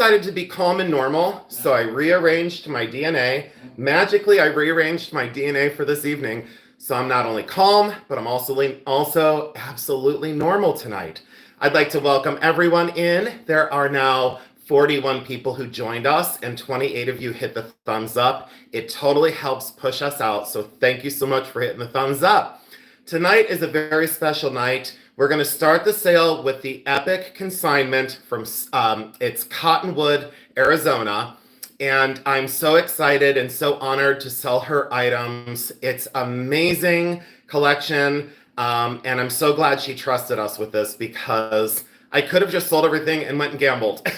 decided to be calm and normal, so I rearranged my DNA. Magically, I rearranged my DNA for this evening, so I'm not only calm, but I'm also absolutely normal tonight. I'd like to welcome everyone in. There are now 41 people who joined us, and 28 of you hit the thumbs up. It totally helps push us out, so thank you so much for hitting the thumbs up. Tonight is a very special night. We're going to start the sale with the epic consignment from it's Cottonwood, Arizona. And I'm so excited and so honored to sell her items. It's amazing collection. And I'm so glad she trusted us with this because I could have just sold everything and went and gambled.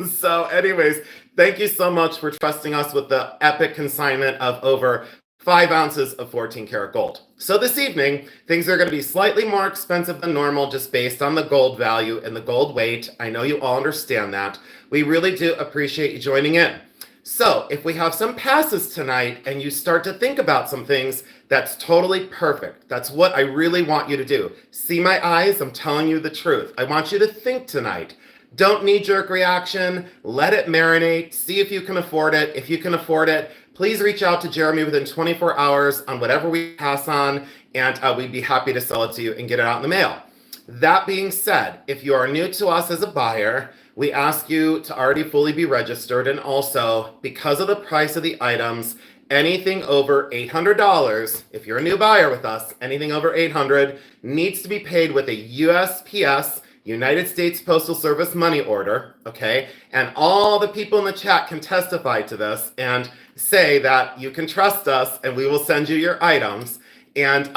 So anyways, thank you so much for trusting us with the epic consignment of over 5 ounces of 14 karat gold. So this evening, things are going to be slightly more expensive than normal just based on the gold value and the gold weight. I know you all understand that. We really do appreciate you joining in. So if we have some passes tonight and you start to think about some things, that's totally perfect. That's what I really want you to do. See my eyes? I'm telling you the truth. I want you to think tonight. Don't knee-jerk reaction. Let it marinate. See if you can afford it. If you can afford it, please reach out to Jeremy within 24 hours on whatever we pass on, and we'd be happy to sell it to you and get it out in the mail. That being said, if you are new to us as a buyer, we ask you to already fully be registered, and also, because of the price of the items, anything over $800, if you're a new buyer with us, anything over $800 needs to be paid with a USPS, United States Postal Service money order, okay? And all the people in the chat can testify to this and say that you can trust us and we will send you your items. And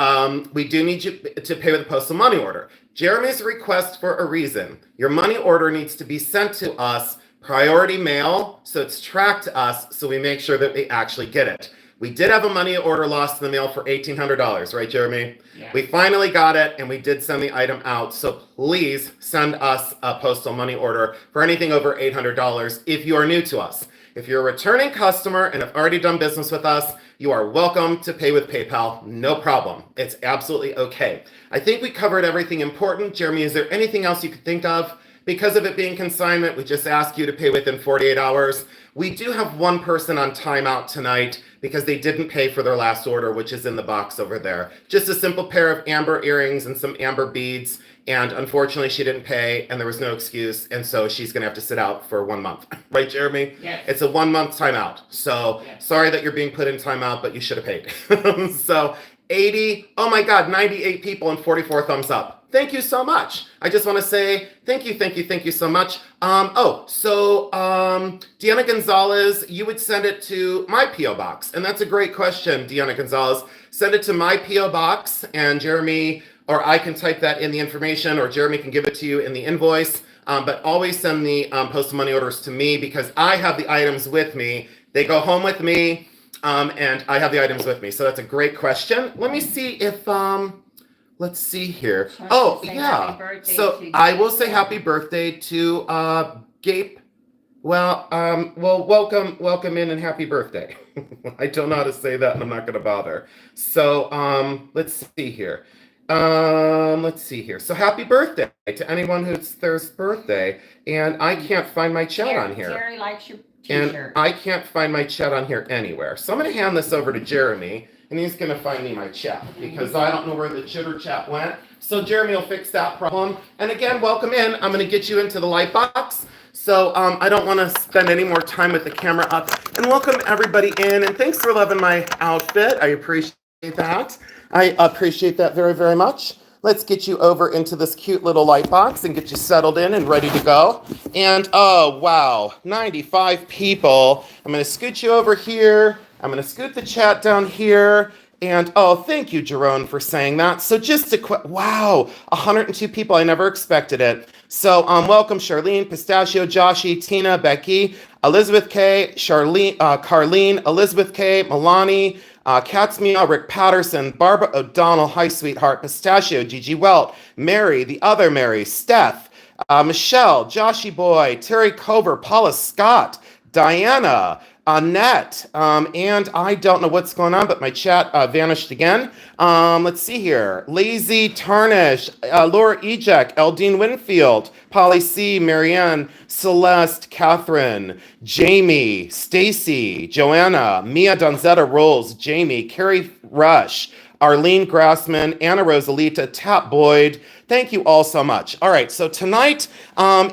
we do need you to pay with a postal money order. Jeremy's request for a reason. Your money order needs to be sent to us priority mail, so it's tracked to us, so we make sure that we actually get it. We did have a money order lost in the mail for $1,800, right, Jeremy? Yeah. We finally got it, and we did send the item out. So please send us a postal money order for anything over $800 if you are new to us. If you're a returning customer and have already done business with us, you are welcome to pay with PayPal. No problem. It's absolutely okay. I think we covered everything important. Jeremy, is there anything else you could think of? Because of it being consignment, we just ask you to pay within 48 hours. We do have one person on timeout tonight because they didn't pay for their last order, which is in the box over there. Just a simple pair of amber earrings and some amber beads. And unfortunately, she didn't pay and there was no excuse. And so she's going to have to sit out for 1 month. Right, Jeremy? Yes. It's a 1 month timeout. So yes. Sorry that you're being put in timeout, but you should have paid. So 80, oh my God, 98 people and 44 thumbs up. Thank you so much. I just want to say thank you so much. Deanna Gonzalez, you would send it to my P.O. box. And that's a great question, Deanna Gonzalez. Send it to my P.O. box and Jeremy, or I can type that in the information, or Jeremy can give it to you in the invoice. But always send the postal money orders to me because I have the items with me. They go home with me, and I have the items with me. So that's a great question. Let me see if... let's see here. Oh, yeah. So I will say happy birthday to Gabe. Well, welcome in and happy birthday. I don't know how to say that and I'm not going to bother. So let's see here. So happy birthday to anyone who's their birthday. And I can't find my chat on here. Jerry likes your t-shirt. And I can't find my chat on here anywhere. So I'm going to hand this over to Jeremy. And he's going to find me my chat because I don't know where the chitter chat went. So Jeremy will fix that problem. And again, welcome in. I'm going to get you into the light box. So I don't want to spend any more time with the camera up. And welcome everybody in. And thanks for loving my outfit. I appreciate that. I appreciate that very, very much. Let's get you over into this cute little light box and get you settled in and ready to go. And oh, wow, 95 people. I'm going to scoot you over here. I'm going to scoot the chat down here. And oh, thank you, Jerome, for saying that. So just a quick, wow, 102 people. I never expected it. So welcome, Charlene, Pistachio, Joshi, Tina, Becky, Elizabeth K, Charlene, Carlene, Elizabeth K, Milani, Katz Meow, Rick Patterson, Barbara O'Donnell, Hi Sweetheart, Pistachio, Gigi Welt, Mary, the other Mary, Steph, Michelle, Joshi Boy, Terry Cover, Paula Scott, Diana, Annette, and I don't know what's going on, but my chat vanished again. Let's see here. Lazy Tarnish, Laura Ejek, Eldine Winfield, Polly C, Marianne, Celeste, Catherine, Jamie, Stacy, Joanna, Mia Donzetta Rolls, Jamie, Carrie Rush, Arlene Grassman, Anna Rosalita, Tap Boyd. Thank you all so much. All right, so tonight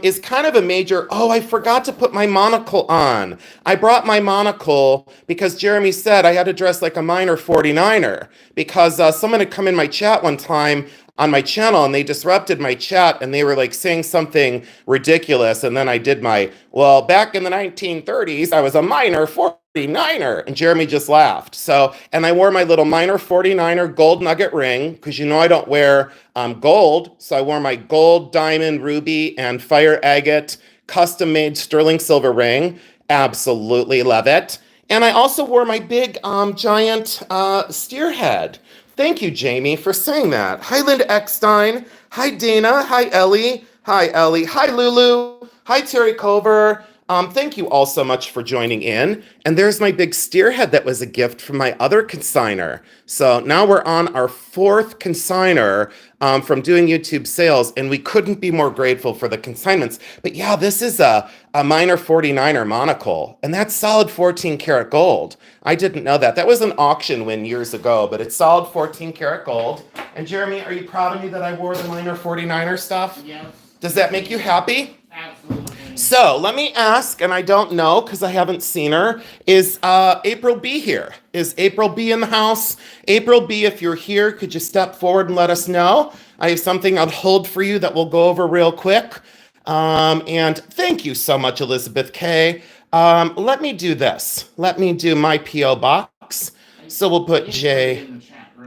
is kind of a major, oh, I forgot to put my monocle on. I brought my monocle because Jeremy said I had to dress like a minor 49er because someone had come in my chat one time on my channel and they disrupted my chat and they were like saying something ridiculous. And then I did my, well, back in the 1930s, I was a minor 49er. And Jeremy just laughed. So, and I wore my little minor 49er gold nugget ring because you know I don't wear gold. So I wore my gold, diamond, ruby, and fire agate custom made sterling silver ring. Absolutely love it. And I also wore my big giant steer head. Thank you, Jamie, for saying that. Hi, Linda Eckstein. Hi, Dana. Hi, Ellie. Hi, Ellie. Hi, Lulu. Hi, Terry Culver. Thank you all so much for joining in. And there's my big steer head that was a gift from my other consignor. So now we're on our fourth consignor from doing YouTube sales, and we couldn't be more grateful for the consignments. But yeah, this is a minor 49er monocle, and that's solid 14 karat gold. I didn't know that. That was an auction win years ago, but it's solid 14 karat gold. And Jeremy, are you proud of me that I wore the minor 49er stuff? Yes. Does that make you happy? Absolutely. So let me ask, and I don't know because I haven't seen her, is April B here? Is April B in the house? April B, if you're here, could you step forward and let us know? I have something I'll hold for you that we'll go over real quick. And thank you so much, Elizabeth K. Let me do this. Let me do my P.O. box. So we'll put J.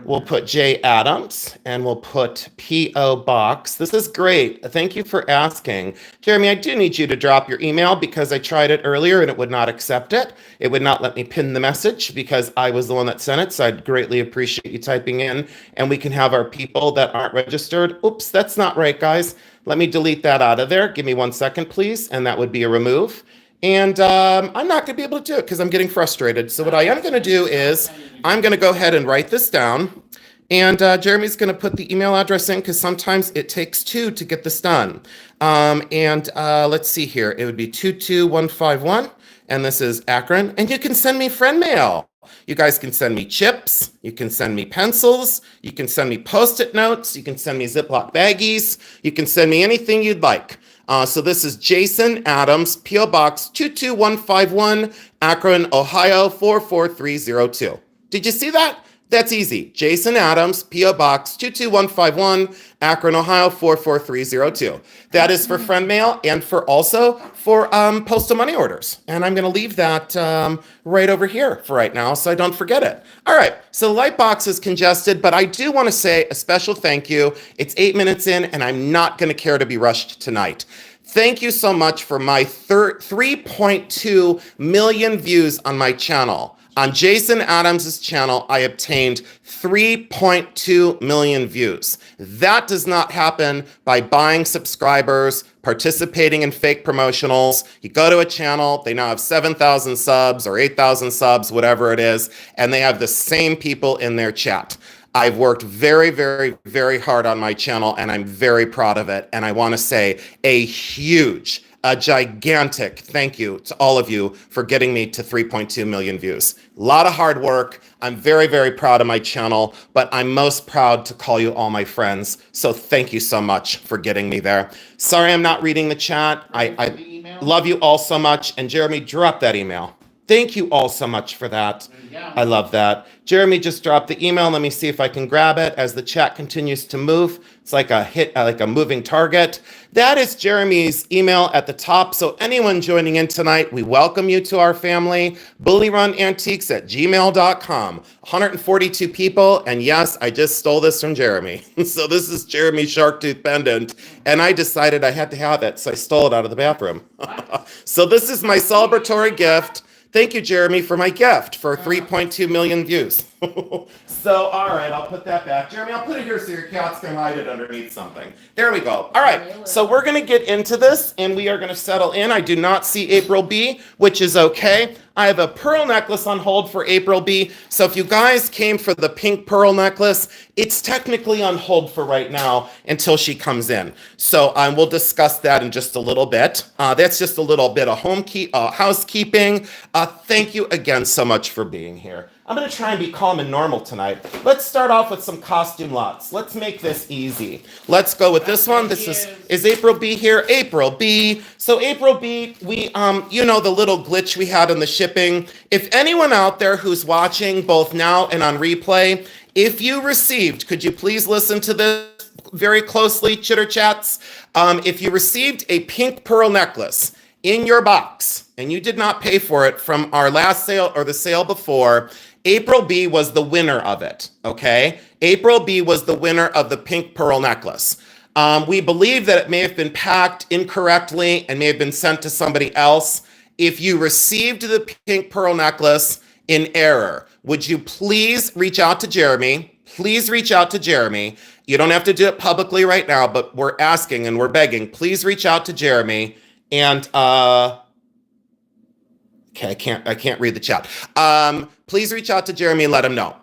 We'll put J. Adams and we'll put P.O. Box. This is great. Thank you for asking. Jeremy, I do need you to drop your email because I tried it earlier and it would not accept it. It would not let me pin the message because I was the one that sent it. So I'd greatly appreciate you typing in and we can have our people that aren't registered. Oops, that's not right, guys. Let me delete that out of there. Give me 1 second, please. And that would be a remove. And I'm not going to be able to do it because I'm getting frustrated. So what I am going to do is I'm going to go ahead and write this down. And Jeremy's going to put the email address in because sometimes it takes two to get this done. Let's see here. It would be 22151. And this is Akron. And you can send me friend mail. You guys can send me chips. You can send me pencils. You can send me Post-it notes. You can send me Ziploc baggies. You can send me anything you'd like. So this is Jason Adams, P.O. Box 22151, Akron, Ohio 44302. Did you see that? That's easy. Jason Adams, P.O. Box 22151, Akron, Ohio 44302. That is for friend mail and for postal money orders. And I'm going to leave that right over here for right now so I don't forget it. All right. So the light box is congested, but I do want to say a special thank you. It's 8 minutes in and I'm not going to care to be rushed tonight. Thank you so much for my 3.2 million views on my channel. On Jason Adams' channel, I obtained 3.2 million views. That does not happen by buying subscribers, participating in fake promotionals. You go to a channel, they now have 7,000 subs or 8,000 subs, whatever it is, and they have the same people in their chat. I've worked very, very, very hard on my channel, and I'm very proud of it. And I want to say a gigantic thank you to all of you for getting me to 3.2 million views. A lot of hard work. I'm very, very proud of my channel, but I'm most proud to call you all my friends. So thank you so much for getting me there. Sorry I'm not reading the chat. I love you all so much. And Jeremy, drop that email. Thank you all so much for that. I love that. Jeremy just dropped the email. Let me see if I can grab it as the chat continues to move. It's like a moving target. That is Jeremy's email at the top. So anyone joining in tonight, we welcome you to our family. BullyRunAntiques@gmail.com. 142 people. And yes, I just stole this from Jeremy. So this is Jeremy's shark tooth pendant. And I decided I had to have it. So I stole it out of the bathroom. So this is my celebratory gift. Thank you, Jeremy, for my gift for 3.2 million views. So, all right, I'll put that back. Jeremy, I'll put it here so your cats can hide it underneath something. There we go. All right, so we're going to get into this, and we are going to settle in. I do not see April B, which is okay. I have a pearl necklace on hold for April B. So if you guys came for the pink pearl necklace, it's technically on hold for right now until she comes in. So we'll discuss that in just a little bit. That's just a little bit of housekeeping. Thank you again so much for being here. I'm going to try and be calm and normal tonight. Let's start off with some costume lots. Let's make this easy. Let's go with this one. This is April B here? April B. So April B, we, you know, the little glitch we had in the shipping. If anyone out there who's watching both now and on replay, if you received, could you please listen to this very closely, chitter chats? If you received a pink pearl necklace in your box and you did not pay for it from our last sale or the sale before, April B was the winner of it, okay? April B was the winner of the pink pearl necklace. We believe that it may have been packed incorrectly and may have been sent to somebody else. If you received the pink pearl necklace in error, would you please reach out to Jeremy? Please reach out to Jeremy. You don't have to do it publicly right now, but we're asking and we're begging. Please reach out to Jeremy and okay, I can't read the chat. Please reach out to Jeremy and let him know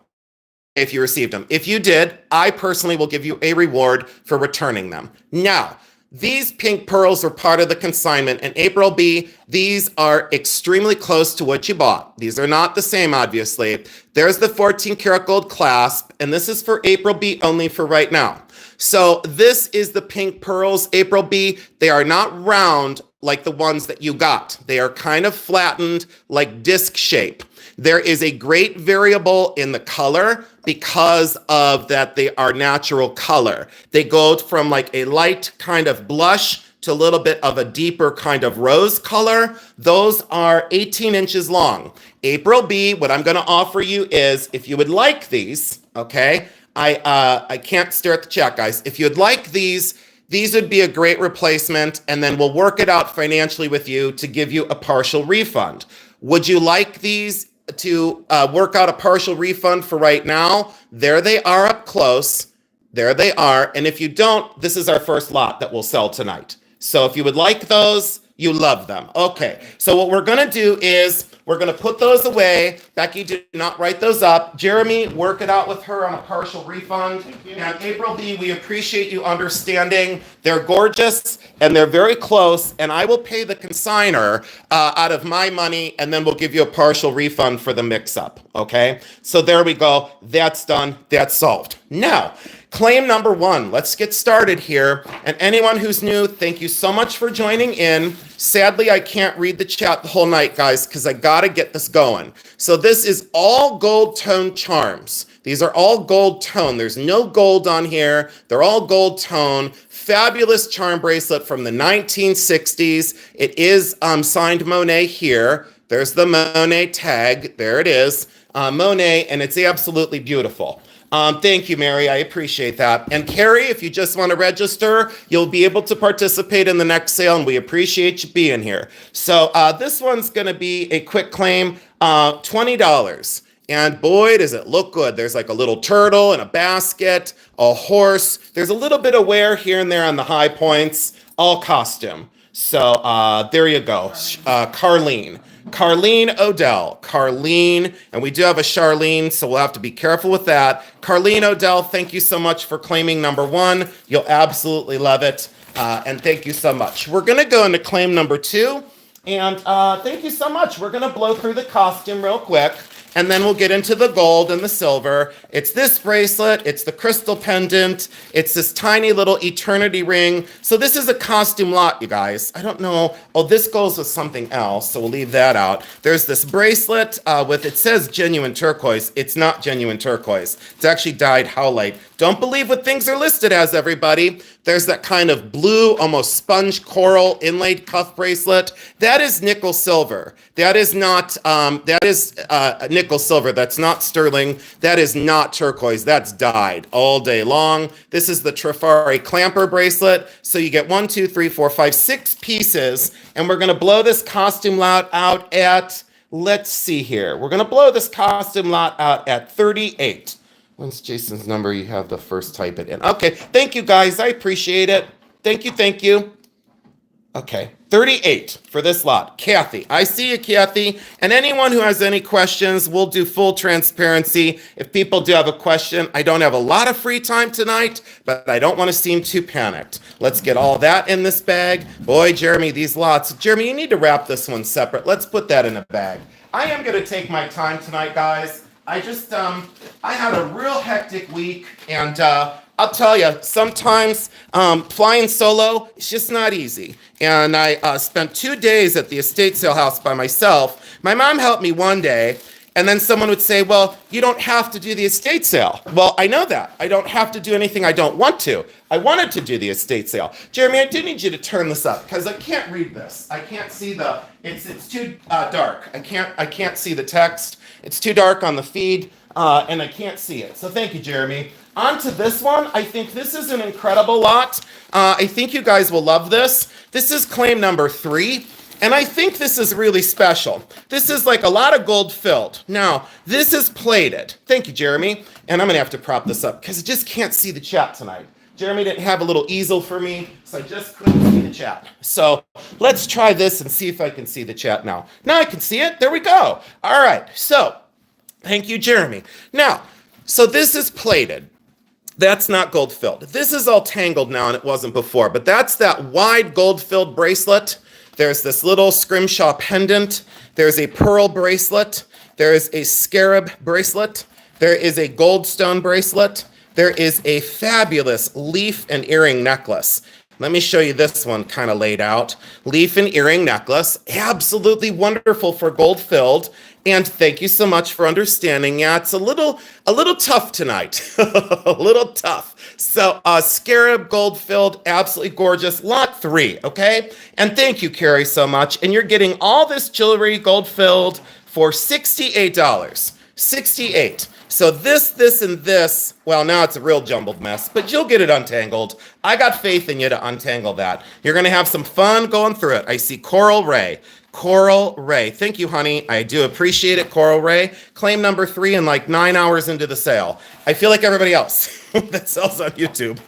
if you received them. If you did, I personally will give you a reward for returning them. Now, these pink pearls are part of the consignment, and April B, these are extremely close to what you bought. These are not the same, obviously. There's the 14 karat gold clasp, and this is for April B only for right now. So this is the pink pearls, April B. They are not round like the ones that you got. They are kind of flattened like disc shape. There is a great variable in the color because of that they are natural color. They go from like a light kind of blush to a little bit of a deeper kind of rose color. Those are 18 inches long. April B, what I'm gonna offer you is, if you would like these, okay, I can't stare at the chat, guys. If you'd like these would be a great replacement, and then we'll work it out financially with you to give you a partial refund. Would you like these to work out a partial refund for right now? There they are up close. There they are. And if you don't, this is our first lot that we'll sell tonight. So if you would like those, you love them. Okay, so what we're gonna do is we're gonna put those away. Becky, do not write those up. Jeremy, work it out with her on a partial refund. And April B, we appreciate you understanding. They're gorgeous and they're very close, and I will pay the consignor out of my money, and then we'll give you a partial refund for the mix-up, okay? So there we go. That's done. That's solved. Now, claim number one. Let's get started here. And anyone who's new, thank you so much for joining in. Sadly, I can't read the chat the whole night, guys, because I got to get this going. So this is all gold tone charms. These are all gold tone. There's no gold on here. They're all gold tone. Fabulous charm bracelet from the 1960s. It is signed Monet here. There's the Monet tag. There it is. Monet, and it's absolutely beautiful. Thank you, Mary. I appreciate that. And Carrie, if you just want to register, you'll be able to participate in the next sale, and we appreciate you being here. So this one's going to be a quick claim, $20. And boy, does it look good. There's like a little turtle and a basket, a horse. There's a little bit of wear here and there on the high points, all costume. So there you go. Carlene Odell. Carlene, and we do have a Charlene, so we'll have to be careful with that. Carlene Odell, thank you so much for claiming number one. You'll absolutely love it, and thank you so much. We're going to go into claim number two, and thank you so much. We're going to blow through the costume real quick, and then we'll get into the gold and the silver. It's this bracelet, it's the crystal pendant, it's this tiny little eternity ring. So this is a costume lot, you guys. I don't know. Oh, this goes with something else, so we'll leave that out. There's this bracelet with, it says genuine turquoise. It's not genuine turquoise. It's actually dyed howlite. Don't believe what things are listed as, everybody. There's that kind of blue, almost sponge coral inlaid cuff bracelet. That is nickel silver. That is not, nickel silver. That's not sterling. That is not turquoise. That's dyed all day long. This is the Trifari clamper bracelet. So you get 1, 2, 3, 4, 5, 6 pieces. And we're going to blow this costume lot out at, let's see here. We're going to blow this costume lot out at 38. When's Jason's number? You have the first type it in. Okay, thank you guys. I appreciate it. Thank you, thank you. Okay, 38 for this lot. Kathy, I see you, Kathy. And anyone who has any questions, we'll do full transparency. If people do have a question, I don't have a lot of free time tonight, but I don't want to seem too panicked. Let's get all that in this bag. Boy, Jeremy, these lots. Jeremy, you need to wrap this one separate. Let's put that in a bag. I am going to take my time tonight, guys. I had a real hectic week, and I'll tell you, sometimes flying solo, it's just not easy. And I spent 2 days at the estate sale house by myself. My mom helped me one day, and then someone would say, well, you don't have to do the estate sale. Well, I know that. I don't have to do anything I don't want to. I wanted to do the estate sale. Jeremy, I do need you to turn this up, because I can't read this. I can't see it's too dark. I can't see the text. It's too dark on the feed, and I can't see it. So thank you, Jeremy. On to this one. I think this is an incredible lot. I think you guys will love this. This is claim number 3, and I think this is really special. This is like a lot of gold filled. Now, this is plated. Thank you, Jeremy. And I'm gonna have to prop this up because I just can't see the chat tonight. Jeremy didn't have a little easel for me, so I just couldn't see the chat. So let's try this and see if I can see the chat now. Now I can see it. There we go. All right. So thank you, Jeremy. Now, so this is plated. That's not gold filled. This is all tangled now, and it wasn't before, but that's that wide gold filled bracelet. There's this little scrimshaw pendant. There's a pearl bracelet. There is a scarab bracelet. There is a goldstone bracelet. There is a fabulous leaf and earring necklace. Let me show you this one kind of laid out. Leaf and earring necklace, absolutely wonderful for gold filled. And thank you so much for understanding. Yeah, it's a little tough tonight, a little tough. So scarab gold filled, absolutely gorgeous. Lot 3, okay? And thank you, Carrie, so much. And you're getting all this jewelry gold filled for $68. 68. So this, and this, well, now it's a real jumbled mess, but you'll get it untangled. I got faith in you to untangle that. You're going to have some fun going through it. I see Coral Ray. Coral Ray. Thank you, honey. I do appreciate it, Coral Ray. Claim number 3 in like 9 hours into the sale. I feel like everybody else that sells on YouTube.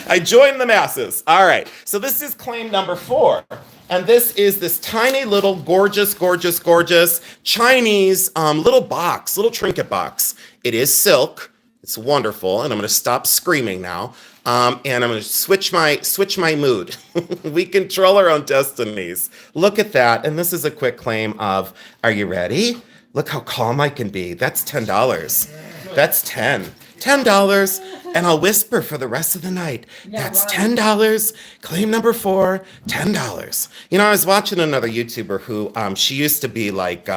I joined the masses. All right. So this is claim number 4. And this is this tiny little gorgeous, gorgeous, gorgeous Chinese little box, little trinket box. It is silk. It's wonderful. And I'm going to stop screaming now. And I'm going to switch my mood. We control our own destinies. Look at that. And this is a quick claim of, are you ready? Look how calm I can be. That's $10. That's $10, and I'll whisper for the rest of the night. That's $10. Claim number 4, $10. You know, I was watching another YouTuber who she used to be like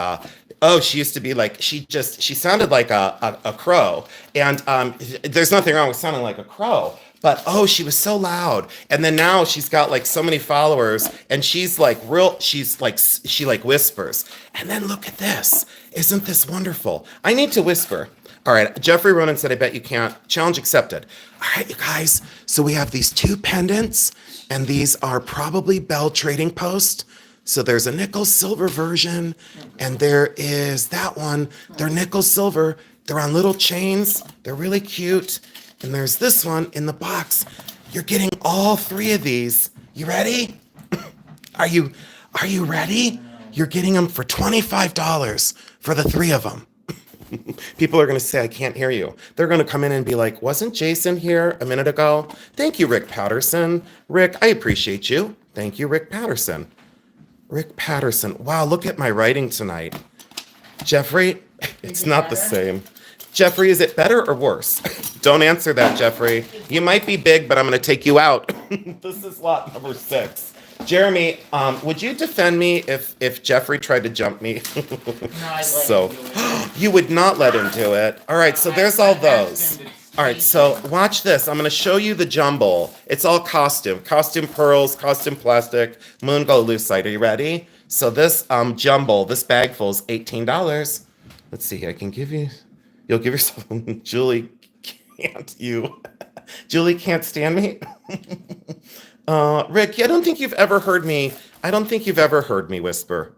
she sounded like a crow, and there's nothing wrong with sounding like a crow. But she was so loud. And then now she's got like so many followers, and she's like she whispers. And then look at this. Isn't this wonderful? I need to whisper. All right, Jeffrey Ronan said, I bet you can't. Challenge accepted. All right, you guys. So we have these 2 pendants, and these are probably Bell Trading Post. So there's a nickel silver version, and there is that one. They're nickel silver. They're on little chains. They're really cute. And there's this one in the box. You're getting all 3 of these. You ready? Are you ready? You're getting them for $25 for the 3 of them. People are going to say, I can't hear you. They're going to come in and be like, wasn't Jason here a minute ago? Thank you, Rick Patterson. Rick, I appreciate you. Thank you, Rick Patterson. Rick Patterson. Wow, look at my writing tonight. Jeffrey, it's not the same. Jeffrey, is it better or worse? Don't answer that, Jeffrey. You might be big, but I'm going to take you out. This is lot number 6. Jeremy, would you defend me if Jeffrey tried to jump me? So you would not let him do it. All right, so there's all those. All right, so watch this. I'm going to show you the jumble. It's all costume pearls, costume plastic, moon gold lucite. Are you ready? So this jumble, this bag full is $18. Let's see. I can give you. You'll give yourself. Julie can't stand me. Rick, I don't think you've ever heard me. I don't think you've ever heard me whisper.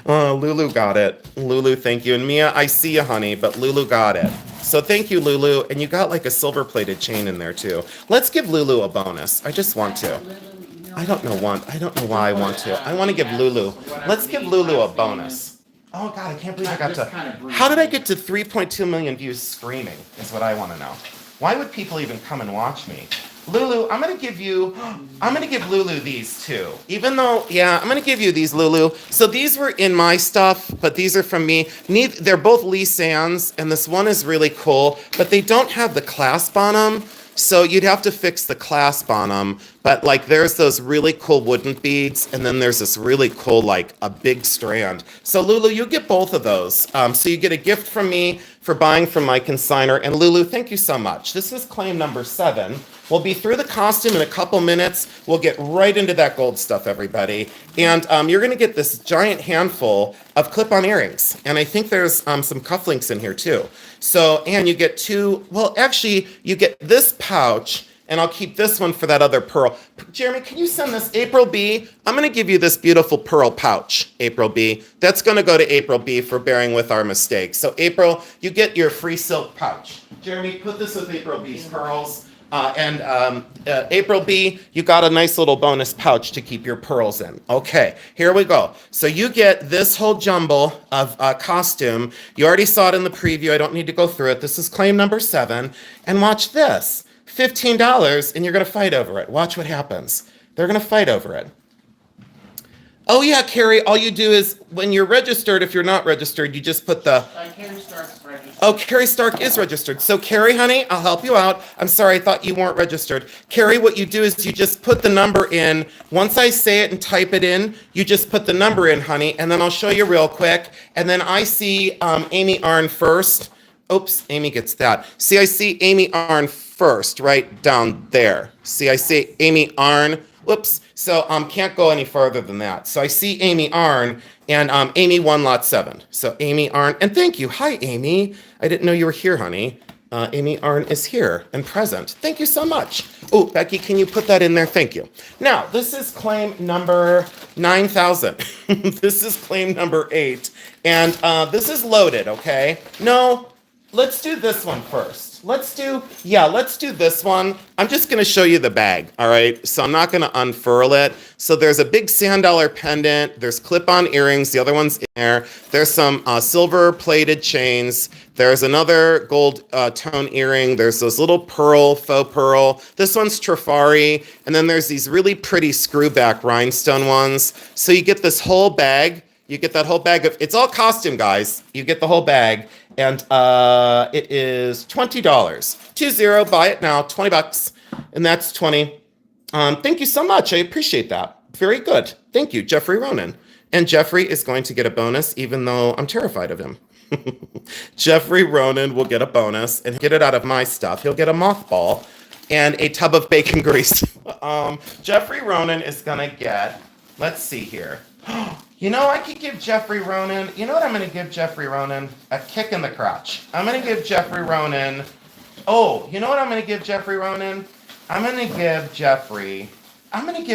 Lulu got it. Lulu, thank you. And Mia, I see you, honey, but Lulu got it. So thank you, Lulu. And you got like a silver-plated chain in there, too. Let's give Lulu a bonus. I just want to. I don't know why I want to. I want to give Lulu. Let's give Lulu a bonus. Oh God, I can't believe I got to. How did I get to 3.2 million views screaming? Is what I want to know. Why would people even come and watch me? Lulu, I'm gonna give Lulu these too. Even though, yeah, I'm gonna give you these, Lulu. So these were in my stuff, but these are from me. They're both Lee Sands, and this one is really cool, but they don't have the clasp on them. So you'd have to fix the clasp on them. But like there's those really cool wooden beads, and then there's this really cool, like a big strand. So Lulu, you get both of those. So you get a gift from me for buying from my consignor. And Lulu, thank you so much. This is claim number 7. We'll be through the costume in a couple minutes. We'll get right into that gold stuff, everybody. And you're gonna get this giant handful of clip-on earrings. And I think there's some cufflinks in here too. So, and you get 2, well, actually, you get this pouch, and I'll keep this one for that other pearl. Jeremy, can you send this, April B? I'm gonna give you this beautiful pearl pouch, April B. That's gonna go to April B for bearing with our mistakes. So April, you get your free silk pouch. Jeremy, put this with April B's pearls. April B, you got a nice little bonus pouch to keep your pearls in. Okay, here we go. So you get this whole jumble of costume. You already saw it in the preview. I don't need to go through it. This is claim number 7. And watch this. $15, and you're going to fight over it. Watch what happens. They're going to fight over it. Oh, yeah, Carrie, all you do is, when you're registered, if you're not registered, you just put the... Carrie Stark's registered. Oh, Carrie Stark is registered. So, Carrie, honey, I'll help you out. I'm sorry, I thought you weren't registered. Carrie, what you do is you just put the number in. Once I say it and type it in, you just put the number in, honey, and then I'll show you real quick. And then I see Amy Arn first. Oops, Amy gets that. See, I see Amy Arn first, right down there. See, I see Amy Arn. Whoops. So can't go any further than that. So I see Amy Arn, and Amy won lot 7. So Amy Arn, and thank you. Hi, Amy. I didn't know you were here, honey. Amy Arn is here and present. Thank you so much. Oh, Becky, can you put that in there? Thank you. Now, this is claim number 9,000. This is claim number 8. And this is loaded, okay? No, let's do this one first. Let's do this one. I'm just going to show you the bag, all right? So I'm not going to unfurl it. So there's a big sand dollar pendant. There's clip-on earrings. The other one's in there. There's some silver-plated chains. There's another gold tone earring. There's those little faux pearl. This one's Trifari. And then there's these really pretty screw-back rhinestone ones. So you get this whole bag. You get that whole bag of, it's all costume, guys. You get the whole bag, and it is $20. 20, buy it now, $20, and that's 20. Thank you so much. I appreciate that. Very good. Thank you, Jeffrey Ronan. And Jeffrey is going to get a bonus, even though I'm terrified of him. Jeffrey Ronan will get a bonus and get it out of my stuff. He'll get a mothball and a tub of bacon grease. Jeffrey Ronan is gonna get, let's see here. You know, I could give Jeffrey Ronan, you know what I'm going to give Jeffrey Ronan? A kick in the crotch. I'm going to give Jeffrey Ronan, oh, you know what I'm going to give Jeffrey Ronan? I'm going to give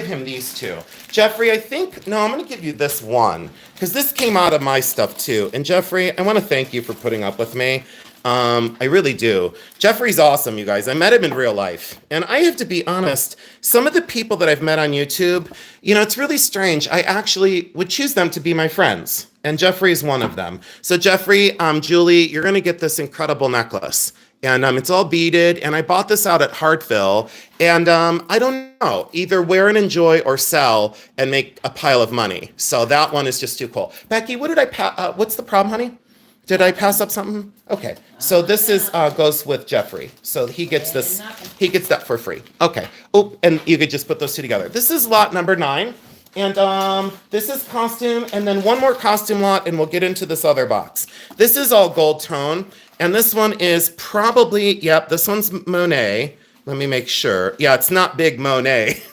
him these 2. Jeffrey, I'm going to give you this one, because this came out of my stuff too. And Jeffrey, I want to thank you for putting up with me. I really do. Jeffrey's awesome, you guys. I met him in real life. And I have to be honest, some of the people that I've met on YouTube, you know, it's really strange. I actually would choose them to be my friends. And Jeffrey's one of them. So Jeffrey, Julie, you're going to get this incredible necklace. And it's all beaded. And I bought this out at Hartville. And I don't know, either wear and enjoy or sell and make a pile of money. So that one is just too cool. Becky, what did what's the problem, honey? Did I pass up something? Okay, so this is goes with Jeffrey. So he gets this, he gets that for free. Okay, oh, and you could just put those 2 together. This is lot number 9, and this is costume, and then one more costume lot, and we'll get into this other box. This is all gold tone, and this one is probably, yep, this one's Monet. Let me make sure. Yeah, it's not big Monet.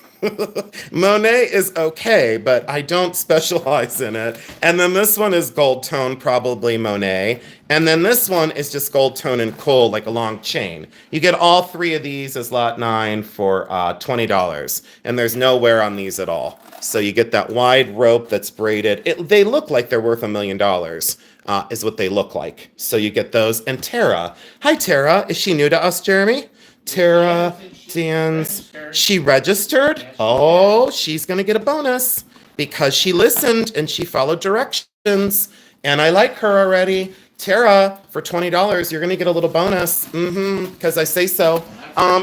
Monet is okay, but I don't specialize in it. And then this one is gold tone, probably Monet. And then this one is just gold tone and coal, like a long chain. You get all 3 of these as lot 9 for $20. And there's no wear on these at all. So you get that wide rope that's braided. They look like they're worth $1 million, is what they look like. So you get those. And Tara. Hi, Tara. Is she new to us, Jeremy? Tara, Dan's. She registered. Oh, she's going to get a bonus because she listened and she followed directions. And I like her already. Tara, for $20, you're going to get a little bonus. Because I say so.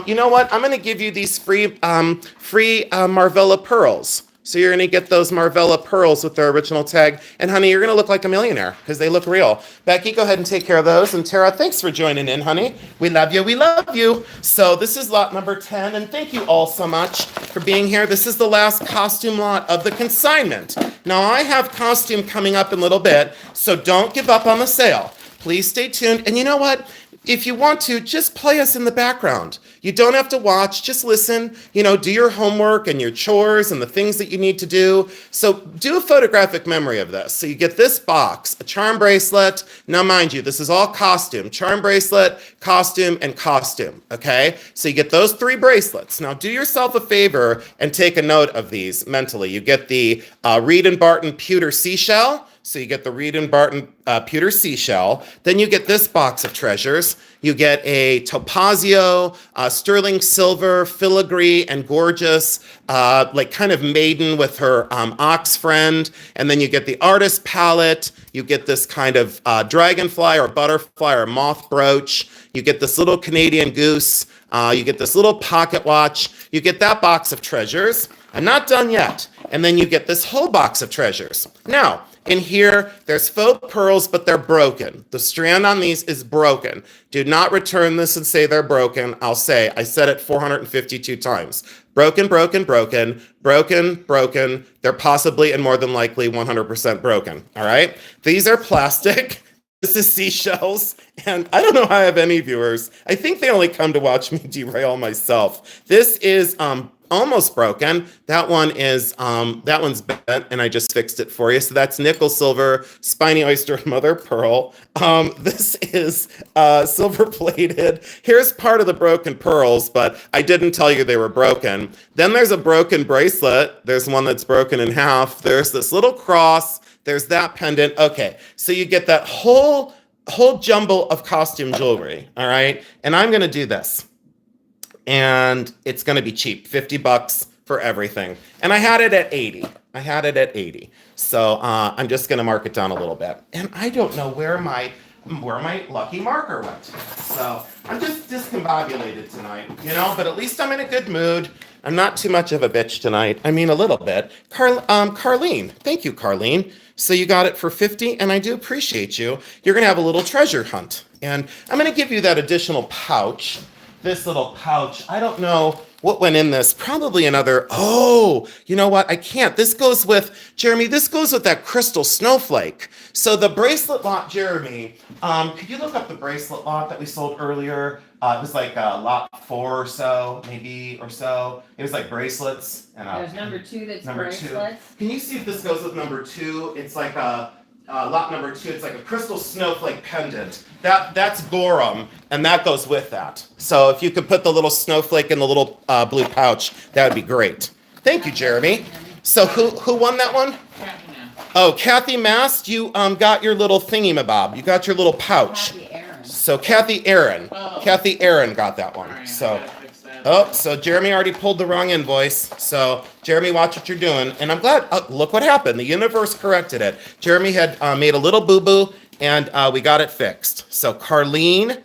You know what? I'm going to give you these free Marvella pearls. So you're going to get those Marvella pearls with their original tag. And honey, you're going to look like a millionaire because they look real. Becky, go ahead and take care of those. And Tara, thanks for joining in, honey. We love you. We love you. So this is lot number 10. And thank you all so much for being here. This is the last costume lot of the consignment. Now I have costume coming up in a little bit. So don't give up on the sale. Please stay tuned. And you know what? If you want to, just play us in the background. You don't have to watch, just listen, do your homework and your chores and the things that you need to do. So do a photographic memory of this. So you get this box, a charm bracelet. Now, mind you, this is all costume, charm bracelet, costume, and costume, okay? So you get those 3 bracelets. Now do yourself a favor and take a note of these mentally. You get the Reed & Barton pewter seashell. So you get the Reed & Barton pewter seashell. Then you get this box of treasures. You get a topazio, sterling silver, filigree, and gorgeous, like kind of maiden with her ox friend. And then you get the artist palette. You get this kind of dragonfly or butterfly or moth brooch. You get this little Canadian goose. You get this little pocket watch. You get that box of treasures. I'm not done yet. And then you get this whole box of treasures. Now, in here, there's faux pearls, but they're broken. The strand on these is broken. Do not return this and say they're broken. I said it 452 times. Broken, broken, broken, broken, broken. They're possibly and more than likely 100% broken. All right? These are plastic. This is seashells. And I don't know how I have any viewers. I think they only come to watch me derail myself. This is almost broken. That one's bent, and I just fixed it for you. So that's nickel, silver, spiny oyster, and mother pearl. This is silver plated. Here's part of the broken pearls, but I didn't tell you they were broken. Then there's a broken bracelet. There's one that's broken in half. There's this little cross. There's that pendant. Okay, so you get that whole jumble of costume jewelry. All right, and I'm gonna do this. And it's going to be cheap, $50 for everything. And I had it at 80. So I'm just going to mark it down a little bit. And I don't know where my lucky marker went. So I'm just discombobulated tonight, but at least I'm in a good mood. I'm not too much of a bitch tonight. I mean, a little bit. Carlene, thank you, Carlene. So you got it for 50, and I do appreciate you. You're going to have a little treasure hunt. And I'm going to give you that additional pouch. This little pouch, I don't know what went in this. Probably another, you know what? I can't. This goes with that crystal snowflake. So the bracelet lot, Jeremy, could you look up the bracelet lot that we sold earlier? It was like lot 4 or so, maybe, or so. It was like bracelets. And, there's number 2 that's number bracelets. 2. Can you see if this goes with number 2? It's like lot number 2, it's like a crystal snowflake pendant. That's Gorham, and that goes with that. So if you could put the little snowflake in the little blue pouch, that would be great. Thank you, Jeremy. So who won that one? Kathy Mast. Oh, Kathy Mast, you got your little thingy-mabob. You got your little pouch. Kathy Aaron. So Kathy Aaron. Oh. Kathy Aaron got that one. Right, So. So Jeremy already pulled the wrong invoice. So Jeremy, watch what you're doing. And I'm glad, look what happened. The universe corrected it. Jeremy had made a little boo-boo, and we got it fixed. So Carlene,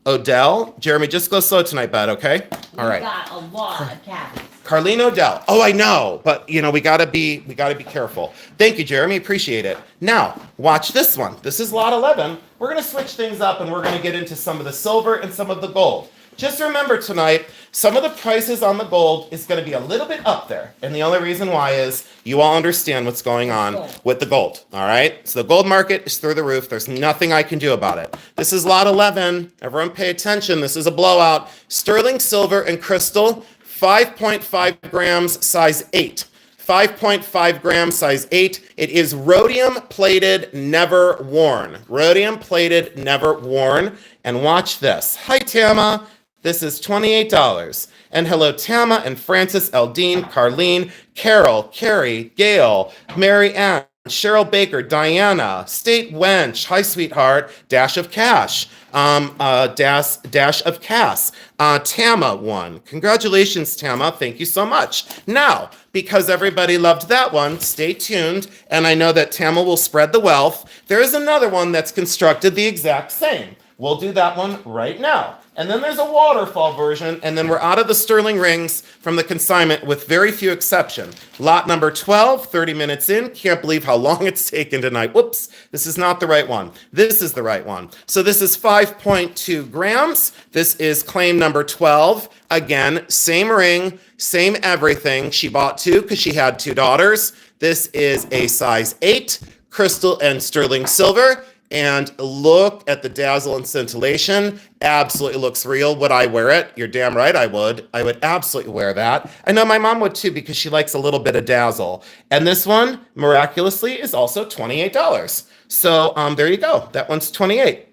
Odell, Jeremy, just go slow tonight, bud, okay? All right. We got a lot of Kathy's. Carlene Odell. Oh, I know, but we gotta be careful. Thank you, Jeremy. Appreciate it. Now, watch this one. This is lot 11. We're gonna switch things up, and we're gonna get into some of the silver and some of the gold. Just remember tonight, some of the prices on the gold is going to be a little bit up there. And the only reason why is you all understand what's going on with the gold. All right. So the gold market is through the roof. There's nothing I can do about it. This is lot 11. Everyone pay attention. This is a blowout. Sterling silver and crystal, 5.5 grams, size 8. 5.5 grams, size 8. It is rhodium plated, never worn. Rhodium plated, never worn. And watch this. Hi, Tama. This is $28. And hello, Tama and Francis, Eldine, Carlene, Carol, Carrie, Gail, Mary Ann, Cheryl Baker, Diana, State Wench, Hi Sweetheart, Dash of Cash, Dash of Cass, Tama won. Congratulations, Tama. Thank you so much. Now, because everybody loved that one, stay tuned, and I know that Tama will spread the wealth. There is another one that's constructed the exact same. We'll do that one right now. And then there's a waterfall version, and then we're out of the sterling rings from the consignment with very few exception. Lot number 12, 30 minutes in. Can't believe how long it's taken tonight. Whoops, this is not the right one. This is the right one. So this is 5.2 grams. This is claim number 12. Again, same ring, same everything. She bought two because she had two daughters. This is a size 8, crystal and sterling silver. And look at the dazzle and scintillation. Absolutely looks real. Would I wear it? You're damn right I would. I would absolutely wear that. I know my mom would too because she likes a little bit of dazzle. And this one, miraculously, is also $28. So there you go. That one's $28.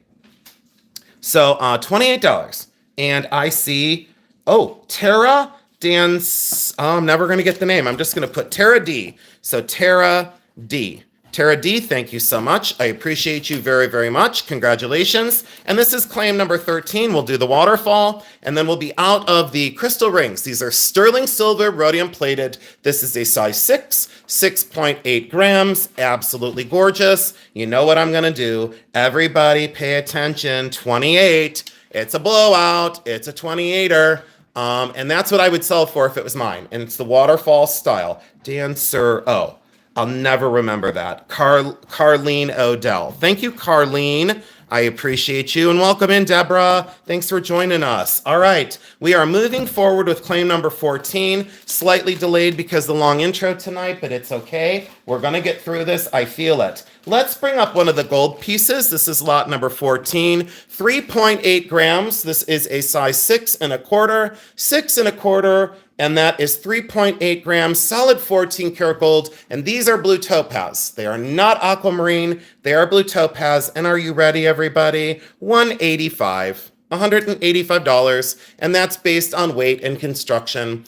So $28. And I see, Tara Dance. I'm never going to get the name. I'm just going to put Tara D. So Tara D. Tara D, thank you so much. I appreciate you very, very much. Congratulations. And this is claim number 13. We'll do the waterfall, and then we'll be out of the crystal rings. These are sterling silver, rhodium plated. This is a size 6, 6.8 grams. Absolutely gorgeous. You know what I'm going to do. Everybody pay attention. 28. It's a blowout. It's a 28er. And that's what I would sell for if it was mine. And it's the waterfall style. Dancer O. I'll never remember that. Carlene Odell. Thank you, Carlene. I appreciate you. And welcome in, Deborah. Thanks for joining us. All right. We are moving forward with claim number 14. Slightly delayed because of the long intro tonight, but it's okay. We're going to get through this. I feel it. Let's bring up one of the gold pieces. This is lot number 14. 3.8 grams. This is a size 6 1/4. 6 1/4. And that is 3.8 grams, solid 14 karat gold. And these are blue topaz. They are not aquamarine. They are blue topaz. And are you ready, everybody? $185. And that's based on weight and construction.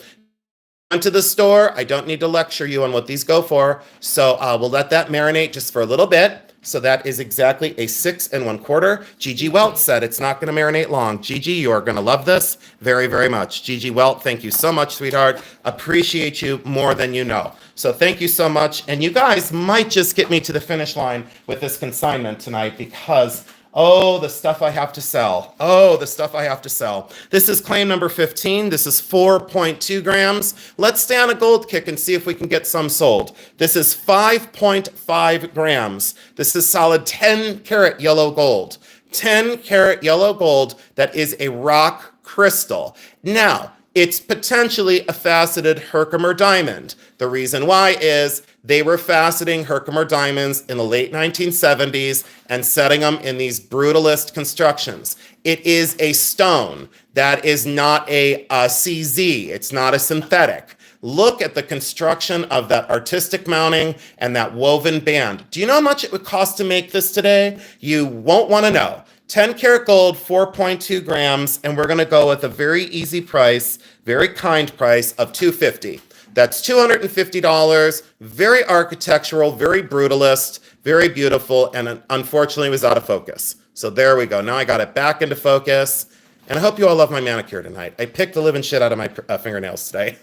Went to the store. I don't need to lecture you on what these go for. So we'll let that marinate just for a little bit. So that is exactly a 6 1/4. Gigi Welt said it's not going to marinate long. Gigi, you are going to love this very, very much. Gigi Welt, thank you so much, sweetheart. Appreciate you more than you know. So thank you so much. And you guys might just get me to the finish line with this consignment tonight because the stuff I have to sell. The stuff I have to sell. This is claim number 15. This is 4.2 grams. Let's stay on a gold kick and see if we can get some sold. This is 5.5 grams. This is solid 10 karat yellow gold. 10 karat yellow gold that is a rock crystal. Now, it's potentially a faceted Herkimer diamond. The reason why is they were faceting Herkimer diamonds in the late 1970s and setting them in these brutalist constructions. It is a stone. That is not a CZ. It's not a synthetic. Look at the construction of that artistic mounting and that woven band. Do you know how much it would cost to make this today? You won't want to know. 10 karat gold, 4.2 grams, and we're going to go with a very easy price, very kind price of $250. That's $250, very architectural, very brutalist, very beautiful, and unfortunately was out of focus. So there we go. Now I got it back into focus. And I hope you all love my manicure tonight. I picked the living shit out of my fingernails today.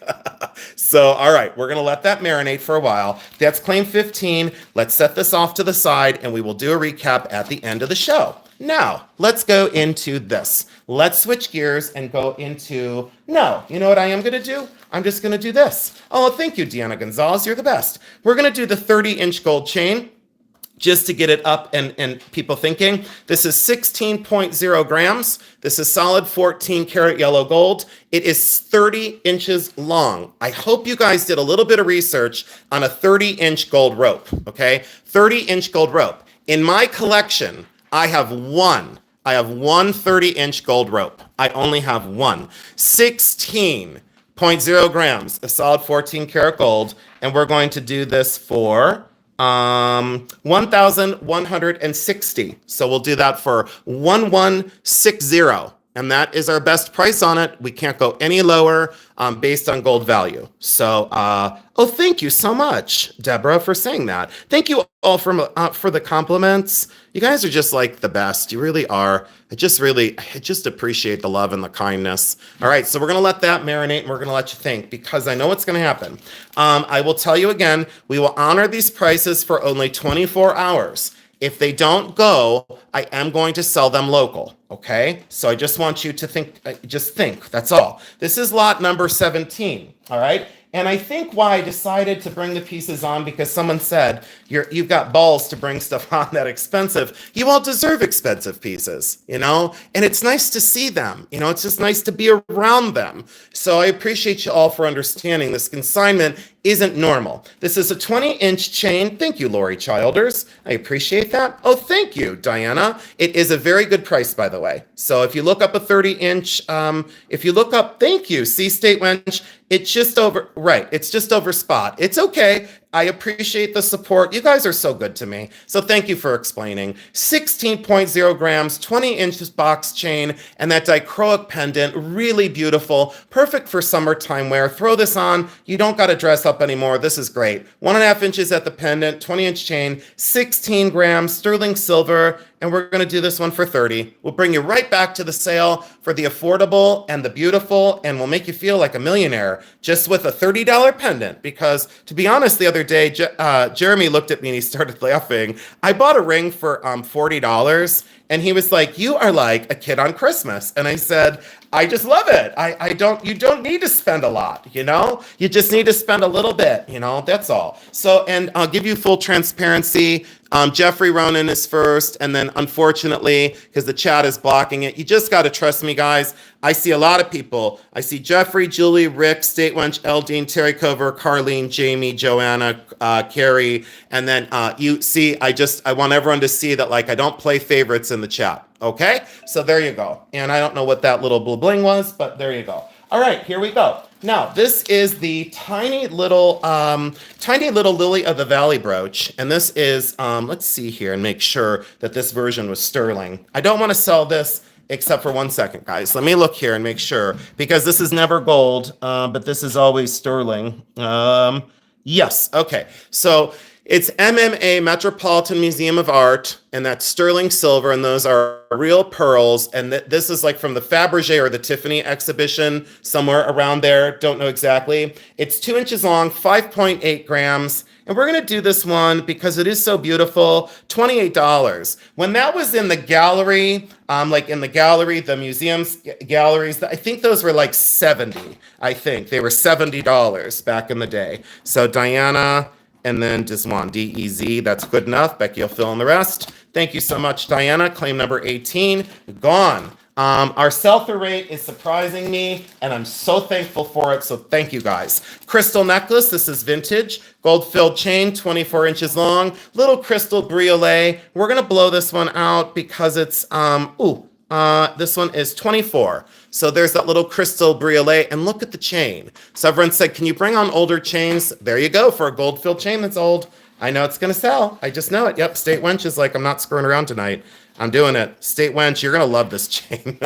So, all right, we're going to let that marinate for a while. That's claim 15. Let's set this off to the side, and we will do a recap at the end of the show. Now, let's go into this. Let's switch gears and go into, you know what I am going to do? I'm just going to do this. Oh, thank you, Deanna Gonzalez. You're the best. We're going to do the 30-inch gold chain. Just to get it up and people thinking, this is 16.0 grams. This is solid 14 karat yellow gold. It is 30 inches long. I hope you guys did a little bit of research on a 30-inch gold rope, okay? 30-inch gold rope. In my collection, I have one 30-inch gold rope. I only have one. 16.0 grams, a solid 14 karat gold. And we're going to do this for 1,160. So we'll do that for 1160. And that is our best price on it. We can't go any lower based on gold value. So, thank you so much, Deborah, for saying that. Thank you all for the compliments. You guys are just like the best. You really are. I just appreciate the love and the kindness. All right, so we're gonna let that marinate and we're gonna let you think because I know what's gonna happen. I will tell you again, we will honor these prices for only 24 hours. If they don't go, I am going to sell them local, okay? So I just want you to think, just think, that's all. This is lot number 17, all right? And I think why I decided to bring the pieces on because someone said, you've got balls to bring stuff on that expensive. You all deserve expensive pieces, you know? And it's nice to see them, you know? It's just nice to be around them. So I appreciate you all for understanding this consignment isn't normal. This is a 20-inch chain. Thank you, Lori Childers. I appreciate that. Oh, thank you, Diana. It is a very good price, by the way. So if you look up a 30-inch, thank you, see State Wench, it's just over spot. It's okay. I appreciate the support. You guys are so good to me. So thank you for explaining. 16.0 grams, 20 inches box chain, and that dichroic pendant, really beautiful, perfect for summertime wear. Throw this on. You don't got to dress up anymore. This is great. 1.5 inches at the pendant, 20-inch chain, 16 grams, sterling silver, and we're going to do this one for 30. We'll bring you right back to the sale for the affordable and the beautiful, and we'll make you feel like a millionaire just with a $30 pendant. Because to be honest, the other day, Jeremy looked at me and he started laughing. I bought a ring for $40, and he was like, "You are like a kid on Christmas." And I said, "I just love it. You don't need to spend a lot, you know? You just need to spend a little bit, you know? That's all." So, and I'll give you full transparency. Jeffrey Ronan is first, and then unfortunately, because the chat is blocking it, you just got to trust me, guys. I see a lot of people. I see Jeffrey, Julie, Rick, State Wench, Eldine, Terry Cover, Carlene, Jamie, Joanna, Carrie, and then you see, I want everyone to see that, like, I don't play favorites in the chat. Okay, so there you go. And I don't know what that little bling was, but there you go. All right, here we go. Now, this is the tiny little Lily of the Valley brooch. And this is, let's see here and make sure that this version was sterling. I don't want to sell this except for 1 second, guys. Let me look here and make sure, because this is never gold, but this is always sterling. Yes, okay. So it's MMA, Metropolitan Museum of Art, and that's sterling silver, and those are real pearls. And this is like from the Fabergé or the Tiffany exhibition, somewhere around there. Don't know exactly. It's 2 inches long, 5.8 grams. And we're going to do this one because it is so beautiful, $28. When that was in the gallery, the museum's galleries, I think those were like 70. I think they were $70 back in the day. So Diana, and then Dizwan, D-E-Z, that's good enough. Becky will fill in the rest. Thank you so much, Diana. Claim number 18, gone. Our sell-through rate is surprising me, and I'm so thankful for it, so thank you guys. Crystal necklace, this is vintage. Gold-filled chain, 24 inches long. Little crystal briolet. We're going to blow this one out because it's, this one is 24. So there's that little crystal briolet, and look at the chain. So everyone said, can you bring on older chains? There you go, for a gold-filled chain that's old. I know it's going to sell. I just know it. Yep, State Wench is like, I'm not screwing around tonight. I'm doing it. State Wench, you're going to love this chain.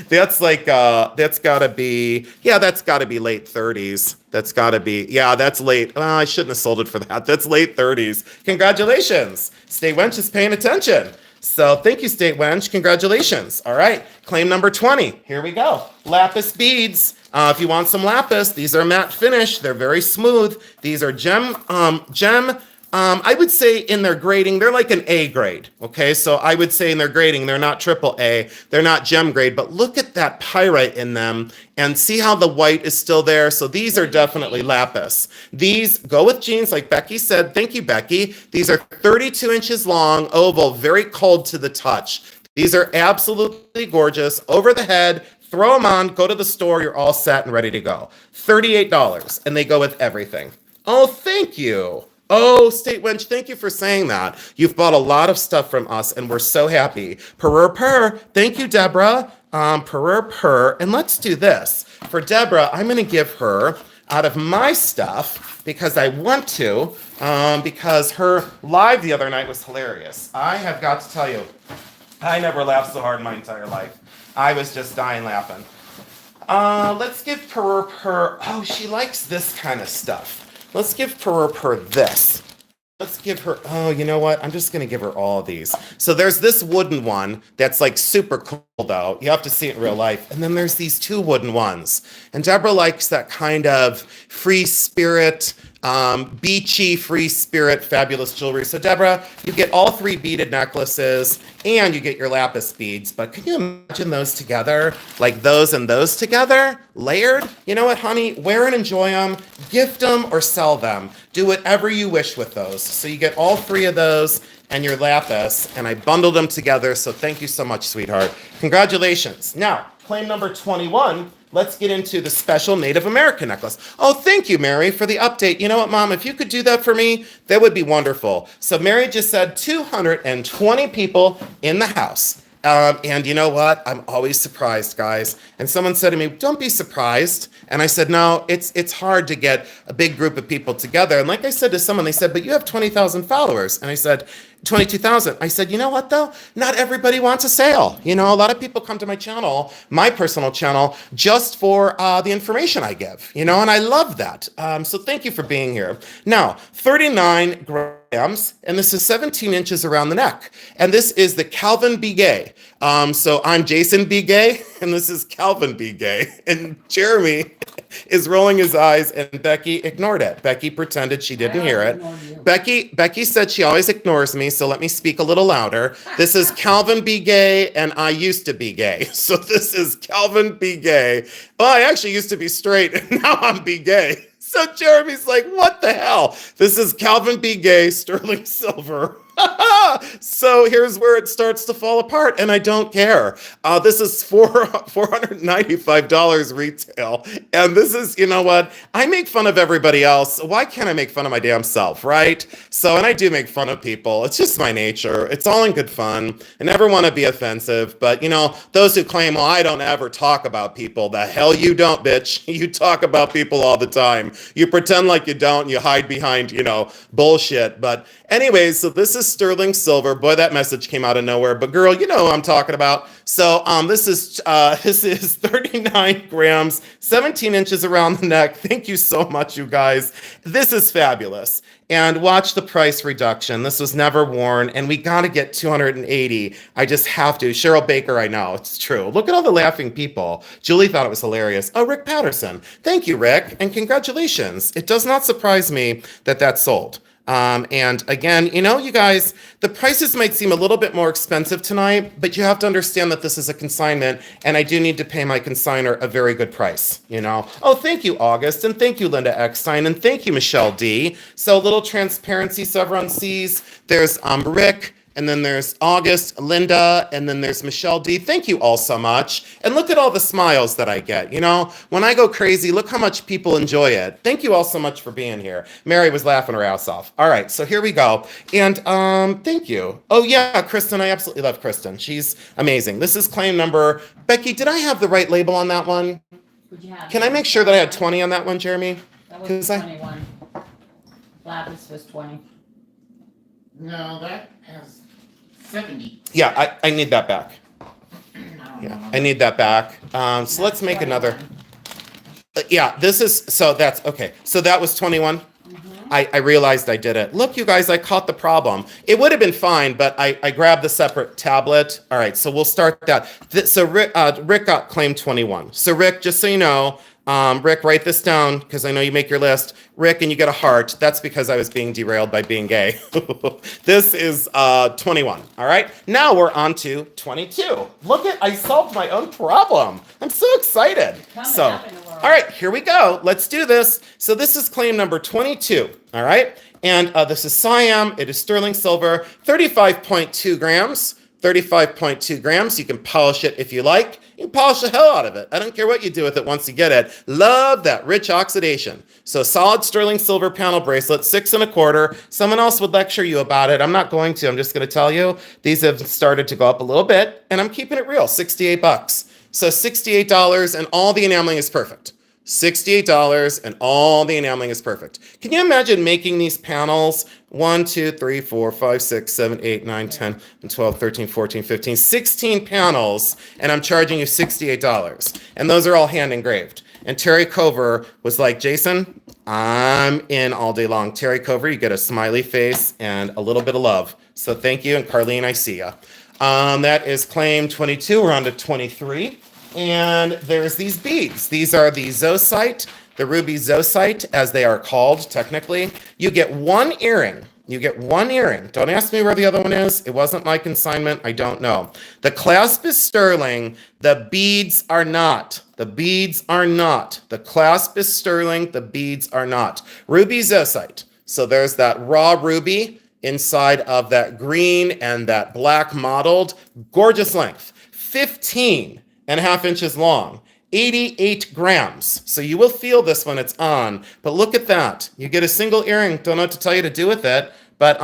That's like, that's got to be late 30s. That's got to be, that's late. I shouldn't have sold it for that. That's late 30s. Congratulations. State Wench is paying attention. So thank you, State Wench. Congratulations. All right. Claim number 20. Here we go. Lapis beads. If you want some lapis, these are matte finish. They're very smooth. These are gem, I would say in their grading, they're like an A grade, okay? So I would say in their grading, they're not triple A, they're not gem grade, but look at that pyrite in them and see how the white is still there. So these are definitely lapis. These go with jeans, like Becky said. Thank you, Becky. These are 32 inches long, oval, very cold to the touch. These are absolutely gorgeous, over the head. Throw them on, go to the store, you're all set and ready to go. $38, and they go with everything. Oh, thank you. Oh, State Wench, thank you for saying that. You've bought a lot of stuff from us, and we're so happy. Purr. Thank you, Deborah. Purr. And let's do this. For Deborah, I'm going to give her out of my stuff because I want to, because her live the other night was hilarious. I have got to tell you, I never laughed so hard in my entire life. I was just dying laughing. Let's give Per. Oh, she likes this kind of stuff. Let's give Per this. Let's give her, oh, you know what? I'm just going to give her all of these. So there's this wooden one that's like super cool though. You have to see it in real life. And then there's these two wooden ones. And Deborah likes that kind of free spirit, beachy, free spirit, fabulous jewelry. So Deborah, you get all three beaded necklaces and you get your lapis beads. But can you imagine those together? Like those and those together, layered? You know what, honey? Wear and enjoy them, gift them or sell them. Do whatever you wish with those. So you get all three of those and your lapis, and I bundled them together. So thank you so much, sweetheart. Congratulations. Now, claim number 21. Let's get into the special Native American necklace. Oh, thank you, Mary, for the update. You know what, Mom? If you could do that for me, that would be wonderful. So Mary just said 220 people in the house. And you know what? I'm always surprised, guys. And someone said to me, don't be surprised. And I said, no, it's hard to get a big group of people together. And like I said to someone, they said, but you have 20,000 followers. And I said, 22,000. I said, you know what though? Not everybody wants a sale. You know, a lot of people come to my channel, my personal channel, just for the information I give, you know, and I love that. So thank you for being here. Now, 39 grams, and this is 17 inches around the neck. And this is the Calvin Be Gay. So I'm Jason Be Gay, and this is Calvin Be Gay. And Jeremy is rolling his eyes, and Becky ignored it. Becky pretended she didn't hear it. Becky said she always ignores me, so let me speak a little louder. This is Calvin Be Gay, and I used to be gay. So this is Calvin Be Gay. Well, I actually used to be straight, and now I'm Be Gay. So Jeremy's like, what the hell? This is Calvin Be Gay, sterling silver. So here's where it starts to fall apart, and I don't care. This is $495 retail, and this is, you know what? I make fun of everybody else. Why can't I make fun of my damn self, right? So, and I do make fun of people. It's just my nature. It's all in good fun. I never want to be offensive, but you know, those who claim, well, I don't ever talk about people. The hell you don't, bitch. You talk about people all the time. You pretend like you don't, and you hide behind, you know, bullshit. But anyways, so this is sterling silver. Boy, that message came out of nowhere. But girl, you know who I'm talking about. So this is 39 grams, 17 inches around the neck. Thank you so much, you guys. This is fabulous. And watch the price reduction. This was never worn, and we got to get 280. I just have to. Cheryl Baker, I know, it's true. Look at all the laughing people. Julie thought it was hilarious. Oh, Rick Patterson. Thank you, Rick, and congratulations. It does not surprise me that that's sold. And again, you know, you guys, the prices might seem a little bit more expensive tonight, but you have to understand that this is a consignment, and I do need to pay my consignor a very good price, you know. Oh, thank you, August, and thank you, Linda Eckstein, and thank you, Michelle D. So a little transparency so everyone sees. There's Rick, and then there's August, Linda, and then there's Michelle D. Thank you all so much. And look at all the smiles that I get. You know, when I go crazy, look how much people enjoy it. Thank you all so much for being here. Mary was laughing her ass off. All right, so here we go. And thank you. Oh yeah, Kristen, I absolutely love Kristen. She's amazing. This is claim number. Becky, did I have the right label on that one? Can I make sure that I had 20 on that one, Jeremy? That was 21. Lapis was 20. No, that has 70. Yeah, I need that back. Yeah, I need that back. So let's make another. Yeah, this is, so that's, okay. So that was 21. I realized I did it. Look, you guys, I caught the problem. It would have been fine, but I grabbed the separate tablet. All right, so we'll start that. So Rick got claim 21. So Rick, just so you know, Rick, write this down because I know you make your list. Rick, and you get a heart. That's because I was being derailed by being gay. This is 21. All right. Now we're on to 22. Look at, I solved my own problem. I'm so excited. So, all right, here we go. Let's do this. So this is claim number 22. All right. And this is Siam. It is sterling silver, 35.2 grams. 35.2 grams. You can polish it if you like. You can polish the hell out of it. I don't care what you do with it once you get it. Love that rich oxidation. So solid sterling silver panel bracelet, 6 1/4. Someone else would lecture you about it. I'm not going to. I'm just going to tell you these have started to go up a little bit, and I'm keeping it real. $68. So $68, and all the enameling is perfect. $68, and all the enameling is perfect. Can you imagine making these panels? 1, 2, 3, 4, 5, 6, 7, 8, 9, 10, 12, 13, 14, 15, 16 panels, and I'm charging you $68. And those are all hand engraved. And Terry Cover was like, Jason, I'm in all day long. Terry Cover, you get a smiley face and a little bit of love. So thank you, and Carlene, I see ya. That is claim 22. We're on to 23. And there's these beads. These are the zoisite, the ruby zoisite, as they are called technically. You get one earring. You get one earring. Don't ask me where the other one is. It wasn't my consignment. I don't know. The clasp is sterling. The beads are not. The beads are not. The clasp is sterling. The beads are not. Ruby zoisite. So there's that raw ruby inside of that green and that black mottled. Gorgeous length. 15.5 inches long. 88 grams. So you will feel this when it's on, but look at that. You get a single earring. Don't know what to tell you to do with it, but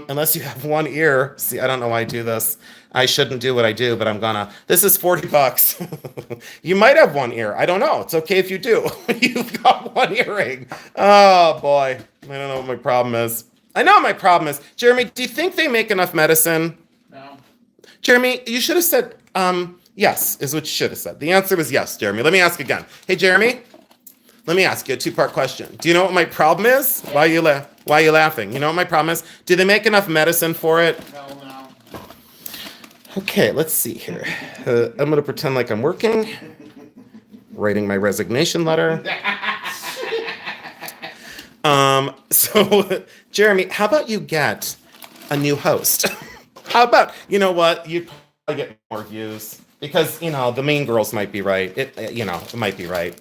unless you have one ear. See, I don't know why I do this. I shouldn't do what I do, but I'm gonna. This is $40. You might have one ear. I don't know. It's okay if you do. You've got one earring. Oh boy. I don't know what my problem is. I know what my problem is. Jeremy, do you think they make enough medicine? No. Jeremy, you should have said, yes, is what you should have said. The answer was yes, Jeremy. Let me ask again. Hey, Jeremy, let me ask you a two-part question. Do you know what my problem is? Yeah. Why are you laughing? You know what my problem is? Do they make enough medicine for it? No. Okay, let's see here. I'm going to pretend like I'm working, writing my resignation letter. So, Jeremy, how about you get a new host? How about, you know what? You'd probably get more views. Because, the mean girls might be right. It might be right.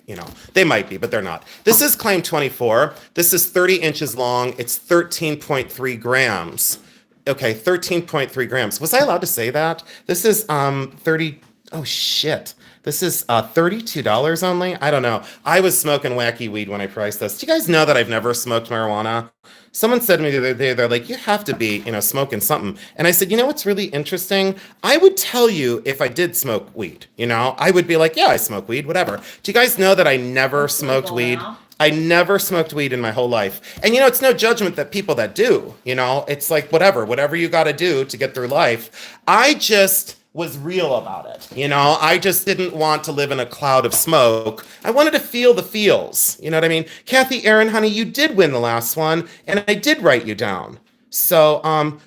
They might be, but they're not. This is claim 24. This is 30 inches long. It's 13.3 grams. Okay, 13.3 grams. Was I allowed to say that? This is 30. Oh, shit. This is $32 only? I don't know. I was smoking wacky weed when I priced this. Do you guys know that I've never smoked marijuana? Someone said to me the other day, they're like, you have to be, smoking something. And I said, you know what's really interesting? I would tell you if I did smoke weed, I would be like, yeah, I smoke weed, whatever. Do you guys know that I never smoked weed? I never smoked weed in my whole life. And it's no judgment that people that do, it's like whatever you got to do to get through life. I just was real about it. I just didn't want to live in a cloud of smoke. I wanted to feel the feels. You know what I mean? Kathy Aaron, honey, you did win the last one, and I did write you down. So,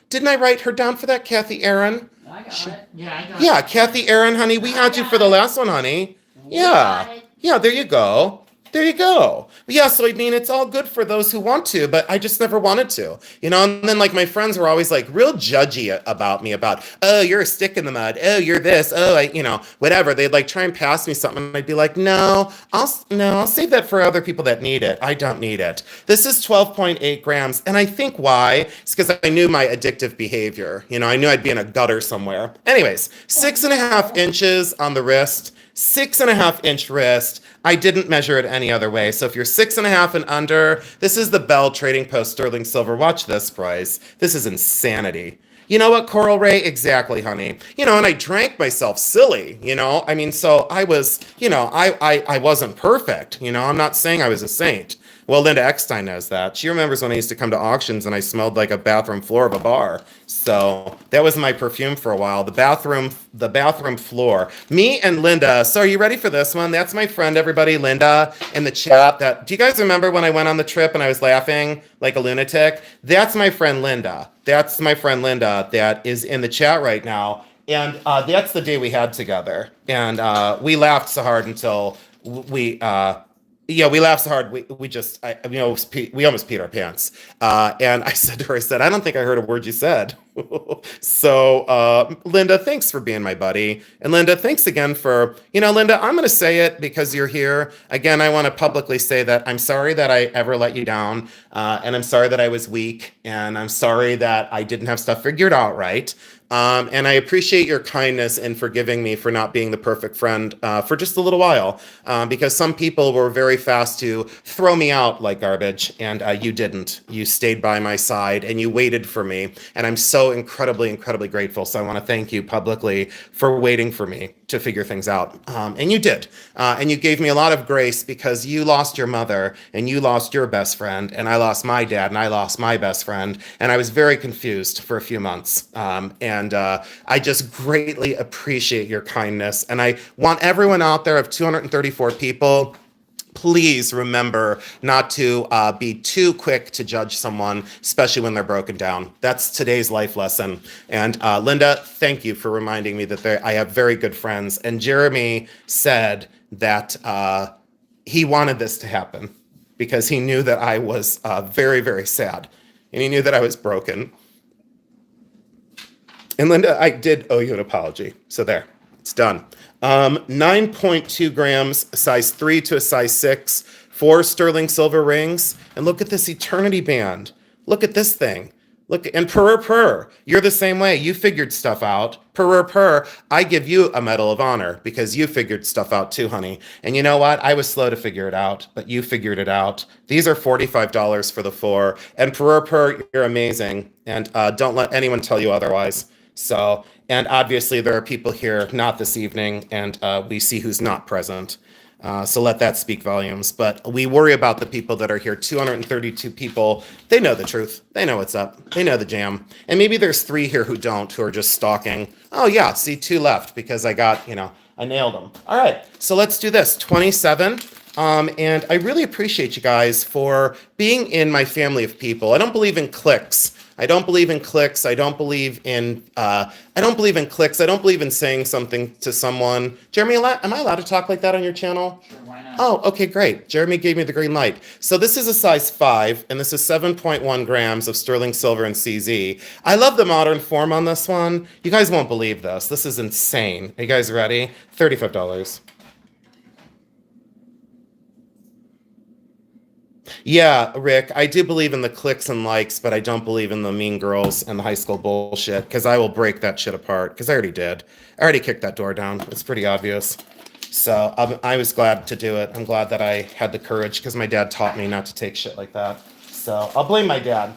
didn't I write her down for that, Kathy Aaron? I got it. Yeah, I got Yeah, it. Kathy Aaron, honey, we had you for the last one, honey. Yeah. got it. Yeah, there you go. There you go. Yeah, so I mean, it's all good for those who want to, but I just never wanted to, and then like my friends were always like real judgy about me about, oh, you're a stick in the mud. Oh, you're this. Oh, whatever. They'd like try and pass me something. And I'd be like, no, I'll save that for other people that need it. I don't need it. This is 12.8 grams. And I think why? It's because I knew my addictive behavior. I knew I'd be in a gutter somewhere. Anyways, 6.5 inches on the wrist, 6.5 inch wrist. I didn't measure it any other way. So if you're 6.5 and under, this is the Bell Trading Post sterling silver. Watch this price. This is insanity. You know what, Coral Ray? Exactly, honey. And I drank myself silly, I mean, so I was, I wasn't perfect. I'm not saying I was a saint. Well, Linda Eckstein knows that. She remembers when I used to come to auctions and I smelled like a bathroom floor of a bar. So that was my perfume for a while. The bathroom floor. Me and Linda. So are you ready for this one? That's my friend, everybody, Linda, in the chat. Do you guys remember when I went on the trip and I was laughing like a lunatic? That's my friend Linda. That's my friend Linda that is in the chat right now. And that's the day we had together. And we laughed so hard until we laughed so hard. We almost peed our pants. And I said to her, I don't think I heard a word you said. So, Linda, thanks for being my buddy. And Linda, thanks again for, Linda, I'm going to say it because you're here. Again, I want to publicly say that I'm sorry that I ever let you down. And I'm sorry that I was weak. And I'm sorry that I didn't have stuff figured out right. And I appreciate your kindness in forgiving me for not being the perfect friend for just a little while, because some people were very fast to throw me out like garbage, and you didn't. You stayed by my side and you waited for me, and I'm so so incredibly, incredibly grateful. So I want to thank you publicly for waiting for me to figure things out. And you did. And you gave me a lot of grace because you lost your mother and you lost your best friend. And I lost my dad and I lost my best friend. And I was very confused for a few months. I just greatly appreciate your kindness. And I want everyone out there of 234 people, please remember not to be too quick to judge someone, especially when they're broken down. That's today's life lesson. And Linda, thank you for reminding me that I have very good friends. And Jeremy said that he wanted this to happen because he knew that I was very, very sad. And he knew that I was broken. And Linda, I did owe you an apology. So there, it's done. 9.2 grams, size 3 to a size 6, 4 sterling silver rings. And look at this eternity band. Look at this thing. Look, and purr. You're the same way. You figured stuff out. Purr. I give you a Medal of Honor because you figured stuff out too, honey. And you know what? I was slow to figure it out, but you figured it out. These are $45 for the 4. And purr, you're amazing. And don't let anyone tell you otherwise. So, and obviously there are people here not this evening, and we see who's not present. So let that speak volumes. But we worry about the people that are here, 232 people. They know the truth. They know what's up. They know the jam. And maybe there's 3 here who don't, who are just stalking. Oh yeah, see 2 left because I got, I nailed them. All right, so let's do this, 27. And I really appreciate you guys for being in my family of people. I don't believe in cliques. I don't believe in clicks. I don't believe in clicks. I don't believe in saying something to someone. Jeremy, am I allowed to talk like that on your channel? Sure, why not? Oh, okay, great. Jeremy gave me the green light. So this is a size 5, and this is 7.1 grams of sterling silver and CZ. I love the modern form on this one. You guys won't believe this. This is insane. Are you guys ready? $35. Yeah, Rick, I do believe in the clicks and likes, but I don't believe in the mean girls and the high school bullshit because I will break that shit apart because I already did. I already kicked that door down. It's pretty obvious. So I was glad to do it. I'm glad that I had the courage because my dad taught me not to take shit like that. So I'll blame my dad,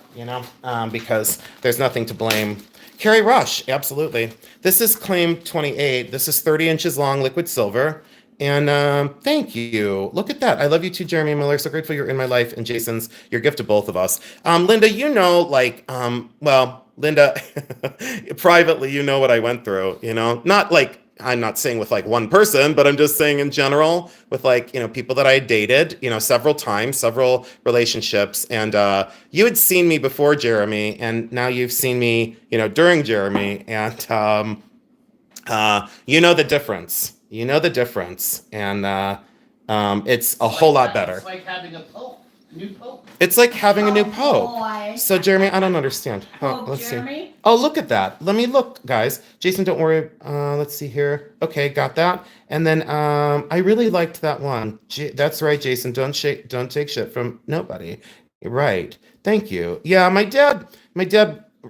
because there's nothing to blame. Carrie Rush, absolutely. This is claim 28. This is 30 inches long, liquid silver. And thank you. Look at that. I love you too, Jeremy Miller. So grateful you're in my life. And Jason's your gift to both of us. Linda, Linda, privately, you know what I went through, not like, I'm not saying with like one person, but I'm just saying in general with like, people that I dated, several times, several relationships. And you had seen me before Jeremy, and now you've seen me, during Jeremy. And you know the difference. You know the difference, and it's a whole lot better. It's like having a new pope. It's like having a new pope. Boy. So, Jeremy, I don't understand. Oh, let's Jeremy? see. Oh, look at that. Let me look, guys. Jason, don't worry. Let's see here. Okay, got that. And then I really liked that one. That's right, Jason. Don't take shit from nobody. Right. Thank you. Yeah, my dad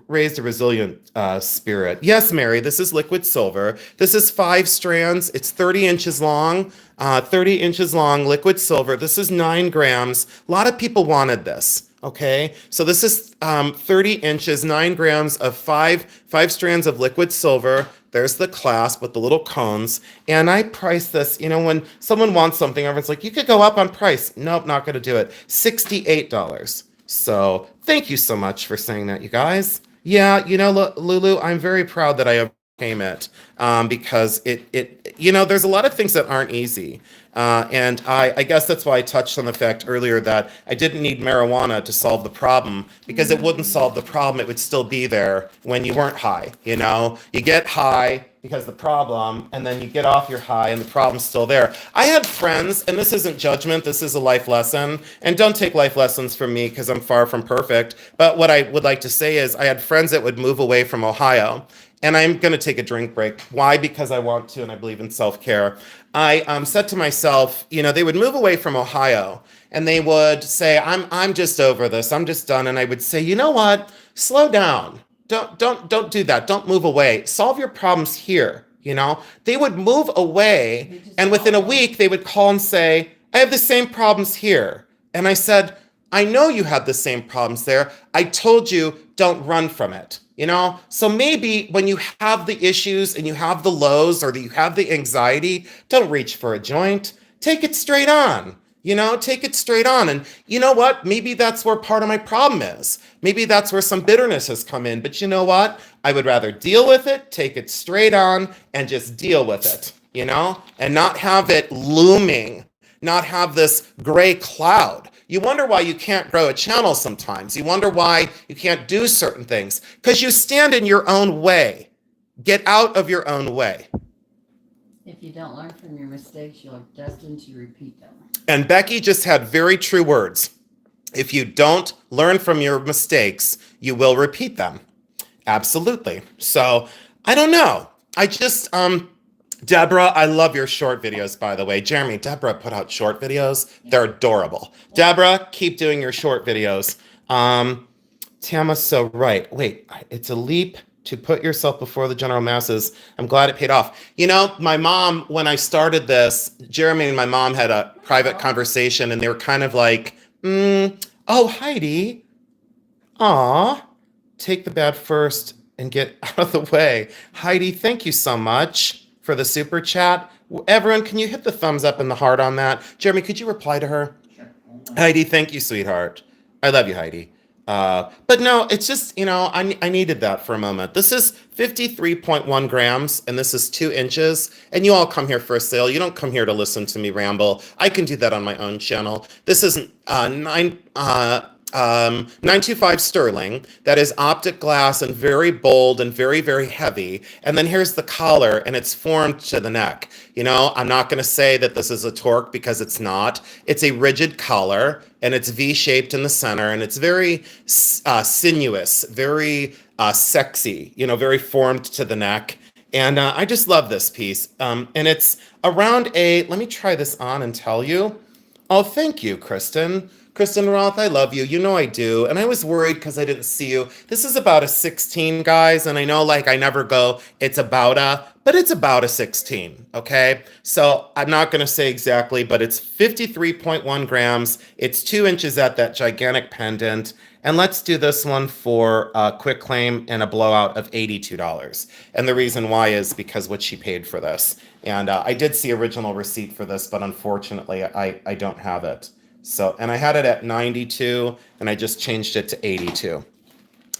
raised a resilient spirit. Yes, Mary, this is liquid silver. This is 5 strands. It's 30 inches long. 30 inches long, liquid silver. This is 9 grams. A lot of people wanted this. Okay, so this is 30 inches, 9 grams of 5 strands of liquid silver. There's the clasp with the little cones. And I price this, when someone wants something, everyone's like, you could go up on price. Nope, not going to do it. $68. So thank you so much for saying that, you guys. Yeah, Lulu, I'm very proud that I overcame it because there's a lot of things that aren't easy. And I guess that's why I touched on the fact earlier that I didn't need marijuana to solve the problem because it wouldn't solve the problem. It would still be there when you weren't high. You get high because the problem, and then you get off your high and the problem's still there. I had friends, and this isn't judgment, this is a life lesson, and don't take life lessons from me because I'm far from perfect. But what I would like to say is I had friends that would move away from Ohio. And I'm going to take a drink break. Why? Because I want to, and I believe in self-care. I said to myself, they would move away from Ohio, and they would say, I'm just over this. I'm just done. And I would say, you know what? Slow down. Don't do that. Don't move away. Solve your problems here. They would move away, and within a week, they would call and say, I have the same problems here. And I said, I know you have the same problems there. I told you, don't run from it. you know? So maybe when you have the issues and you have the lows or you have the anxiety, don't reach for a joint. Take it straight on. You know, take it straight on. And you know what? Maybe that's where part of my problem is. Maybe that's where some bitterness has come in. But you know what? I would rather deal with it, take it straight on, and just deal with it, you know, and not have it looming, not have this gray cloud. You wonder why you can't grow a channel sometimes. You wonder why you can't do certain things because you stand in your own way. Get out of your own way. If you don't learn from your mistakes, you're destined to repeat them. And Becky just had very true words. If you don't learn from your mistakes, you will repeat them. Absolutely. So I don't know. I just, Deborah, I love your short videos, by the way. Jeremy, Deborah put out short videos. They're adorable. Deborah, keep doing your short videos. Tama's so right. Wait, it's a leap to put yourself before the general masses. I'm glad it paid off. You know, my mom, when I started this, Jeremy and my mom had a private conversation and they were kind of like, oh, Heidi, aw, take the bad first and get out of the way. Heidi, thank you so much for the super chat. Everyone, can you hit the thumbs up and the heart on that? Jeremy, could you reply to her? Sure. Heidi, thank you, sweetheart. I love you, Heidi. But no, it's just, you know, I needed that for a moment. This is 53.1 grams, and this is 2 inches. And you all come here for a sale. You don't come here to listen to me ramble. I can do that on my own channel. This is 925 sterling. That is optic glass and very bold and very, very heavy. And then here's the collar, and it's formed to the neck. You know, I'm not going to say that this is a torque because it's not. It's a rigid collar, and it's V-shaped in the center, and it's very sinuous, very sexy, you know, very formed to the neck. And I just love this piece. And it's around let me try this on and tell you. Oh, thank you, Kristen. Kristen Roth, I love you. You know I do. And I was worried because I didn't see you. This is about a 16, guys. And I know, like, I never go, it's about but it's about a 16, okay? So I'm not going to say exactly, but it's 53.1 grams. It's 2 inches at that gigantic pendant. And let's do this one for a quick claim and a blowout of $82. And the reason why is because what she paid for this. And I did see original receipt for this, but unfortunately, I don't have it. So, and I had it at 92 and I just changed it to 82.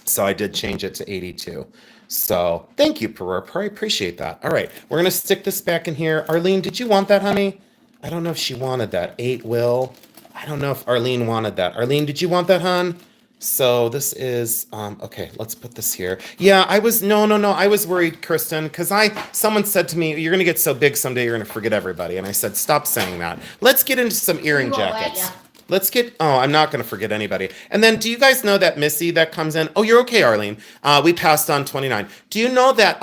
So I did change it to 82. So thank you, Peru. I appreciate that. All right, we're going to stick this back in here. Arlene, did you want that, honey? I don't know if she wanted that. 8 will. I don't know if Arlene wanted that. Arlene, did you want that, hon? So this is, okay, let's put this here. Yeah, I was worried, Kristen, because someone said to me, you're going to get so big someday you're going to forget everybody. And I said, stop saying that. Let's get into some earring jackets. I'm not going to forget anybody. And then do you guys know that Missy that comes in? Oh, you're okay, Arlene. We passed on 29. Do you know that,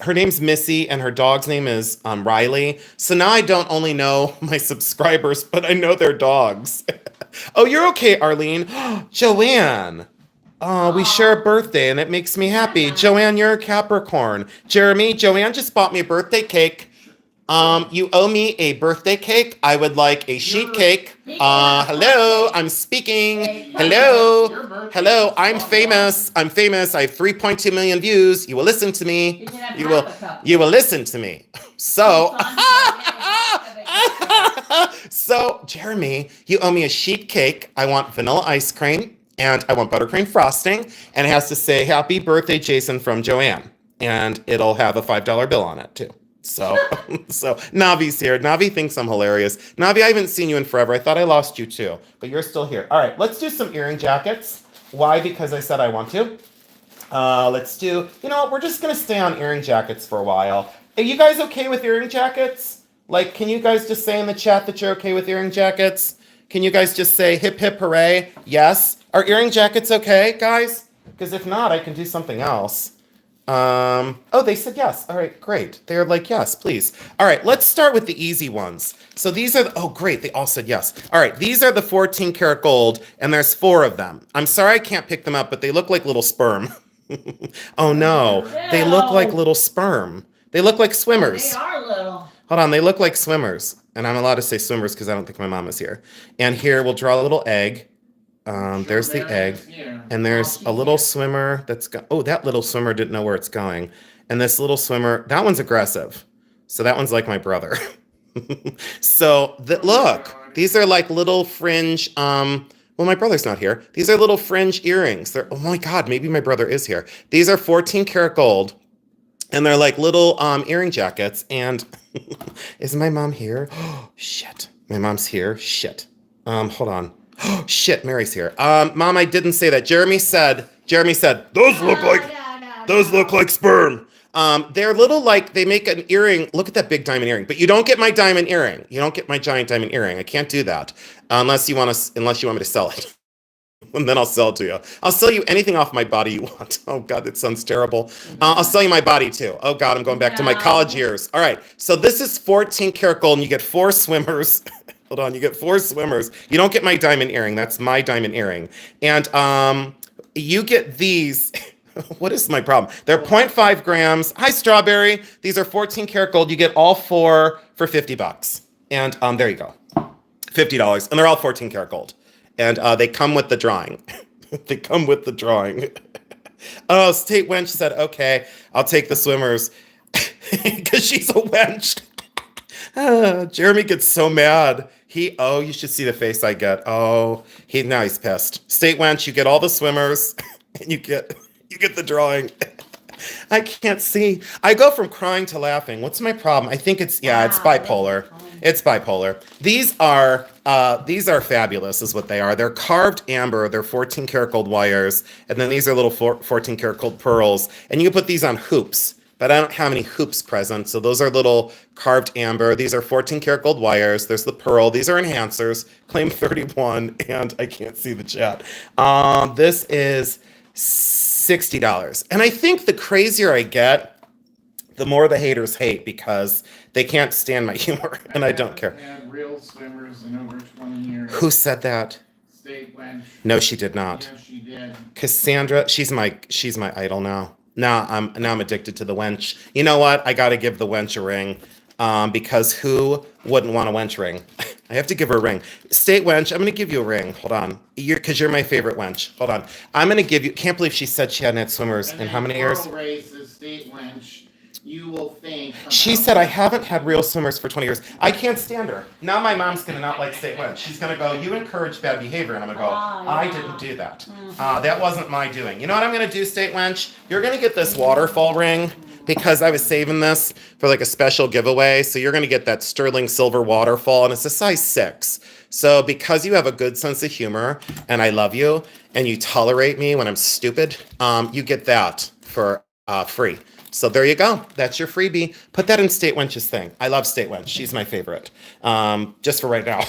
her name's Missy and her dog's name is Riley. So now I don't only know my subscribers, but I know their dogs. Oh, you're okay, Arlene. Joanne. Oh, we share a birthday and it makes me happy. Joanne, you're a Capricorn. Jeremy, Joanne just bought me a birthday cake. You owe me a birthday cake. I would like a sheet cake. Hello, I'm speaking. Hello, I'm famous. I have 3.2 million views. You will listen to me. You will listen to me. So, so Jeremy, you owe me a sheet cake. I want vanilla ice cream and I want buttercream frosting. And it has to say, happy birthday, Jason, from Joanne. And it'll have a $5 bill on it too. So Navi's here. Navi thinks I'm hilarious. Navi, I haven't seen you in forever. I thought I lost you too, but you're still here. All right, let's do some earring jackets. Why? Because I said I want to. Let's do, we're just going to stay on earring jackets for a while. Are you guys okay with earring jackets? Like, can you guys just say in the chat that you're okay with earring jackets? Can you guys just say hip, hip, hooray? Yes. Are earring jackets okay, guys? Because if not, I can do something else. Oh, they said yes. All right, great. They're like, yes, please. All right, let's start with the easy ones. So these are, oh, great. They all said yes. All right, these are the 14 karat gold, and there's 4 of them. I'm sorry I can't pick them up, but they look like little sperm. Oh, no. They look like little sperm. They look like swimmers. They are little. Hold on, they look like swimmers. And I'm allowed to say swimmers because I don't think my mom is here. And here, we'll draw a little egg. There's the egg. And there's a little swimmer oh, that little swimmer didn't know where it's going. And this little swimmer, that one's aggressive. So that one's like my brother. So look, these are like little fringe, well, my brother's not here. These are little fringe earrings. Oh my God, maybe my brother is here. These are 14 karat gold. And they're like little earring jackets. And is my mom here? Oh, shit. My mom's here. Shit. Hold on. Oh, shit. Mary's here. Mom, I didn't say that. Jeremy said, those look like sperm. They're little like, they make an earring. Look at that big diamond earring. But you don't get my diamond earring. You don't get my giant diamond earring. I can't do that unless you want me to sell it. And then I'll sell it to you. I'll sell you anything off my body you want. Oh, God, that sounds terrible. I'll sell you my body, too. Oh, God, I'm going back to my college years. All right, so this is 14 karat gold, and you get 4 swimmers. Hold on, you get 4 swimmers. You don't get my diamond earring. That's my diamond earring. And you get these. What is my problem? They're 0.5 grams. Hi, Strawberry. These are 14 karat gold. You get all 4 for $50. And there you go. $50. And they're all 14 karat gold. And they come with the drawing. They come with the drawing. Oh, State Wench said, okay, I'll take the swimmers. Because she's a wench. Jeremy gets so mad. You should see the face I get. Oh, now he's pissed. State Wench, you get all the swimmers. And you get the drawing. I can't see. I go from crying to laughing. What's my problem? I think it's bipolar. It's bipolar. These are fabulous, is what they are. They're carved amber. They're 14 karat gold wires, and then these are little 14 karat gold pearls. And you can put these on hoops, but I don't have any hoops present. So those are little carved amber. These are 14 karat gold wires. There's the pearl. These are enhancers. Claim 31, and I can't see the chat. This is $60. And I think the crazier I get, the more the haters hate because they can't stand my humor, and I don't care. Had real swimmers in over 20 years. Who said that? State Wench. No, she did not. Yes, she did. Cassandra, she's my idol now. Now I'm addicted to the wench. You know what? I got to give the wench a ring, because who wouldn't want a wench ring? I have to give her a ring. State Wench, I'm going to give you a ring. Hold on. Because you're my favorite wench. Hold on. I'm going to give you... Can't believe she said she hadn't had swimmers in how many years? Races, State Wench, you will think... She said, I haven't had real swimmers for 20 years. I can't stand her. Now my mom's going to not like State Wench. She's going to go, you encourage bad behavior. And I'm going to go, I didn't do that. That wasn't my doing. You know what I'm going to do, State Wench? You're going to get this waterfall ring, because I was saving this for like a special giveaway. So you're going to get that sterling silver waterfall, and it's a size 6. So because you have a good sense of humor, and I love you, and you tolerate me when I'm stupid, you get that for free. So there you go. That's your freebie. Put that in State Wench's thing. I love State Wench. She's my favorite. Just for right now.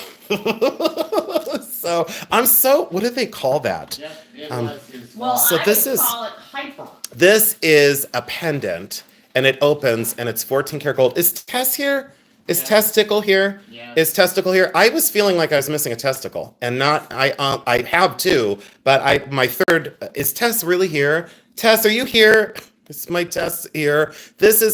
So what do they call that? Yep, it was his Well, So I this would is- call it hyper. This is a pendant, and it opens, and it's 14 karat gold. Is Tess here? Is Testicle here? Yeah. Is Testicle here? I was feeling like I was missing a testicle, and I have 2, but my third, is Tess really here? Tess, are you here? It's my Tess here.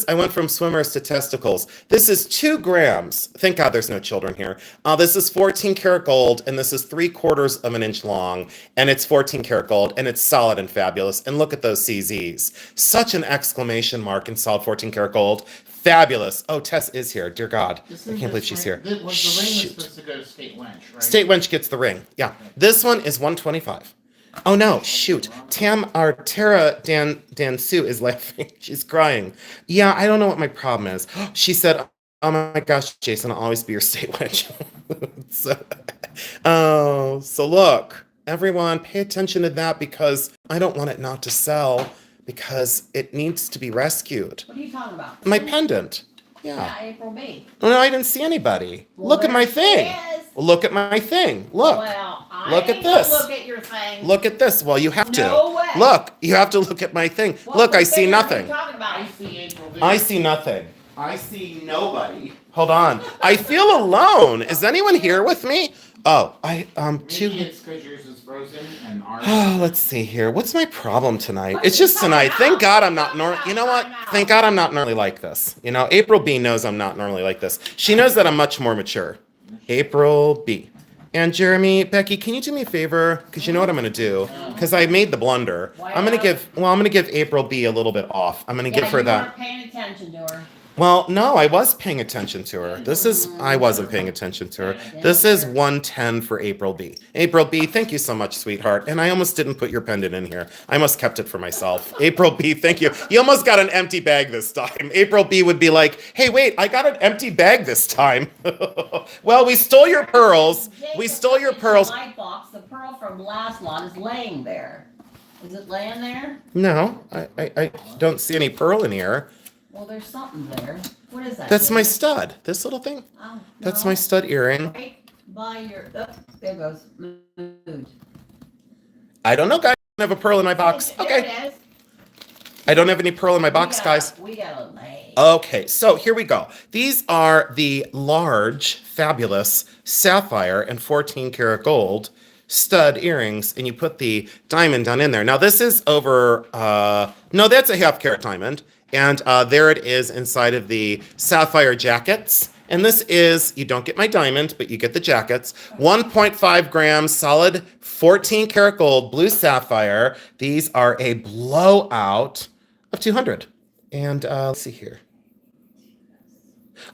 I went from swimmers to testicles. This is 2 grams. Thank God there's no children here. This is 14 karat gold, and this is 3/4 of an inch long, and it's 14 karat gold, and it's solid and fabulous. And look at those CZs. Such an exclamation mark in solid 14 karat gold. Fabulous. Oh, Tess is here. Dear God. I can't believe she's here. The ring was Shoot. supposed to go to State Wench, right? State Wench gets the ring. Yeah. This one is $125. Oh no, shoot. Tara Dan Sue is laughing. She's crying. Yeah, I don't know what my problem is. She said, oh my gosh, Jason, I'll always be your State Wench. So look, everyone pay attention to that, because I don't want it not to sell, because it needs to be rescued. What are you talking about? My pendant. Yeah, Yeah. April May. Oh, no, I didn't see anybody. Well, Look at my there thing. she is. Look at my thing. Look. Well, I Look at ain't gonna this. Look at your thing. Look at this. Well, you have to. No way. Look, you have to look at my thing. What Look, I see thing are you nothing. talking about? I see April. I see nothing. I see nobody. Hold on. I feel alone. Is anyone here with me? Oh, Maybe it's because yours is frozen and ours. Oh, let's see here. What's my problem tonight? It's just tonight. Thank God I'm not normal. You know what? Thank God I'm not normally like this. You know, April B knows I'm not normally like this. She knows that I'm much more mature. April B. And Jeremy, Becky, can you do me a favor? Because you know what I'm going to do? Because I made the blunder. I'm going to give April B a little bit off. I'm going to give her that. You weren't paying attention to her. Well, no, I was paying attention to her. I wasn't paying attention to her. This is 110 for April B. April B, thank you so much, sweetheart. And I almost didn't put your pendant in here. I almost kept it for myself. April B, thank you. You almost got an empty bag this time. April B would be like, hey, wait, I got an empty bag this time. Well, we stole your pearls. We stole your pearls. My box, the pearl from last lot is laying there. Is it laying there? No, I don't see any pearl in here. Well, there's something there. What is that? That's my stud. This little thing. Oh, That's no. my stud earring. Right by your. Oh, there it goes. Moved. I don't know, guys. I don't have a pearl in my box. There Okay. it is. I don't have any pearl in my box, guys. We got a lay. Okay, so here we go. These are the large, fabulous sapphire and 14 karat gold stud earrings, and you put the diamond down in there. Now, this is over, no, that's a half carat diamond. And there it is inside of the sapphire jackets. And this is, you don't get my diamond, but you get the jackets. 1.5 grams, solid 14 karat gold, blue sapphire. These are a blowout of 200. And let's see here.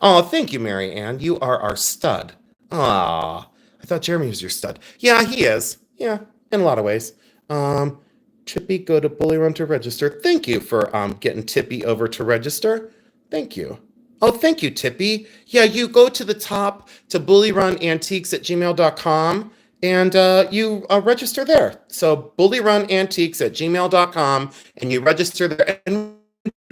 Oh, thank you, Mary Ann. You are our stud. Ah, I thought Jeremy was your stud. Yeah, he is. Yeah, in a lot of ways. Tippy, go to BullyRun to register. Thank you for getting Tippy over to register. Thank you. Oh, thank you, Tippy. Yeah, you go to the top to bullyrunantiques@gmail.com and you register there. So bullyrunantiques@gmail.com and you register there and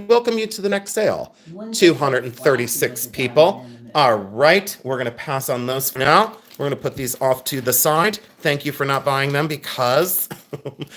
welcome you to the next sale. 236 people. All right, we're going to pass on those for now. We're going to put these off to the side. Thank you for not buying them because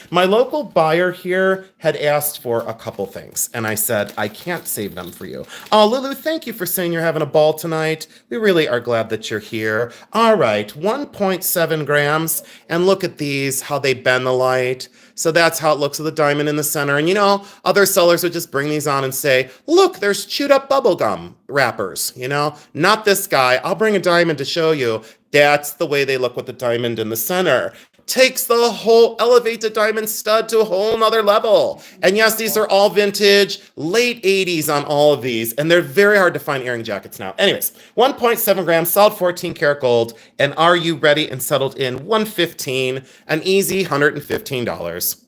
my local buyer here had asked for a couple things. And I said, I can't save them for you. Oh, Lulu, thank you for saying you're having a ball tonight. We really are glad that you're here. All right, 1.7 grams. And look at these, how they bend the light. So that's how it looks with the diamond in the center. And you know, other sellers would just bring these on and say, look, there's chewed up bubblegum wrappers, you know, not this guy. I'll bring a diamond to show you. That's the way they look with the diamond in the center. Takes the whole, elevates a diamond stud to a whole nother level. And yes, these are all vintage, late 80s on all of these. And they're very hard to find earring jackets now. Anyways, 1.7 grams, solid 14 karat gold. And are you ready and settled in 115, an easy $115.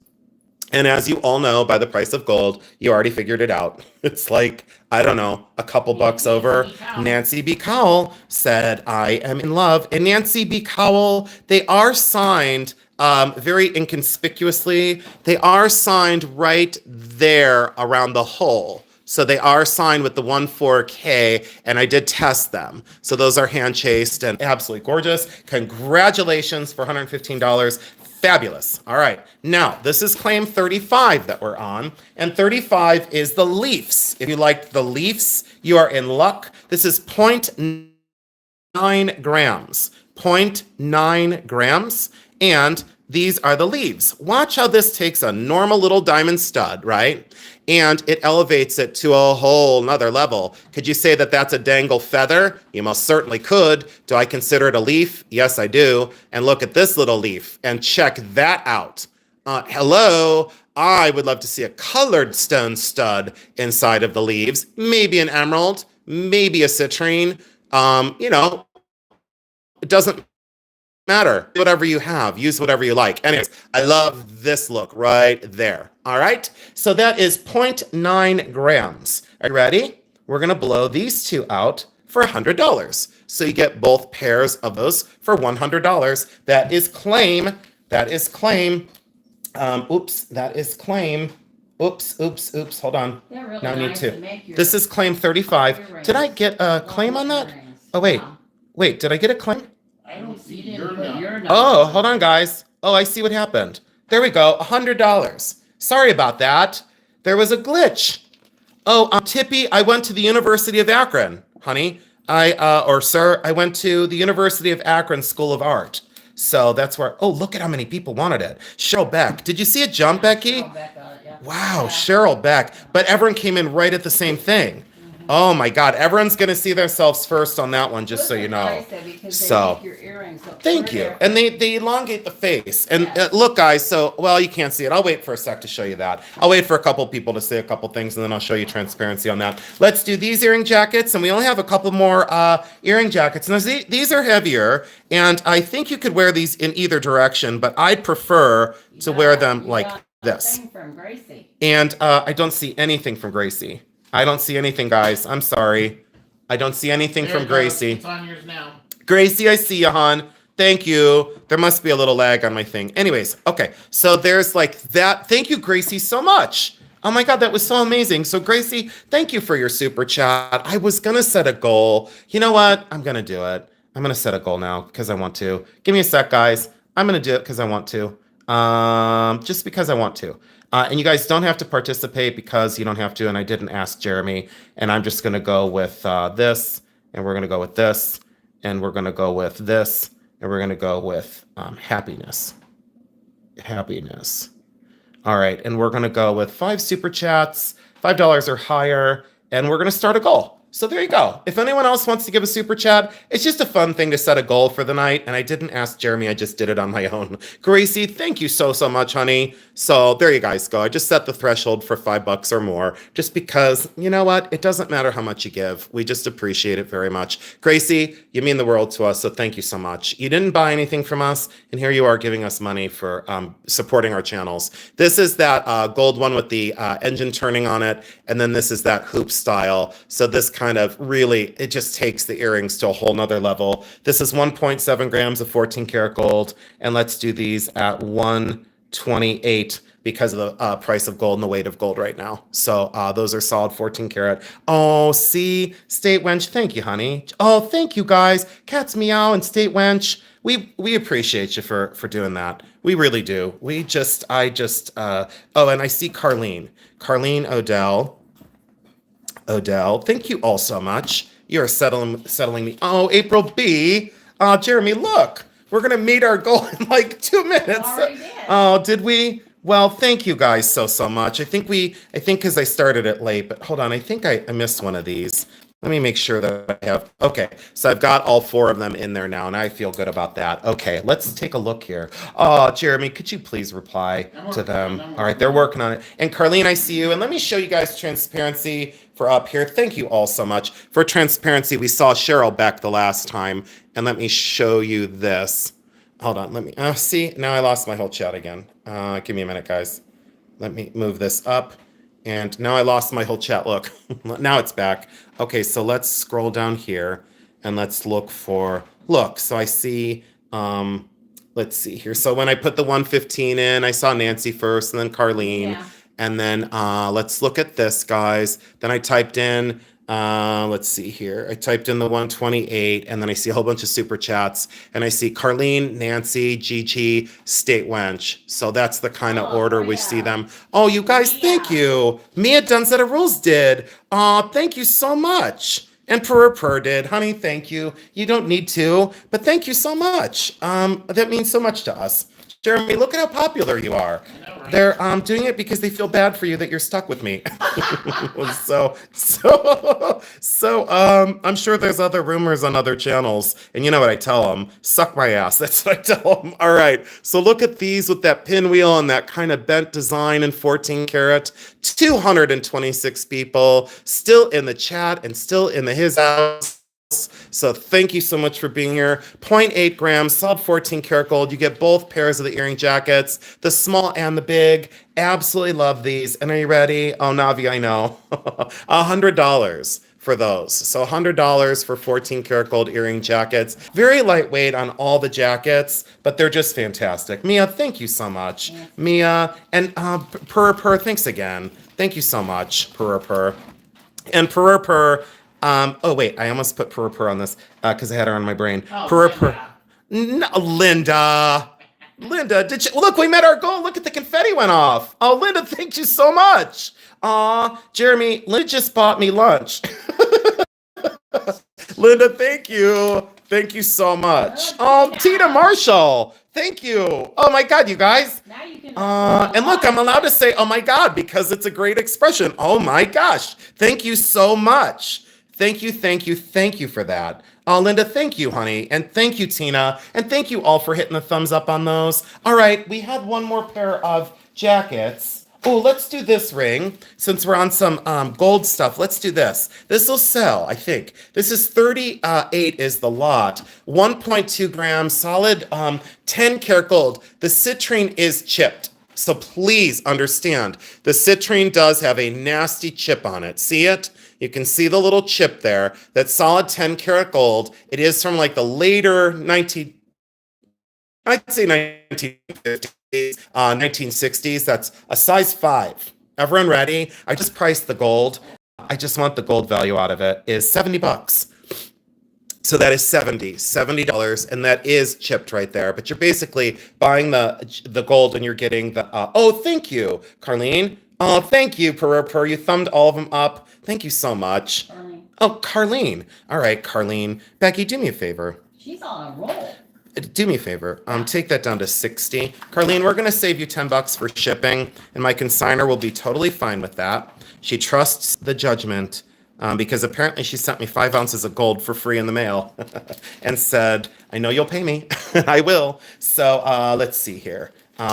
And as you all know, by the price of gold, you already figured it out. It's like, I don't know, a couple bucks over. Nancy B. Cowell said, I am in love. And Nancy B. Cowell, they are signed very inconspicuously. They are signed right there around the hole. So they are signed with the 14K, and I did test them. So those are hand chased and absolutely gorgeous. Congratulations for $115. Fabulous. All right. Now, this is claim 35 that we're on, and 35 is the Leafs. If you like the Leafs, you are in luck. This is 0.9 grams. 0.9 grams, and these are the leaves. Watch how this takes a normal little diamond stud, right? And it elevates it to a whole nother level. Could you say that that's a dangle feather? You most certainly could. Do I consider it a leaf? Yes, I do. And look at this little leaf and check that out. Hello, I would love to see a colored stone stud inside of the leaves. Maybe an emerald, maybe a citrine. You know, it doesn't matter. Whatever you have, use whatever you like. Anyways, I love this look right there. All right. So that is 0.9 grams. Are you ready? We're going to blow these two out for $100. So you get both pairs of those for $100. That is claim. That is claim. That is claim. Oops. Hold on. Really now I need nice to. make your, This is claim 35. Did I get a claim on that? Oh, wait. Wait, did I get a claim? I don't see You didn't your put number. your number. Oh, hold on, guys. Oh, I see what happened. There we go, $100. Sorry about that. There was a glitch. Oh, Tippy, I went to the University of Akron, honey. Sir, I went to the University of Akron School of Art. So that's where, oh, look at how many people wanted it. Cheryl Beck. Did you see it jump, Becky? Cheryl Beck got it, yeah. Wow, Yeah. Cheryl Beck. But everyone came in right at the same thing. Oh my God, everyone's gonna see themselves first on that one, just so you know. So, Your earrings look thank you. And they elongate the face. And look, guys, so, well, you can't see it. I'll wait for a sec to show you that. I'll wait for a couple people to say a couple things, and then I'll show you transparency on that. Let's do these earring jackets, and we only have a couple more earring jackets. Now, these are heavier, and I think you could wear these in either direction, but I'd prefer to wear them like this. From Gracie. And I don't see anything from Gracie. I don't see anything, guys. I'm sorry. I don't see anything from Gracie. It's on yours now. Gracie, I see you, hon. Thank you. There must be a little lag on my thing. Anyways, okay. So there's like that. Thank you, Gracie, so much. Oh my God, that was so amazing. So Gracie, thank you for your super chat. I was going to set a goal. You know what? I'm going to do it. I'm going to set a goal now because I want to. Give me a sec, guys. I'm going to do it because I want to. Just because I want to. And you guys don't have to participate because you don't have to. And I didn't ask Jeremy. And I'm just going to go with this. And we're going to go with this. And we're going to go with this. And we're going to go with happiness. Happiness. All right. And we're going to go with 5 super chats, $5 or higher. And we're going to start a goal. So there you go. If anyone else wants to give a super chat, it's just a fun thing to set a goal for the night. And I didn't ask Jeremy. I just did it on my own. Gracie, thank you so much, honey. So there you guys go. I just set the threshold for $5 or more just because, you know what? It doesn't matter how much you give. We just appreciate it very much. Gracie, you mean the world to us. So thank you so much. You didn't buy anything from us. And here you are giving us money for supporting our channels. This is that gold one with the engine turning on it. And then this is that hoop style. So this kind of really, it just takes the earrings to a whole nother level. This is 1.7 grams of 14 karat gold. And let's do these at 128 because of the price of gold and the weight of gold right now. So those are solid 14 karat. Oh, see, State Wench, thank you, honey. Oh, thank you, guys. Cats Meow and State Wench. We appreciate you for doing that. We really do. Oh, and I see Carlene Odell, thank you all so much. You're settling me. Oh, April B. Jeremy, look, we're gonna meet our goal in like 2 minutes. Oh, did we? Well, thank you guys so much. I think because I started it late, but hold on, I think I missed one of these. Let me make sure that I have. Okay, so I've got all 4 of them in there now, and I feel good about that. Okay, let's take a look here. Oh, Jeremy, could you please reply to them? All right, they're working on it. And Carlene, I see you. And let me show you guys transparency for up here. Thank you all so much for transparency. We saw Cheryl back the last time, and let me show you this. Hold on, let me see. Now I lost my whole chat again. Give me a minute, guys. Let me move this up. And now I lost my whole chat. Look, now it's back. Okay, so let's scroll down here and let's look for, so I see, let's see here. So when I put the 115 in, I saw Nancy first and then Carlene. Yeah. And then let's look at this, guys. Then I typed in, let's see here. I typed in the 128 and then I see a whole bunch of super chats and I see Carlene, Nancy, Gigi, State Wench. So that's the kind of order we see them. Oh, you guys, thank you. Mia Dunzetta Rules did. Thank you so much. And Purr did. Honey, thank you. You don't need to, but thank you so much. That means so much to us. Jeremy, look at how popular you are. Know, right? They're doing it because they feel bad for you that you're stuck with me. So I'm sure there's other rumors on other channels. And you know what I tell them? Suck my ass. That's what I tell them. All right. So look at these with that pinwheel and that kind of bent design in 14 karat. 226 people still in the chat and still in the his house. So thank you so much for being here. 0.8 grams, solid 14 karat gold. You get both pairs of the earring jackets, the small and the big. Absolutely love these. And are you ready? Oh, Navi, I know. $100 for those. So $100 for 14 karat gold earring jackets. Very lightweight on all the jackets, but they're just fantastic. Mia, thank you so much. Yeah. Mia, and Purr, thanks again. Thank you so much, Purr. And Purr. Oh wait, I almost put Purr on this because I had her on my brain. Oh, Purr. No, Linda, did you look? We met our goal. Look at the confetti went off. Oh, Linda, thank you so much. Jeremy, Linda just bought me lunch. Linda, thank you. Thank you so much. Oh, Tina Marshall, Thank you. Oh my God, you guys. Now you can. And look, I'm allowed to say, oh my God, because it's a great expression. Oh my gosh. Thank you so much. Thank you, thank you, thank you for that. Linda, thank you, honey. And thank you, Tina. And thank you all for hitting the thumbs up on those. All right, we had one more pair of jackets. Oh, let's do this ring. Since we're on some gold stuff, let's do this. This will sell, I think. This is 38 is the lot. 1.2 grams, solid 10 karat gold. The citrine is chipped. So please understand, the citrine does have a nasty chip on it. See it? You can see the little chip there. That's solid 10 karat gold. It is from like the later I'd say 1950s, 1960s. That's a size 5. Everyone ready? I just priced the gold. I just want the gold value out of it. Is $70. So that is $70, and that is chipped right there. But you're basically buying the gold, and you're getting the. Oh, thank you, Carlene. Oh, thank you, Per. You thumbed all of them up. Thank you so much. Carlene. Oh, Carlene. All right, Carlene. Becky, do me a favor. She's on a roll. Do me a favor. Take that down to 60. Carlene, we're gonna save you $10 for shipping, and my consignor will be totally fine with that. She trusts the judgment. Because apparently she sent me 5 ounces of gold for free in the mail and said, I know you'll pay me. I will. So let's see here.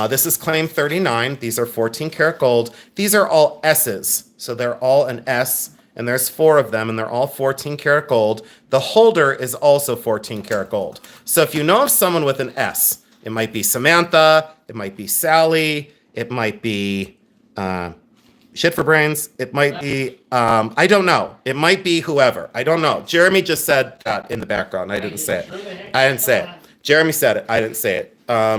This is claim 39. These are 14 karat gold. These are all S's. So they're all an S, and there's 4 of them, and they're all 14 karat gold. The holder is also 14 karat gold. So if you know of someone with an S, it might be Samantha, it might be Sally, it might be Shit for brains. It might be, I don't know. It might be whoever. I don't know. Jeremy just said that in the background. I didn't say it. I didn't say it. Jeremy said it. I didn't say it.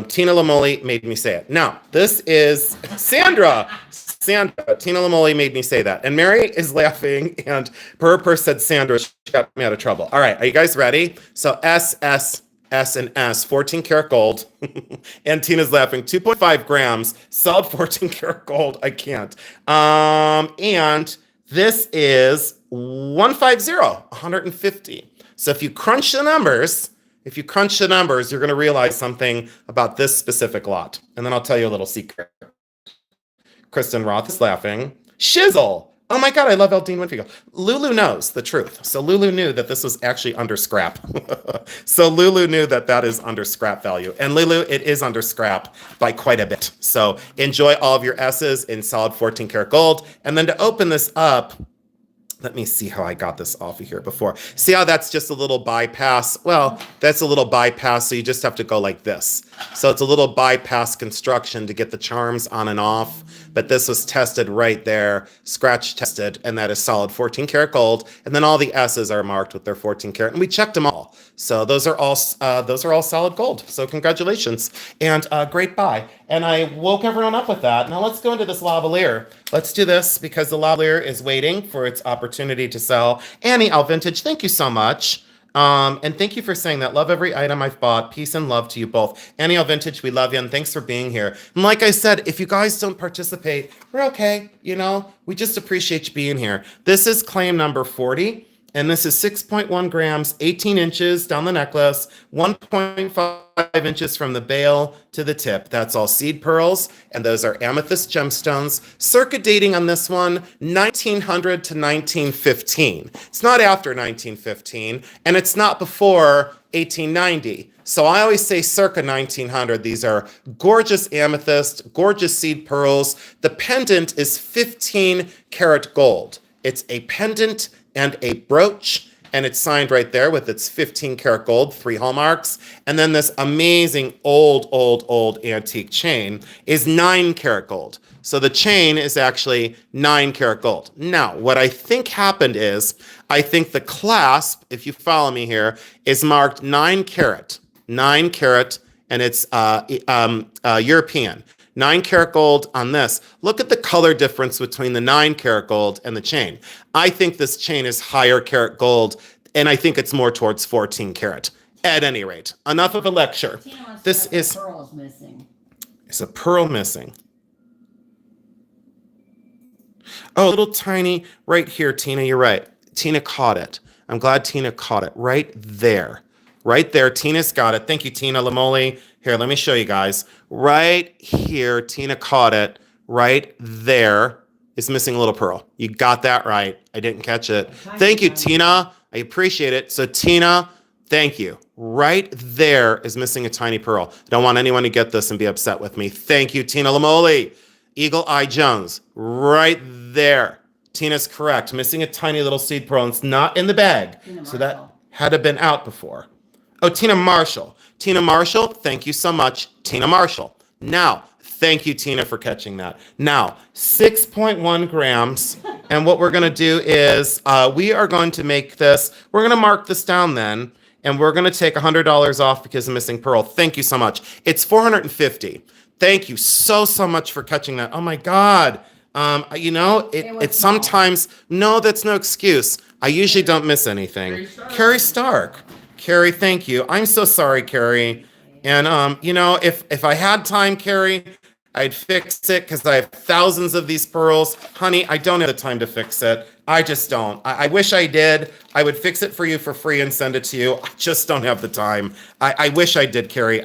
Tina Lamoli made me say it. Now, this is Sandra. Tina Lamoli made me say that. And Mary is laughing, and Per said Sandra. She got me out of trouble. All right. Are you guys ready? So S, and S, 14 karat gold. And Tina's laughing. 2.5 grams, solid 14 karat gold. I can't. And this is 150. So if you crunch the numbers, you're going to realize something about this specific lot. And then I'll tell you a little secret. Kristen Roth is laughing. Shizzle. Oh my God, I love Eldine Winfield. Lulu knows the truth. So Lulu knew that this was actually under scrap. So Lulu knew that that is under scrap value. And Lulu, it is under scrap by quite a bit. So enjoy all of your S's in solid 14 karat gold. And then to open this up, let me see how I got this off of here before. See how that's just a little bypass? Well, that's a little bypass, so you just have to go like this. So it's a little bypass construction to get the charms on and off. But this was tested right there, scratch tested, and that is solid 14 karat gold. And then all the S's are marked with their 14 karat, and we checked them all. So those are all solid gold. So congratulations and great buy. And I woke everyone up with that. Now let's go into this lavalier. Let's do this because the lavalier is waiting for its opportunity to sell. Annie L Vintage, thank you so much. And thank you for saying that. Love every item I've bought. Peace and love to you both. Annie L Vintage, we love you, and thanks for being here. And like I said, if you guys don't participate, we're okay. You know, we just appreciate you being here. This is claim number 40. And this is 6.1 grams, 18 inches down the necklace, 1.5 inches from the bail to the tip. That's all seed pearls, and those are amethyst gemstones. Circa dating on this one, 1900 to 1915. It's not after 1915, and it's not before 1890. So I always say circa 1900. These are gorgeous amethyst, gorgeous seed pearls. The pendant is 15 karat gold. It's a pendant and a brooch, and it's signed right there with its 15 karat gold, 3 hallmarks. And then this amazing old antique chain is 9 karat gold. So the chain is actually 9 karat gold. Now, what I think happened is, I think the clasp, if you follow me here, is marked 9 karat, and it's European. 9 karat gold on this. Look at the color difference between the 9 karat gold and the chain. I think this chain is higher karat gold, and I think it's more towards 14 karat. At any rate, enough of a lecture. This is pearls missing. It's a pearl missing. Oh, a little tiny right here, Tina. You're right. Tina caught it. I'm glad Tina caught it right there. Right there. Tina's got it. Thank you, Tina Lamoli. Here, let me show you guys. Right here, Tina caught it. Right there is missing a little pearl. You got that right. I didn't catch it. Thank you, Tina. I appreciate it. So, Tina, thank you. Right there is missing a tiny pearl. Don't want anyone to get this and be upset with me. Thank you, Tina Lamoli. Eagle Eye Jones. Right there. Tina's correct. Missing a tiny little seed pearl. And it's not in the bag. So that had to have been out before. Oh, Tina Marshall. Tina Marshall, thank you so much. Tina Marshall. Now, thank you, Tina, for catching that. Now, 6.1 grams. And what we're going to do is we are going to make this, we're going to mark this down then, and we're going to take $100 off because of missing pearl. Thank you so much. It's $450. Thank you so much for catching that. Oh, my God. You know, it's sometimes, no, that's no excuse. I usually don't miss anything. Carrie Stark. Carrie, thank you. I'm so sorry, Carrie. And, you know, if I had time, Carrie, I'd fix it because I have thousands of these pearls. Honey, I don't have the time to fix it. I just don't. I wish I did. I would fix it for you for free and send it to you. I just don't have the time. I wish I did, Carrie.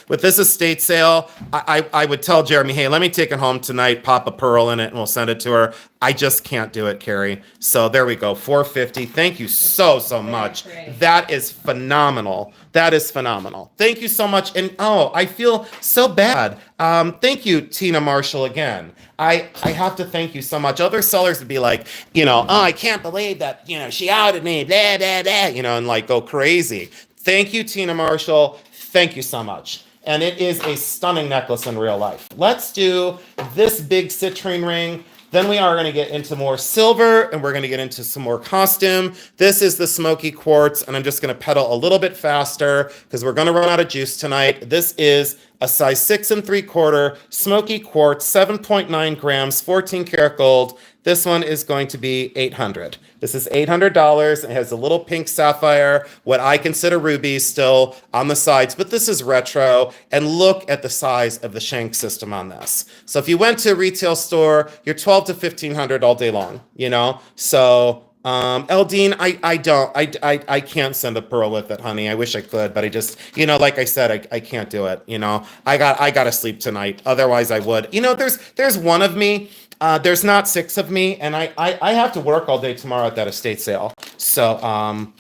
With this estate sale, I would tell Jeremy, hey, let me take it home tonight, pop a pearl in it, and we'll send it to her. I just can't do it, Carrie. So there we go, $450. Thank you so much. That is phenomenal. That is phenomenal. Thank you so much. And oh, I feel so bad. Thank you, Tina Marshall, again. I have to thank you so much. Other sellers would be like, you know, oh, I can't believe that, you know, she outed me, blah, blah, blah, you know, and like go crazy. Thank you, Tina Marshall. Thank you so much. And it is a stunning necklace in real life. Let's do this big citrine ring. Then we are going to get into more silver, and we're going to get into some more costume. This is the smoky quartz, and I'm just going to pedal a little bit faster because we're going to run out of juice tonight. This is a size 6 3/4 smoky quartz, 7.9 grams, 14 karat gold. This one is going to be $800. This is $800. It has a little pink sapphire, what I consider rubies still on the sides, but this is retro. And look at the size of the shank system on this. So if you went to a retail store, you're $1,200 to $1,500 all day long, you know? So Eldine, I can't send a pearl with it, honey. I wish I could, but I just, you know, like I said, I can't do it. You know, I gotta sleep tonight. Otherwise I would. You know, there's one of me. There's not 6 of me, and I have to work all day tomorrow at that estate sale. So,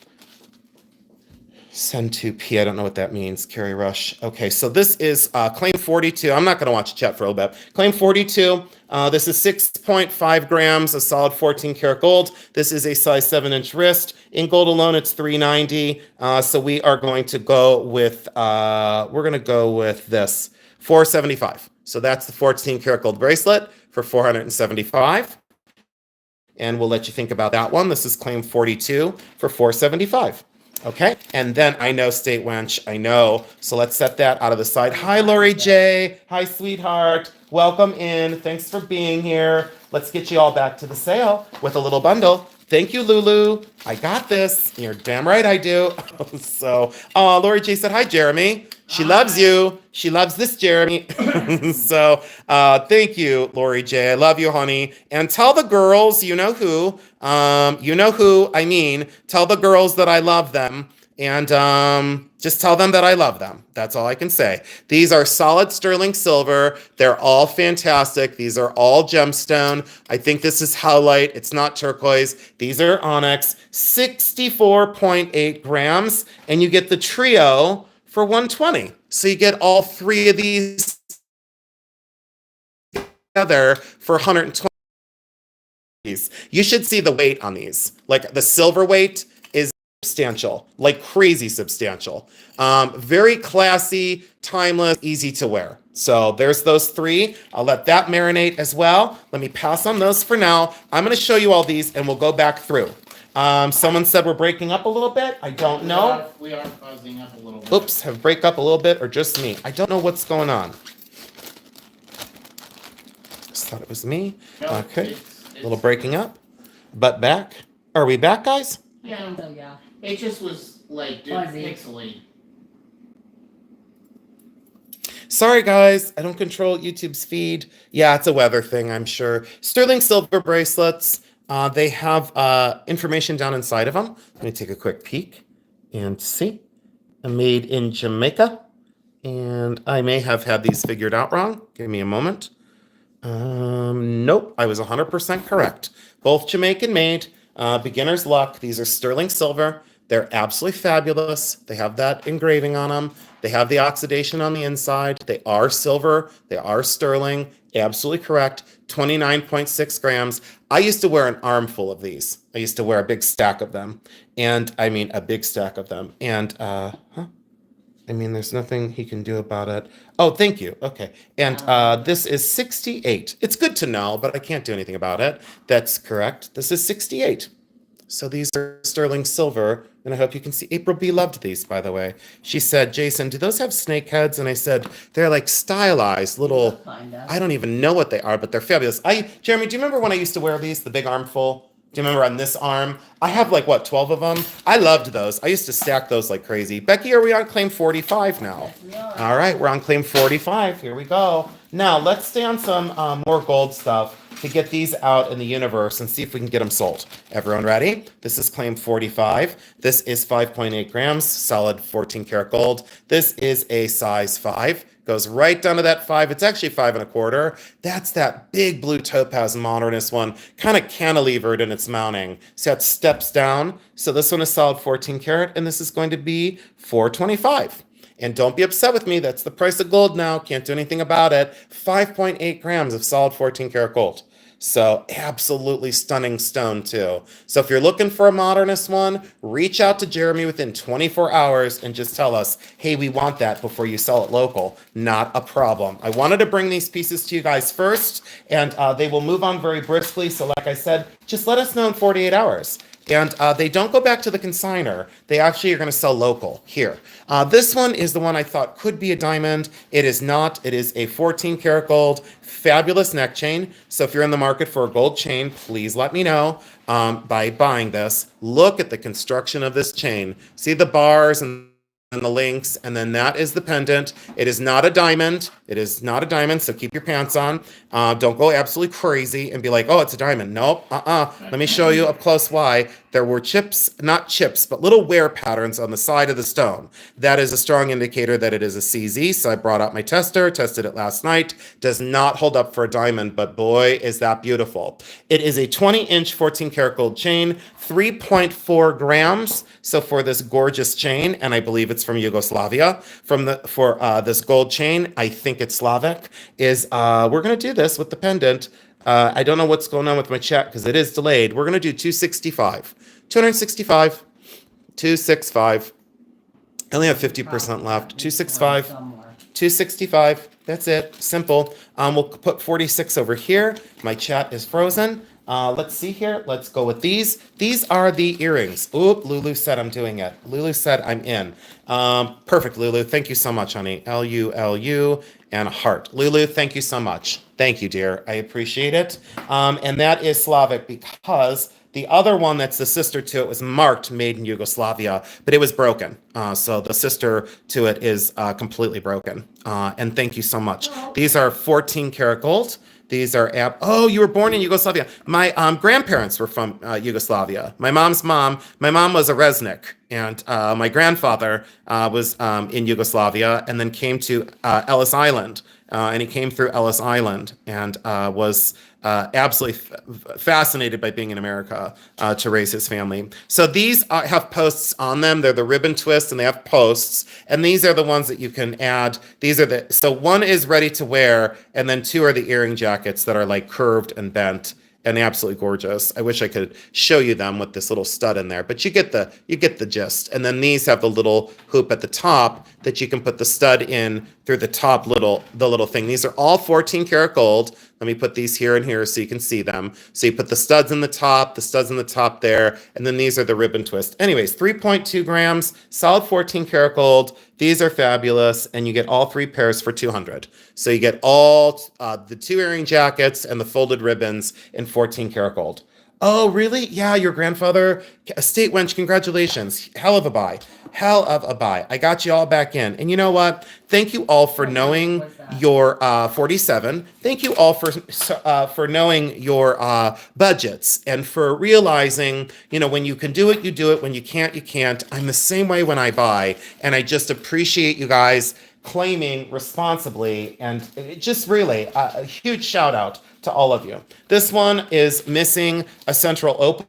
send to P. I don't know what that means. Carrie Rush. Okay, so this is claim 42. I'm not going to watch the chat for a little bit. Claim 42. This is 6.5 grams of solid 14 karat gold. This is a size 7-inch wrist. In gold alone, it's $390. So we are going to go with this $475. So that's the 14 karat gold bracelet for $475. And we'll let you think about that one. This is claim 42 for $475. Okay, and then I know State Wench, I know. So let's set that out of the side. Hi, Lori J. Hi, sweetheart. Welcome in. Thanks for being here. Let's get you all back to the sale with a little bundle. Thank you, Lulu. I got this. You're damn right I do. So, Lori J said, hi, Jeremy. She loves you. She loves this, Jeremy. So, thank you, Lori J. I love you, honey. And tell the girls, you know who, I mean, tell the girls that I love them. And just tell them that I love them. That's all I can say. These are solid sterling silver. They're all fantastic. These are all gemstone. I think this is howlite. It's not turquoise. These are onyx. 64.8 grams. And you get the trio for $120. So you get all 3 of these together for $120. You should see the weight on these. Like the silver weight is substantial, like crazy substantial. Very classy, timeless, easy to wear. So there's those 3. I'll let that marinate as well. Let me pass on those for now. I'm going to show you all these and we'll go back through. Someone said we're breaking up a little bit. I don't know. We are fuzzing up a little bit. Oops, have break up a little bit or just me? I don't know what's going on. Just thought it was me. No, Okay, it's a little breaking up, but back. Are we back, guys? Yeah. So, yeah. It just was like Fuzzy. pixely. Sorry, guys. I don't control YouTube's feed. Yeah, it's a weather thing, I'm sure. Sterling silver bracelets. They have information down inside of them. Let me take a quick peek and see. made in Jamaica. And I may have had these figured out wrong. Give me a moment. Nope, I was 100% correct. Both Jamaican made, beginner's luck. These are sterling silver. They're absolutely fabulous. They have that engraving on them. They have the oxidation on the inside. They are silver. They are sterling. Absolutely correct. 29.6 grams. I used to wear an armful of these. I used to wear a big stack of them. And I mean, a big stack of them. And, there's nothing he can do about it. Oh, thank you. Okay. And this is 68. It's good to know, but I can't do anything about it. That's correct. This is 68. So these are sterling silver, and I hope you can see. April B loved these, by the way. She said, Jason, do those have snake heads? And I said, they're like stylized little, I don't even know what they are, but they're fabulous. Jeremy, do you remember when I used to wear these, the big armful? Do you remember on this arm? I have 12 of them. I loved those. I used to stack those like crazy. Becky, are we on claim 45 now? All right, we're on claim 45. Here we go. Now, let's stay on some more gold stuff to get these out in the universe and see if we can get them sold. Everyone ready? This is claim 45. This is 5.8 grams, solid 14 karat gold. This is a size 5. Goes right down to that 5. It's actually 5 1/4. That's that big blue topaz modernist one, kind of cantilevered in its mounting. So it steps down. So this one is solid 14 karat, and this is going to be 425. And don't be upset with me. That's the price of gold now. Can't do anything about it. 5.8 grams of solid 14 karat gold. So absolutely stunning stone too. So if you're looking for a modernist one, reach out to Jeremy within 24 hours and just tell us, hey, we want that before you sell it local. Not a problem. I wanted to bring these pieces to you guys first, and they will move on very briskly. So like I said, just let us know in 48 hours. And they don't go back to the consignor. They actually are going to sell local here. This one is the one I thought could be a diamond. It is not. It is a 14 karat gold, fabulous neck chain. So if you're in the market for a gold chain, please let me know by buying this. Look at the construction of this chain. See the bars and the links, and then that is the pendant. It is not a diamond. It is not a diamond, so keep your pants on. Don't go absolutely crazy and be like, oh, it's a diamond. Nope, Let me show you up close why. There were chips, not chips, but little wear patterns on the side of the stone. That is a strong indicator that it is a CZ, so I brought out my tester, tested it last night. Does not hold up for a diamond, but boy, is that beautiful. It is a 20-inch 14 karat gold chain, 3.4 grams. So for this gorgeous chain, and I believe it's from Yugoslavia, for this gold chain, I think it's Slavic, we're going to do this with the pendant. I don't know what's going on with my chat because it is delayed. We're going to do 265. 265. 265. I only have 50% left. 265. 265. That's it. Simple. We'll put 46 over here. My chat is frozen. Let's see here. Let's go with these. These are the earrings. Oop, Lulu said I'm doing it. Lulu said I'm in. Perfect, Lulu. Thank you so much, honey. Lulu and a heart. Lulu, thank you so much. Thank you, dear. I appreciate it. And that is Slavic because the other one that's the sister to it was marked made in Yugoslavia, but it was broken. So the sister to it is completely broken. And thank you so much. These are 14 karat gold. These are oh, you were born in Yugoslavia. My grandparents were from Yugoslavia. My mom was a Resnik, and my grandfather was in Yugoslavia and then came to Ellis Island. And he came through Ellis Island and was absolutely fascinated by being in America to raise his family. So these have posts on them. They're the ribbon twist and they have posts. And these are the ones that you can add. So one is ready to wear, and then two are the earring jackets that are like curved and bent and absolutely gorgeous. I wish I could show you them with this little stud in there, but you get the gist. And then these have the little hoop at the top that you can put the stud in through the top the little thing. These are all 14 karat gold. Let me put these here and here so you can see them. So you put the studs in the top there, and then these are the ribbon twist. Anyways, 3.2 grams, solid 14 karat gold. These are fabulous, and you get all three pairs for 200. So you get all the two earring jackets and the folded ribbons in 14 karat gold. Oh, really? Yeah, your grandfather, estate wench, congratulations. Hell of a buy. Hell of a buy. I got you all back in. And you know what? Thank you all for What number knowing was that? your 47. Thank you all for knowing your budgets and for realizing, when you can do it, you do it. When you can't, you can't. I'm the same way when I buy, and I just appreciate you guys claiming responsibly, and it just really a huge shout out to all of you. This one is missing a central opal.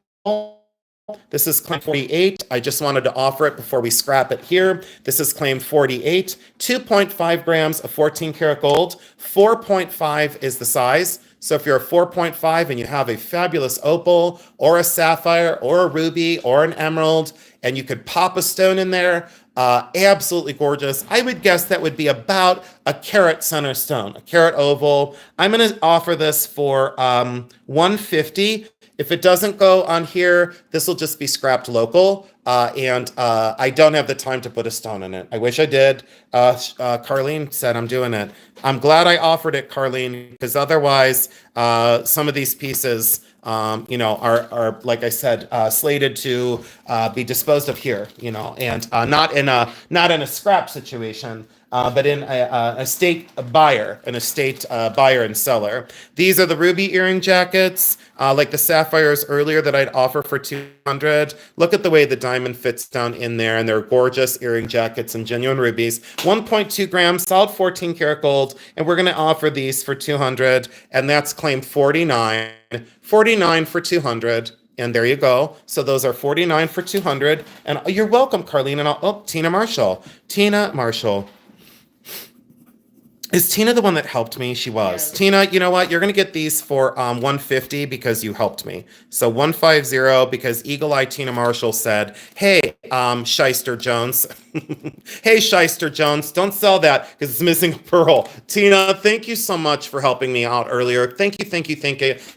This is claim 48. I just wanted to offer it before we scrap it here. This is claim 48, 2.5 grams of 14 karat gold. 4.5 is the size. So if you're a 4.5 and you have a fabulous opal or a sapphire or a ruby or an emerald, and you could pop a stone in there, absolutely gorgeous. I would guess that would be about a carat center stone, a carat oval. I'm going to offer this for $150. If it doesn't go on here, this will just be scrapped local. And I don't have the time to put a stone in it. I wish I did. Carlene said I'm doing it. I'm glad I offered it, Carlene, because otherwise some of these pieces are like I said, slated to be disposed of here, and not in a scrap situation, but in an estate buyer and seller. These are the ruby earring jackets, like the sapphires earlier that I'd offer for $200. Look at the way the diamond fits down in there, and they're gorgeous earring jackets and genuine rubies. 1.2 grams, solid 14 karat gold, and we're going to offer these for $200, and that's claim 49. 49 for 200, and there you go. So those are 49 for 200, and you're welcome, Carlene. And Tina Marshall. Is Tina the one that helped me? She was. Yeah. Tina, you know what? You're going to get these for 150 because you helped me. So 150 because Eagle Eye Tina Marshall said, hey, Shyster Jones. Hey, Shyster Jones, don't sell that because it's missing a pearl. Tina, thank you so much for helping me out earlier. Thank you.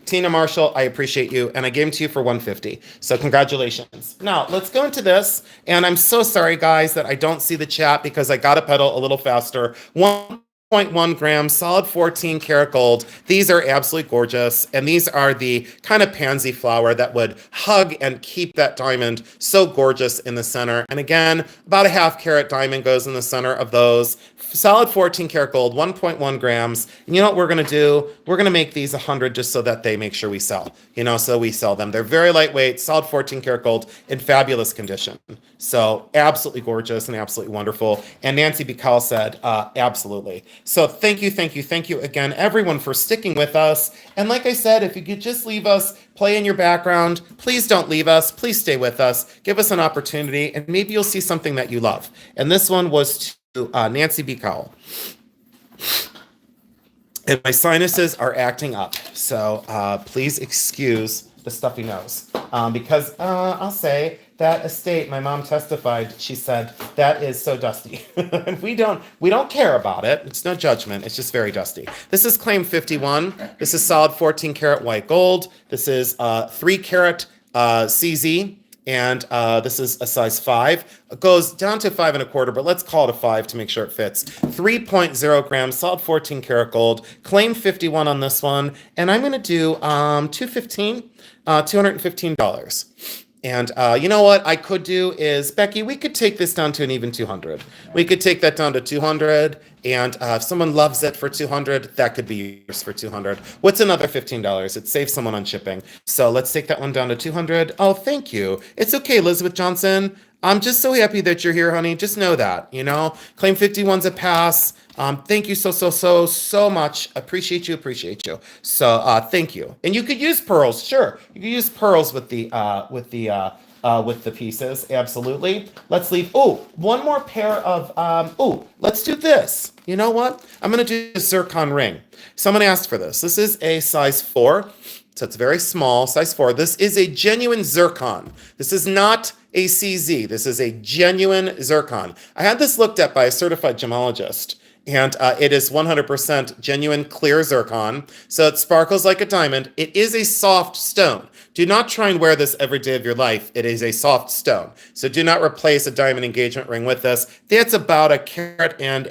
Tina Marshall, I appreciate you. And I gave them to you for 150. So congratulations. Now, let's go into this. And I'm so sorry, guys, that I don't see the chat because I got to pedal a little faster. 1.1 grams, solid 14 karat gold. These are absolutely gorgeous. And these are the kind of pansy flower that would hug and keep that diamond so gorgeous in the center. And again, about a half carat diamond goes in the center of those. Solid 14 karat gold, 1.1 grams. And you know what we're going to do? We're going to make these 100 just so that they make sure we sell, so we sell them. They're very lightweight, solid 14 karat gold in fabulous condition. So absolutely gorgeous and absolutely wonderful. And Nancy Bicall said, absolutely. So thank you again, everyone, for sticking with us. And like I said, if you could just leave us play in your background, please don't leave us. Please stay with us. Give us an opportunity, and maybe you'll see something that you love. And this one was to Nancy Bicall. And my sinuses are acting up. So please excuse the stuffy nose. Because I'll say that estate, my mom testified, she said, that is so dusty. And we don't care about it. It's no judgment. It's just very dusty. This is claim 51. This is solid 14 karat white gold. This is 3 karat CZ. And this is a size 5. It goes down to 5 1/4, but let's call it a 5 to make sure it fits. 3.0 grams, solid 14 karat gold. Claim 51 on this one. And I'm going to do $215. And you know what I could do is, Becky, we could take this down to an even 200. We could take that down to 200. And if someone loves it for 200, that could be yours for 200. What's another $15? It saves someone on shipping. So let's take that one down to 200. Oh, thank you. It's okay, Elizabeth Johnson. I'm just so happy that you're here, honey. Just know that, Claim 51's a pass. Thank you so much. Appreciate you. So thank you. And you could use pearls, sure. You could use pearls with the pieces, absolutely. Let's leave. One more pair of. Let's do this. You know what? I'm gonna do a zircon ring. Someone asked for this. This is a size 4. So it's very small, size 4. This is a genuine zircon. This is not a CZ. This is a genuine zircon. I had this looked at by a certified gemologist. And it is 100% genuine clear zircon. So it sparkles like a diamond. It is a soft stone. Do not try and wear this every day of your life. It is a soft stone. So do not replace a diamond engagement ring with this. That's about a carat and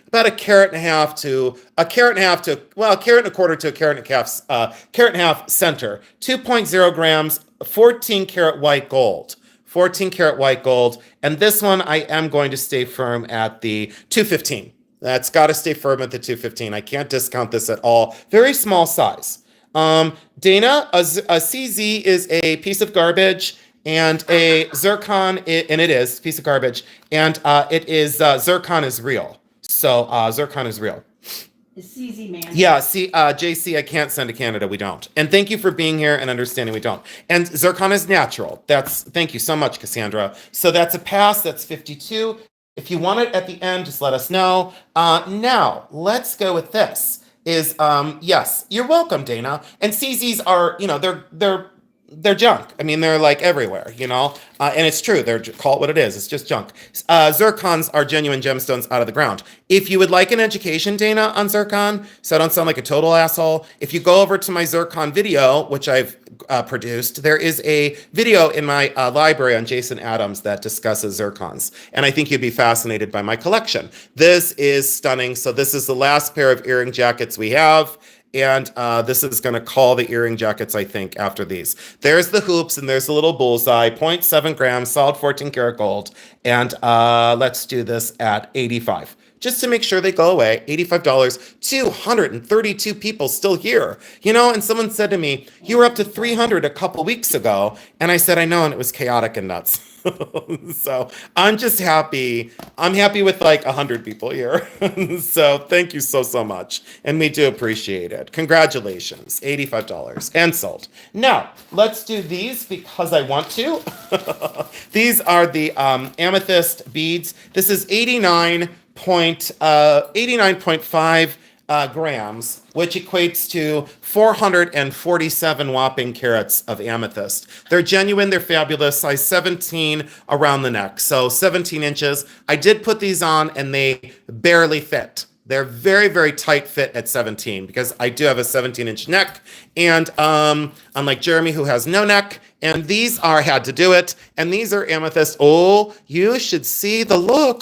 about a carat and a half to a carat and a half to, well, a carat and a quarter to a carat and a half center. 2.0 grams, 14 karat white gold. 14 karat white gold. And this one, I am going to stay firm at the 215. That's got to stay firm at the 215. I can't discount this at all. Very small size. Dana, a CZ is a piece of garbage, and a zircon, and it is a piece of garbage, and it is, zircon is real. So zircon is real. Is CZ man? Yeah, see, JC, I can't send to Canada. We don't. And thank you for being here and understanding we don't. And zircon is natural. Thank you so much, Cassandra. So that's a pass. That's 52. If you want it at the end, just let us know. Now, let's go with this. Yes, you're welcome, Dana. And CZs are, they're junk. I mean, they're like everywhere, and it's true. Call it what it is. It's just junk. Zircons are genuine gemstones out of the ground. If you would like an education, Dana, on zircon, so I don't sound like a total asshole, if you go over to my zircon video, which I've produced, there is a video in my library on Jason Adams that discusses zircons. And I think you'd be fascinated by my collection. This is stunning. So this is the last pair of earring jackets we have. And this is going to call the earring jackets, I think, after these. There's the hoops, and there's a little bullseye, 0.7 grams, solid 14 karat gold. And let's do this at 85. Just to make sure they go away, $85, 232 people still here. And someone said to me, you were up to 300 a couple weeks ago. And I said, I know, and it was chaotic and nuts. So I'm just happy. I'm happy with like 100 people here. So thank you so much. And we do appreciate it. Congratulations, $85 and sold. Now, let's do these because I want to. These are the amethyst beads. This is 89.5 grams, which equates to 447 whopping carats of amethyst. They're genuine, they're fabulous, size 17 around the neck, so 17 inches. I did put these on and they barely fit. They're very, very tight fit at 17 because I do have a 17-inch neck, and unlike Jeremy, who has no neck, and these had to do it, and these are amethyst. Oh, you should see the look.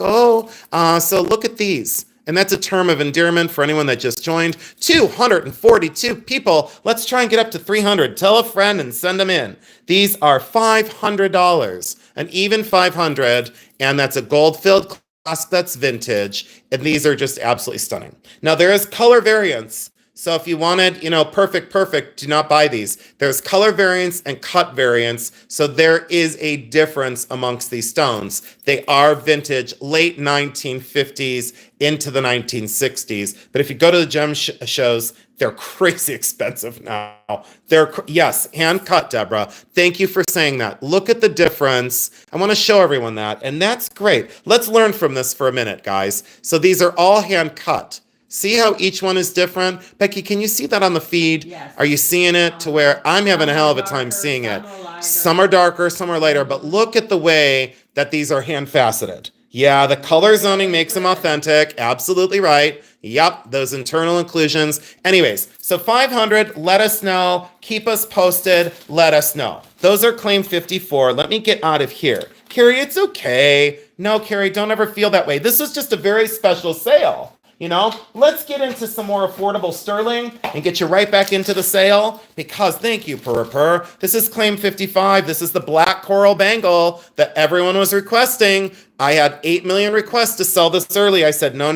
So look at these. And that's a term of endearment for anyone that just joined. 242 people. Let's try and get up to 300. Tell a friend and send them in. These are $500, an even 500, and that's a gold-filled clasp that's vintage, and these are just absolutely stunning. Now, there is color variance. So if you wanted, perfect, do not buy these. There's color variants and cut variants. So there is a difference amongst these stones. They are vintage, late 1950s into the 1960s. But if you go to the gem shows, they're crazy expensive now. Yes, hand cut, Deborah. Thank you for saying that. Look at the difference. I want to show everyone that. And that's great. Let's learn from this for a minute, guys. So these are all hand cut. See how each one is different? Becky, can you see that on the feed? Yes. Are you seeing it to where I'm having a hell of a time seeing it? Some are darker, some are lighter, but look at the way that these are hand faceted. Yeah, the color zoning makes them authentic. Absolutely right. Yep, those internal inclusions. Anyways, so 500, let us know. Keep us posted. Let us know. Those are claim 54. Let me get out of here. Carrie, it's okay. No, Carrie, don't ever feel that way. This was just a very special sale. Let's get into some more affordable sterling and get you right back into the sale because thank you, Purr. This is claim 55. This is the black coral bangle that everyone was requesting. I had 8 million requests to sell this early. I said, no,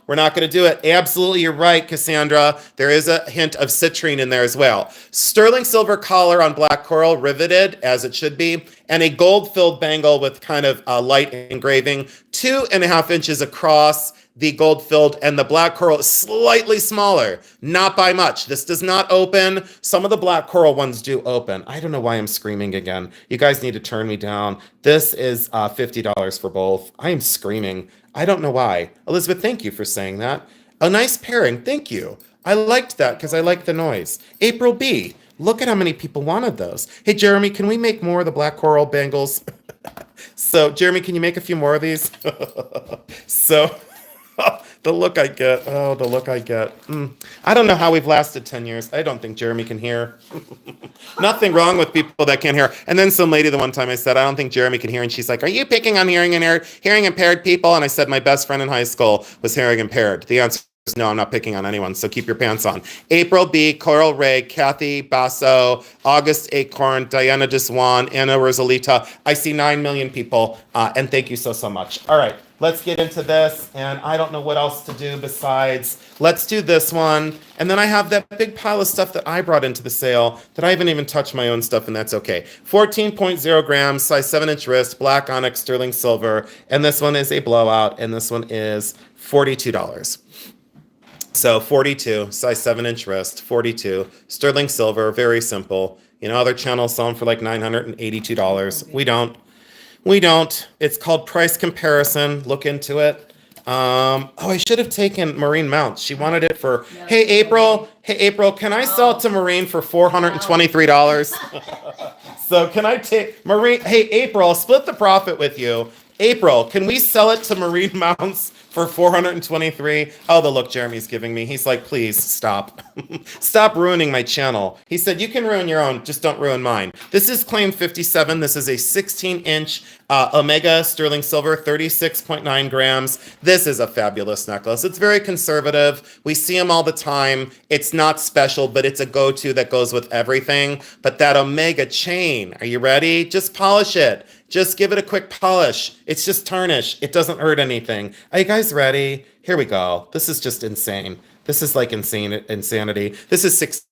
we're not going to do it. Absolutely, you're right, Cassandra. There is a hint of citrine in there as well. Sterling silver collar on black coral, riveted as it should be, and a gold-filled bangle with kind of light engraving, 2.5 inches across. The gold-filled and the black coral is slightly smaller, not by much. This does not open. Some of the black coral ones do open. I don't know why I'm screaming again. You guys need to turn me down. This is $50 for both. I am screaming. I don't know why. Elizabeth, thank you for saying that. A nice pairing. Thank you. I liked that because I like the noise. April B. Look at how many people wanted those. Hey, Jeremy, can we make more of the black coral bangles? So, Jeremy, can you make a few more of these? So... The look I get. Oh, the look I get. I don't know how we've lasted 10 years. I don't think Jeremy can hear. Nothing wrong with people that can't hear. And then some lady the one time I said, I don't think Jeremy can hear. And she's like, are you picking on hearing impaired people? And I said, my best friend in high school was hearing impaired. The answer is no, I'm not picking on anyone. So keep your pants on. April B, Coral Ray, Kathy Basso, August Acorn, Diana Deswan, Anna Rosalita. I see 9 million people. And thank you so much. All right. Let's get into this, and I don't know what else to do besides, let's do this one, and then I have that big pile of stuff that I brought into the sale that I haven't even touched my own stuff, and that's okay. 14.0 grams, size 7-inch wrist, black onyx, sterling silver, and this one is a blowout, and this one is $42. So 42, size 7-inch wrist, 42, sterling silver, very simple. You know, other channels sell them for like $982. We don't. It's called price comparison. Look into it. I should have taken Maureen Mounts. She wanted it for, hey, April, can I sell it to Maureen for $423? So can I take Maureen? Hey, April, I'll split the profit with you. April, can we sell it to Maureen Mounts for $423? Oh, the look Jeremy's giving me. He's like, please stop. Stop ruining my channel. He said, you can ruin your own, just don't ruin mine. This is claim 57. This is a 16-inch Omega sterling silver, 36.9 grams. This is a fabulous necklace. It's very conservative. We see them all the time. It's not special, but it's a go-to that goes with everything. But that Omega chain, are you ready? Just polish it. Just give it a quick polish. It's just tarnish. It doesn't hurt anything. Are you guys ready? Here we go. This is just insane. This is like insanity. This is $60.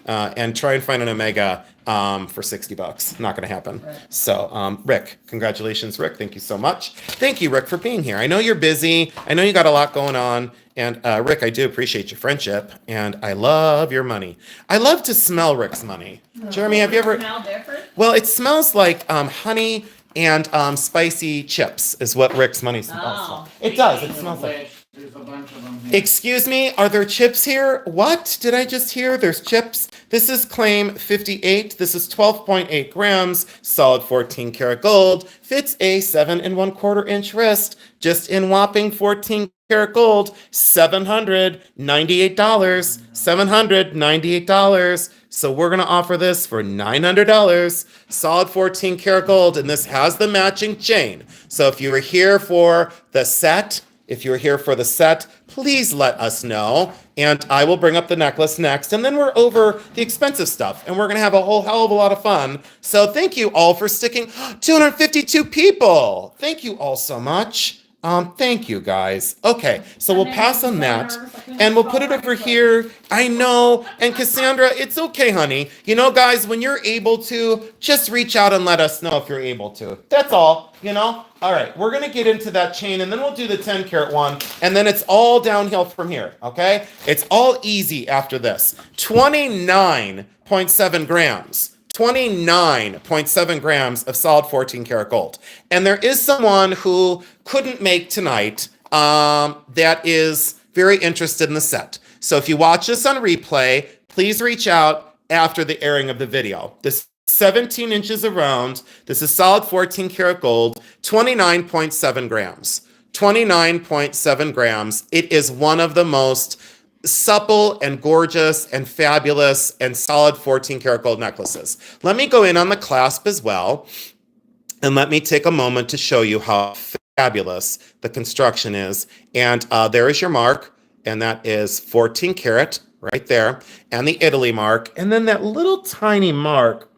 And try and find an Omega for $60. Not going to happen. Right. So, Rick, congratulations, Rick. Thank you so much. Thank you, Rick, for being here. I know you're busy. I know you got a lot going on. And Rick, I do appreciate your friendship. And I love your money. I love to smell Rick's money. Jeremy, have you ever? Smell different? Well, it smells like honey and spicy chips is what Rick's money smells like. It does. It smells like. There's a bunch of them here. Excuse me, are there chips here? What did I just hear? There's chips. This is claim 58. This is 12.8 grams, solid 14 karat gold, fits a 7 1/4 inch wrist, just in whopping 14 karat gold, $798. $798. So we're going to offer this for $900, solid 14 karat gold, and this has the matching chain. So if you were here for the set, please let us know, and I will bring up the necklace next, and then we're over the expensive stuff, and we're going to have a whole hell of a lot of fun. So thank you all for sticking. 252 people. Thank you all so much. Thank you guys. Okay, so we'll pass on that, and we'll put it over here. I know, and Cassandra, it's okay, honey. You know, guys, when you're able to, just reach out and let us know if you're able to. That's all, you know? All right, we're going to get into that chain, and then we'll do the 10 karat one, and then it's all downhill from here, okay? It's all easy after this. 29.7 grams. 29.7 grams of solid 14 karat gold. And there is someone who couldn't make tonight that is very interested in the set. So if you watch this on replay, please reach out after the airing of the video. This 17 inches around. This is solid 14 karat gold, 29.7 grams. 29.7 grams. It is one of the most supple and gorgeous and fabulous and solid 14 karat gold necklaces. Let me go in on the clasp as well, and let me take a moment to show you how fabulous the construction is. And there is your mark, and that is 14 karat right there, and the Italy mark, and then that little tiny mark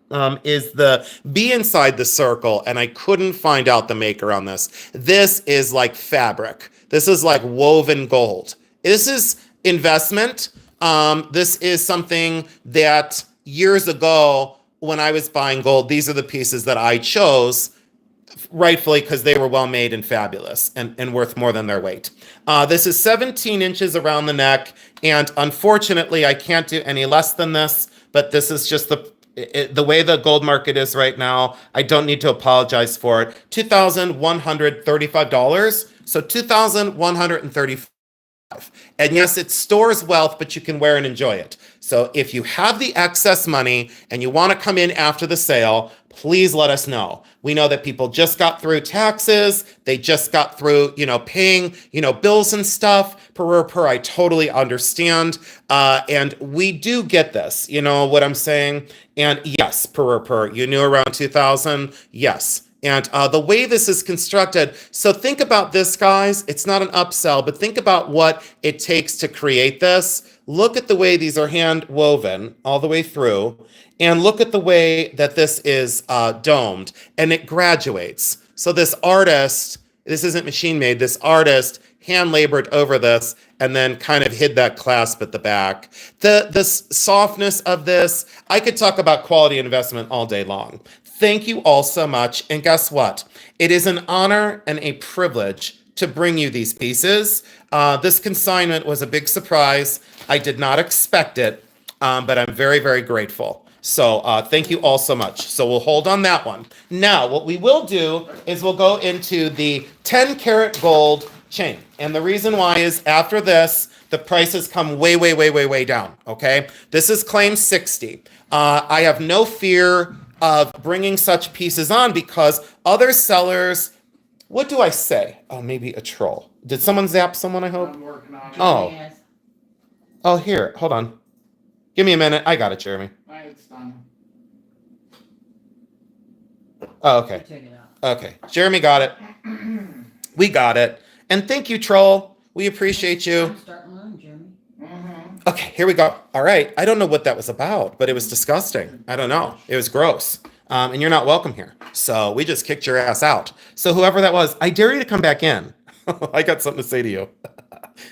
is the B inside the circle, and I couldn't find out the maker on this. This is like fabric. This is like woven gold. This is investment. This is something that years ago when I was buying gold, these are the pieces that I chose, rightfully because they were well made and fabulous and worth more than their weight. This is 17 inches around the neck, and unfortunately I can't do any less than this, but this is just the way the gold market is right now. I don't need to apologize for it. $2,135. So $2,135. And yes, it stores wealth, but you can wear and enjoy it. So if you have the excess money and you want to come in after the sale, please let us know. We know that people just got through taxes. They just got through, paying, bills and stuff. Per, I totally understand. And we do get this, you know what I'm saying? And yes, per, you knew around 2000. Yes. And the way this is constructed, so think about this, guys. It's not an upsell, but think about what it takes to create this. Look at the way these are hand woven all the way through, and look at the way that this is domed, and it graduates. So this artist, this isn't machine made, this artist hand labored over this and then kind of hid that clasp at the back. The softness of this, I could talk about quality investment all day long. Thank you all so much. And guess what? It is an honor and a privilege to bring you these pieces. This consignment was a big surprise. I did not expect it, but I'm very, very grateful. So thank you all so much. So we'll hold on that one. Now, what we will do is we'll go into the 10 karat gold chain. And the reason why is after this, the prices come way, way, way, way, way down. Okay. This is claim 60. I have no fear of bringing such pieces on because other sellers, what do I say? Oh, maybe a troll. Did someone zap someone, I hope? I'm working on it. Oh. Yes. Oh, here, hold on. Give me a minute. I got it, Jeremy. It's done. Oh, I okay. took it out. Okay. Jeremy got it. We got it. And thank you, troll. We appreciate you. I'm starting to learn, Jeremy. Okay, here we go. All right. I don't know what that was about, but it was disgusting. I don't know. It was gross. And you're not welcome here. So we just kicked your ass out. So whoever that was, I dare you to come back in. I got something to say to you.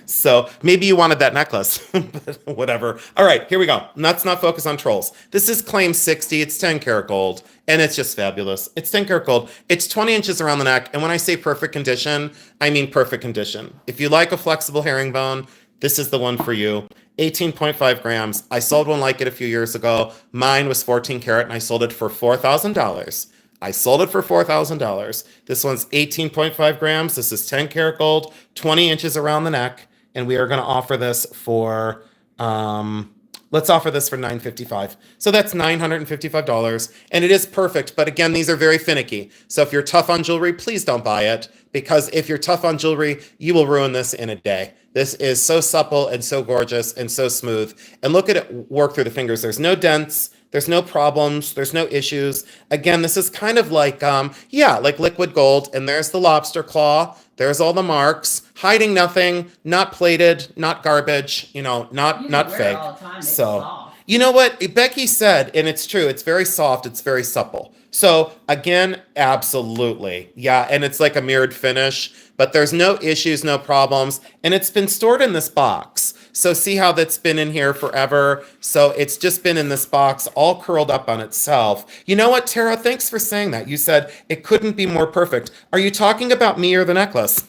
So maybe you wanted that necklace, but whatever. All right, here we go. Let's not focus on trolls. This is claim 60. It's 10 karat gold, and it's just fabulous. It's 10 karat gold. It's 20 inches around the neck. And when I say perfect condition, I mean perfect condition. If you like a flexible herringbone, this is the one for you. 18.5 grams. I sold one like it a few years ago. Mine was 14 karat, and I sold it for $4,000. I sold it for $4,000. This one's 18.5 grams. This is 10 karat gold, 20 inches around the neck. And we are going to offer this for, let's offer this for $955. So that's $955. And it is perfect. But again, these are very finicky. So if you're tough on jewelry, please don't buy it. Because if you're tough on jewelry, you will ruin this in a day. This is so supple and so gorgeous and so smooth. And look at it work through the fingers. There's no dents. There's no problems. There's no issues. Again, this is kind of like, like liquid gold. And there's the lobster claw. There's all the marks, hiding nothing, not plated, not garbage, not You not wear it fake. all the time. It's So, soft. you know what Becky said, and it's true. It's very soft. It's very supple. So again, absolutely. Yeah. And it's like a mirrored finish, but there's no issues, no problems. And it's been stored in this box. So see how that's been in here forever. So it's just been in this box, all curled up on itself. You know what, Tara? Thanks for saying that. You said it couldn't be more perfect. Are you talking about me or the necklace?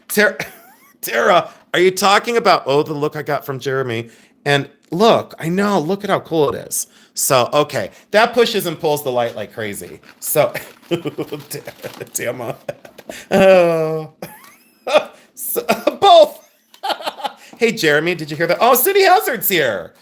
Tara, are you talking about, the look I got from Jeremy? And look, I know, look at how cool it is. So, okay, that pushes and pulls the light like crazy. So, damn. Oh. So, both. Hey, Jeremy, did you hear that? Oh, City Hazard's here.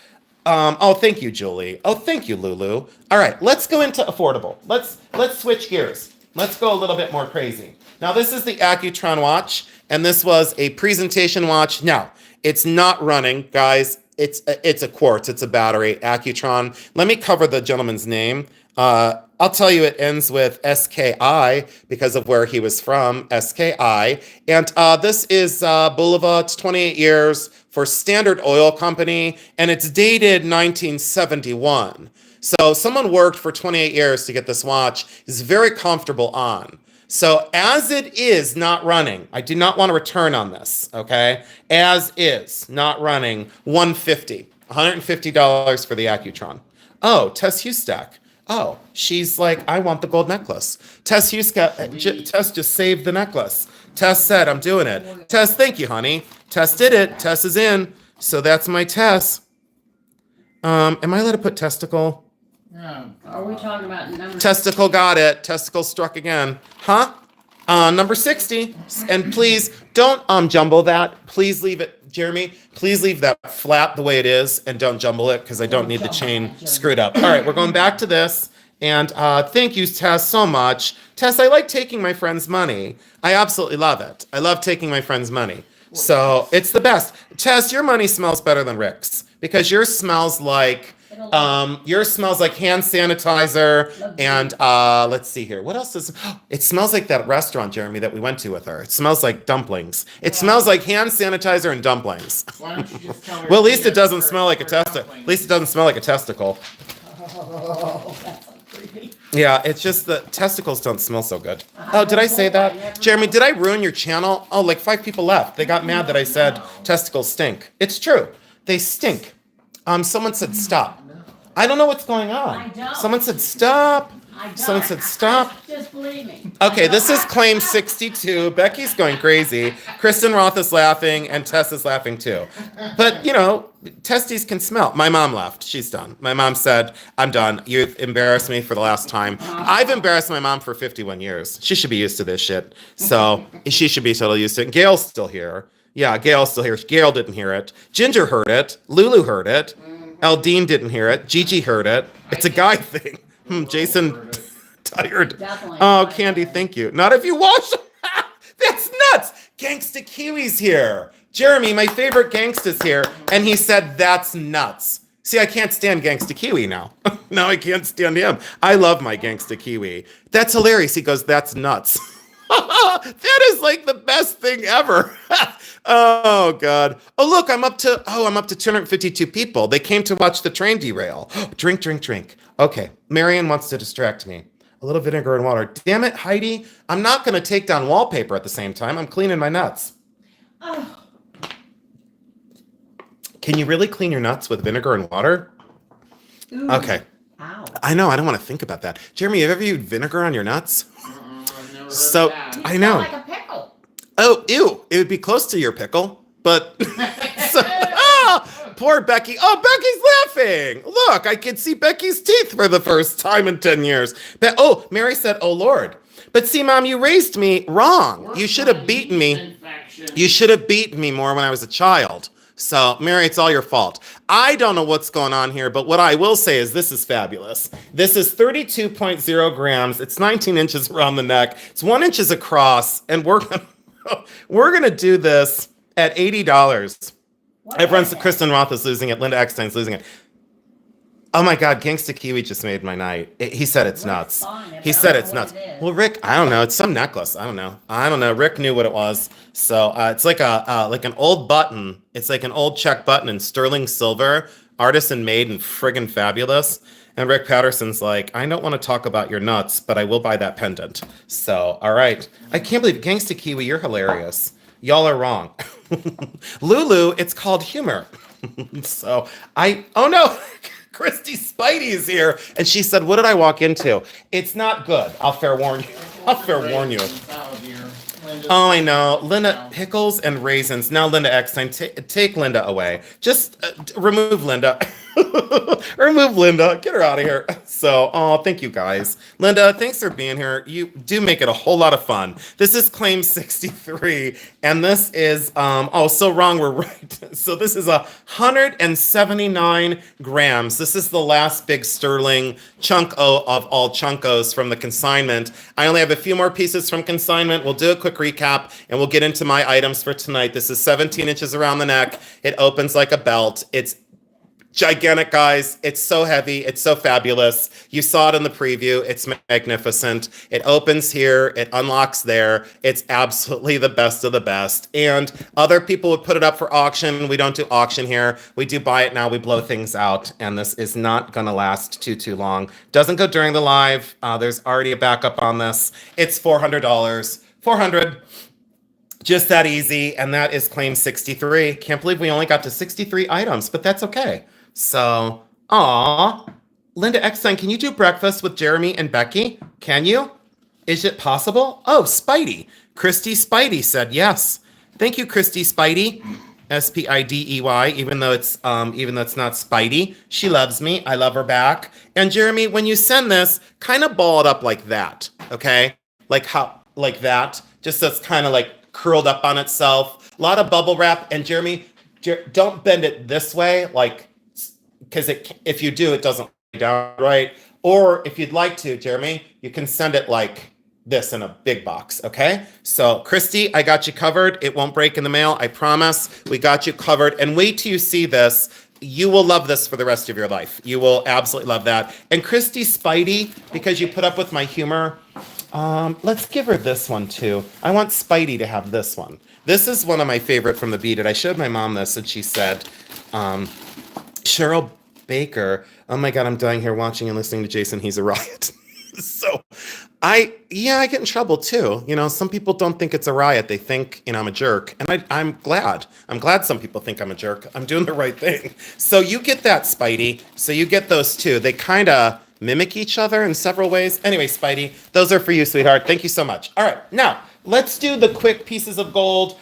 Thank you, Julie. Oh, thank you, Lulu. All right, let's go into affordable. Let's switch gears. Let's go a little bit more crazy. Now, this is the Accutron watch, and this was a presentation watch. Now, it's not running, guys. It's a quartz. It's a battery. Accutron. Let me cover the gentleman's name. I'll tell you it ends with SKI because of where he was from, SKI. And this is Bulova. It's 28 years for Standard Oil Company, and it's dated 1971. So someone worked for 28 years to get this watch. It's very comfortable on. So as it is not running, I do not want to return on this, okay? As is, not running, $150 for the Accutron. Oh, Tess Hustack. Oh, she's like, I want the gold necklace. Tess just saved the necklace. Tess said, I'm doing it. Tess, thank you, honey. Tess did it. Tess is in. So that's my Tess. Am I allowed to put testicle? Yeah. Are we talking about number? Testicle got it. Testicle struck again. Huh? Number 60. And please don't jumble that. Please leave it, Jeremy. Please leave that flat the way it is and don't jumble it because I don't need the chain screwed up. All right, we're going back to this. And thank you, Tess, so much. Tess, I like taking my friends' money. I absolutely love it. I love taking my friends' money. So it's the best. Tess, your money smells better than Rick's because yours smells like hand sanitizer and let's see here. What else is it smells like that restaurant, Jeremy, that we went to with her. It smells like dumplings. It smells like hand sanitizer and dumplings. Why don't you just tell her? Well, at least it doesn't smell like a testicle. At least it doesn't smell like a testicle. Oh, that's so creepy. Yeah, it's just the testicles don't smell so good. Oh, did I say that? Jeremy, did I ruin your channel? Oh, like 5 people left. They got mad that I said testicles stink. It's true. They stink. Someone said stop. I don't know what's going on. I don't. Someone said stop. I don't. Someone said stop. Just believe me. Okay, this is claim 62. Becky's going crazy. Kristen Roth is laughing, and Tess is laughing too. But, you know, testes can smell. My mom left. She's done. My mom said, I'm done. You've embarrassed me for the last time. I've embarrassed my mom for 51 years. She should be used to this shit. So she should be totally used to it. Gail's still here. Yeah, Gail's still here. Gail didn't hear it. Ginger heard it. Lulu heard it. Eldine didn't hear it. Gigi heard it. It's a guy thing. Jason tired. Definitely. Oh, Candy, thank you. Not if you wash them. That's nuts. Gangsta Kiwi's here. Jeremy, my favorite gangsta's here. And he said, that's nuts. See, I can't stand Gangsta Kiwi now. Now I can't stand him. I love my Gangsta Kiwi. That's hilarious. He goes, that's nuts. That is like the best thing ever. Oh God. Oh look, I'm up to 252 people. They came to watch the train derail. Drink, drink, drink. Okay. Marion wants to distract me. A little vinegar and water. Damn it, Heidi. I'm not gonna take down wallpaper at the same time. I'm cleaning my nuts. Oh. Can you really clean your nuts with vinegar and water? Ooh. Okay. Ow. I know, I don't want to think about that. Jeremy, have you ever used vinegar on your nuts? I've never heard So of that. I know. Like a pickle. Oh, ew. It would be close to your pickle, but poor Becky. Oh, Becky's laughing. Look, I can see Becky's teeth for the first time in 10 years. Mary said, oh Lord. But see, Mom, you raised me wrong. You should have beaten me. Infection. You should have beaten me more when I was a child. So, Mary, it's all your fault. I don't know what's going on here, but what I will say is this is fabulous. This is 32.0 grams. It's 19 inches around the neck. It's 1 inch across, and we're gonna do this at $80. Everyone's Kristen Roth is losing it. Linda Eckstein's losing it. Oh my God, Gangsta Kiwi just made my night. He said it's nuts. He said it's nuts. Well, Rick, I don't know. It's some necklace. I don't know. Rick knew what it was. So it's like an old button. It's like an old check button in sterling silver, artisan made and friggin' fabulous. And Rick Patterson's like, I don't want to talk about your nuts, but I will buy that pendant. So, all right. I can't believe Gangsta Kiwi, you're hilarious. Y'all are wrong. Lulu, it's called humor. So oh no. Christy Spidey is here, and she said, what did I walk into? It's not good. I'll fair warn you. Oh, I know. Linda, pickles and raisins. Now, Linda Eckstein, take Linda away. Just remove Linda. Remove Linda. Get her out of here. So, thank you guys. Linda, thanks for being here. You do make it a whole lot of fun. This is claim 63, and this is, so wrong, we're right. So this is 179 grams. This is the last big sterling chunk of all chunkos from the consignment. I only have a few more pieces from consignment. We'll do a quick recap, and we'll get into my items for tonight. This is 17 inches around the neck. It opens like a belt. It's gigantic, guys. It's so heavy. It's so fabulous. You saw it in the preview. It's magnificent. It opens here. It unlocks there. It's absolutely the best of the best. And other people would put it up for auction. We don't do auction here. We do buy it now. We blow things out. And this is not going to last too long. Doesn't go during the live. There's already a backup on this. It's $400. $400. Just that easy. And that is claim 63. Can't believe we only got to 63 items, but that's okay. So, Linda Eckstein, can you do breakfast with Jeremy and Becky? Can you? Is it possible? Oh, Spidey. Christy Spidey said yes. Thank you, Christy Spidey. Spidey, even though it's not Spidey. She loves me. I love her back. And Jeremy, when you send this, kind of ball it up like that, okay? Like that. Just so it's kind of like curled up on itself. A lot of bubble wrap. And Jeremy, don't bend it this way, like, because if you do, it doesn't lay down right. Or if you'd like to, Jeremy, you can send it like this in a big box, okay? So, Christy, I got you covered. It won't break in the mail, I promise. We got you covered. And wait till you see this. You will love this for the rest of your life. You will absolutely love that. And Christy Spidey, because you put up with my humor, let's give her this one too. I want Spidey to have this one. This is one of my favorite from the Beat It. I showed my mom this and she said, Cheryl Baker, oh my God, I'm dying here watching and listening to Jason. He's a riot. So I get in trouble too. You know, some people don't think it's a riot. They think, you know, I'm a jerk. And I'm glad. I'm glad some people think I'm a jerk. I'm doing the right thing. So you get that, Spidey. So you get those too. They kind of mimic each other in several ways. Anyway, Spidey, those are for you, sweetheart. Thank you so much. All right, now let's do the quick pieces of gold.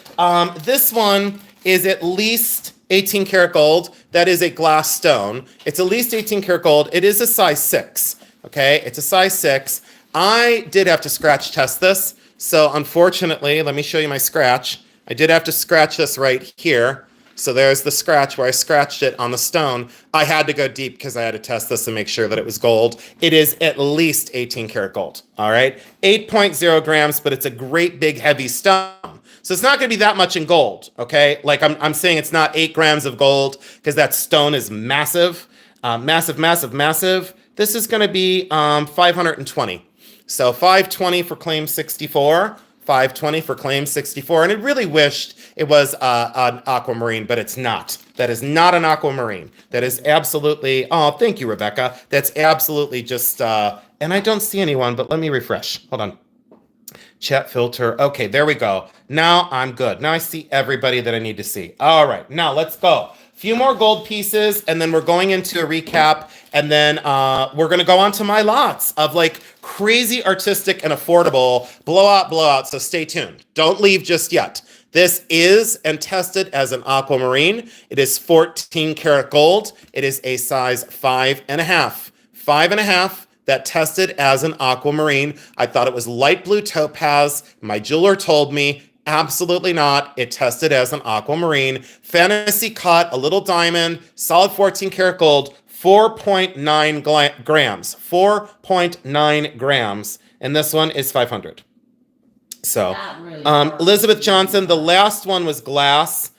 This one is at least 18 karat gold. That is a glass stone. It's at least 18 karat gold. It is a size 6. Okay, it's a size 6. I did have to scratch test this. So unfortunately, let me show you my scratch. I did have to scratch this right here. So there's the scratch where I scratched it on the stone. I had to go deep because I had to test this and make sure that it was gold. It is at least 18 karat gold. All right, 8.0 grams, but it's a great big heavy stone. So it's not going to be that much in gold. Okay, like I'm saying it's not 8 grams of gold because that stone is massive, massive. This is going to be 520. So 520 for claim 64, 520 for claim 64. And I really wished it was an aquamarine, but it's not. That is not an aquamarine. That is absolutely, oh, thank you, Rebecca. That's absolutely just, and I don't see anyone, but let me refresh. Hold on. Chat filter. Okay, there we go. Now I'm good. Now I see everybody that I need to see. All right, now let's go. Few more gold pieces, and then we're going into a recap, and then we're going to go on to my lots of like crazy artistic and affordable blowout. So stay tuned. Don't leave just yet. This is and tested as an aquamarine. It is 14 karat gold. It is a size 5.5. 5.5. That tested as an aquamarine. I thought it was light blue topaz. My jeweler told me absolutely not. It tested as an aquamarine. Fantasy cut, a little diamond, solid 14 karat gold, 4.9 grams. 4.9 grams. And this one is 500. So, Really Elizabeth Johnson, the last one was glass.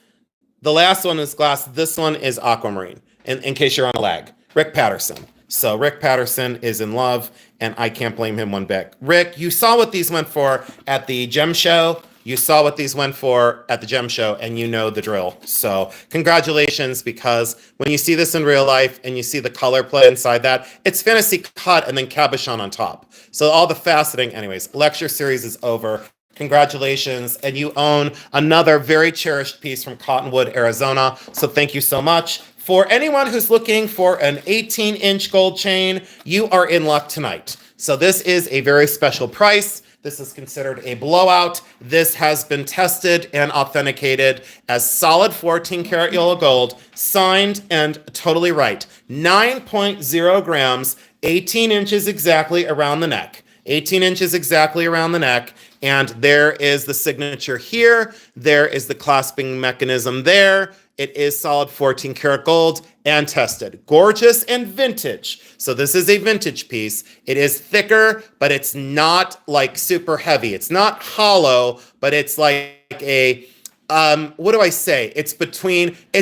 This one is aquamarine, in case you're on a lag. Rick Patterson. So Rick Patterson is in love, and I can't blame him one bit. Rick, you saw what these went for at the gem show. You saw what these went for at the gem show, and you know the drill. So congratulations, because when you see this in real life and you see the color play inside that, it's fantasy cut and then cabochon on top. So all the faceting, anyways, lecture series is over. Congratulations, and you own another very cherished piece from Cottonwood, Arizona. So thank you so much. For anyone who's looking for an 18-inch gold chain, you are in luck tonight. So this is a very special price. This is considered a blowout. This has been tested and authenticated as solid 14 karat yellow gold, signed and totally right. 9.0 grams, 18 inches exactly around the neck. 18 inches exactly around the neck. And there is the signature here. There is the clasping mechanism there. It is solid 14 karat gold and tested. Gorgeous and vintage. So this is a vintage piece. It is thicker, but it's not like super heavy. It's not hollow, but it's like a, what do I say? It's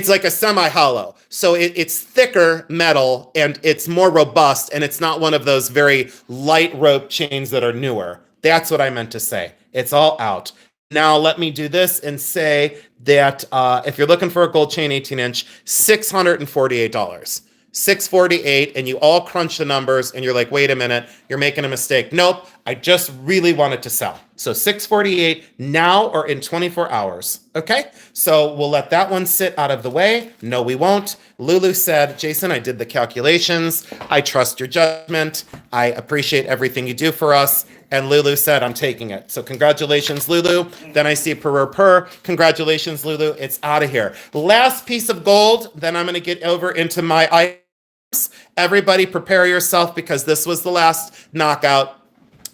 like a semi-hollow. So it's thicker metal and it's more robust, and it's not one of those very light rope chains that are newer. That's what I meant to say. It's all out. Now let me do this and say that if you're looking for a gold chain 18-inch, $648. $648, and you all crunch the numbers and you're like, wait a minute, you're making a mistake. Nope, I just really wanted to sell. So $648 now or in 24 hours. Okay, so we'll let that one sit out of the way. No, we won't. Lulu said, Jason, I did the calculations. I trust your judgment. I appreciate everything you do for us. And Lulu said, I'm taking it. So congratulations, Lulu. Then I see purr. Congratulations, Lulu. It's out of here. Last piece of gold. Then I'm going to get over into my items. Everybody prepare yourself, because this was the last knockout.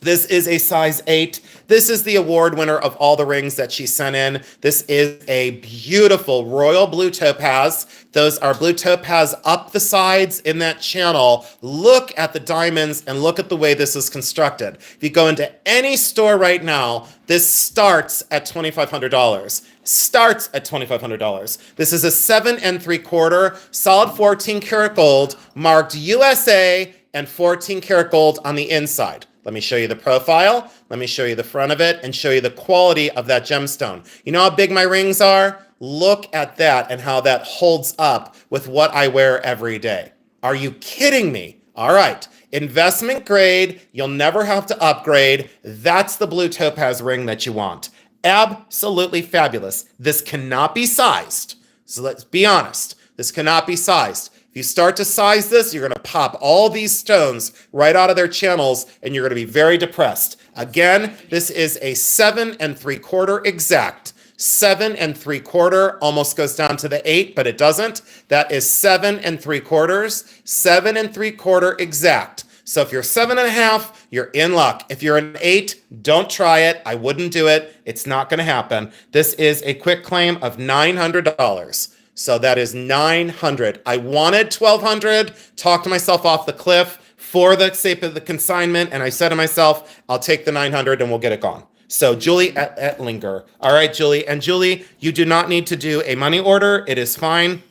This is a size 8. This is the award winner of all the rings that she sent in. This is a beautiful royal blue topaz. Those are blue topaz up the sides in that channel. Look at the diamonds and look at the way this is constructed. If you go into any store right now, this starts at $2,500. Starts at $2,500. This is a 7 3/4 solid 14 karat gold marked USA and 14 karat gold on the inside. Let me show you the profile. Let me show you the front of it and show you the quality of that gemstone. You know how big my rings are? Look at that and how that holds up with what I wear every day. Are you kidding me? All right. Investment grade. You'll never have to upgrade. That's the blue topaz ring that you want. Absolutely fabulous. This cannot be sized. So let's be honest. This cannot be sized. If you start to size this, you're going to pop all these stones right out of their channels and you're going to be very depressed. Again, this is a 7 3/4 exact. 7 3/4 almost goes down to the 8, but it doesn't. That is 7 3/4, 7 3/4 exact. So if you're 7.5, you're in luck. If you're an 8, don't try it. I wouldn't do it. It's not going to happen. This is a quick claim of $900. So that is $900. I wanted $1,200, talked myself off the cliff for the sake of the consignment, and I said to myself, I'll take the $900 and we'll get it gone. So Julie Etlinger. All right, Julie. And Julie, you do not need to do a money order. It is fine.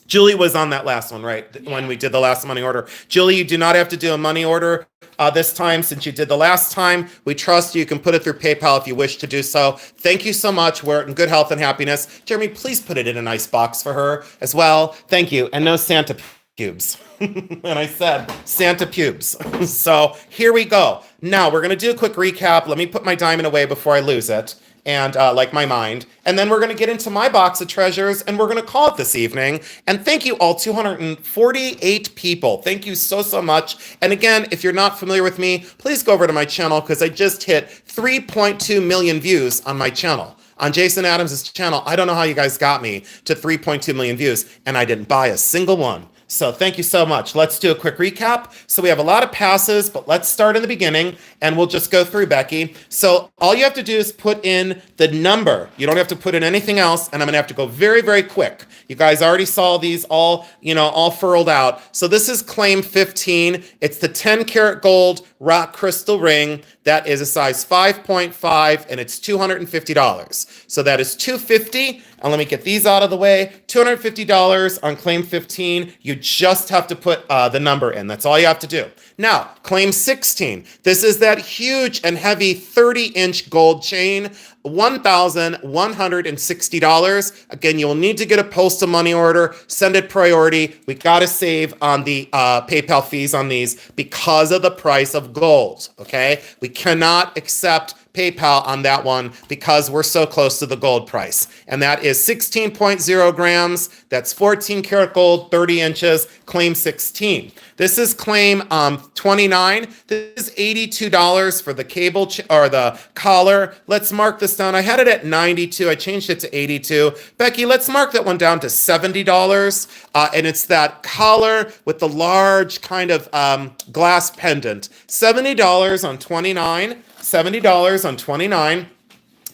Julie was on that last one, right? Yeah. When we did the last money order. Julie, you do not have to do a money order this time since you did the last time. We trust you. You can put it through PayPal if you wish to do so. Thank you so much. We're in good health and happiness. Jeremy, please put it in a nice box for her as well. Thank you. And no Santa pubes. And I said Santa pubes. So here we go. Now we're going to do a quick recap. Let me put my diamond away before I lose it. And like my mind. And then we're going to get into my box of treasures and we're going to call it this evening. And thank you all, 248 people. Thank you so, so much. And again, if you're not familiar with me, please go over to my channel because I just hit 3.2 million views on my channel. On Jason Adams' channel, I don't know how you guys got me to 3.2 million views and I didn't buy a single one. So thank you so much. Let's do a quick recap. So we have a lot of passes, but let's start in the beginning and we'll just go through, Becky. So all you have to do is put in the number. You don't have to put in anything else. And I'm going to have to go very, very quick. You guys already saw these all furled out. So this is claim 15. It's the 10 karat gold rock crystal ring. That is a size 5.5 and it's $250. So that is $250. And let me get these out of the way. $250 on claim 15. You just have to put the number in. That's all you have to do. Now, claim 16. This is that huge and heavy 30-inch gold chain. $1,160. Again, you will need to get a postal money order. Send it priority. We got to save on the PayPal fees on these because of the price of gold. Okay? We cannot accept PayPal on that one because we're so close to the gold price. And that is 16.0 grams. That's 14 karat gold, 30 inches, claim 16. This is claim 29. This is $82 for the cable or the collar. Let's mark this down. I had it at 92. I changed it to 82. Becky, let's mark that one down to $70. And it's that collar with the large kind of glass pendant. $70 on 29. $70 on 29.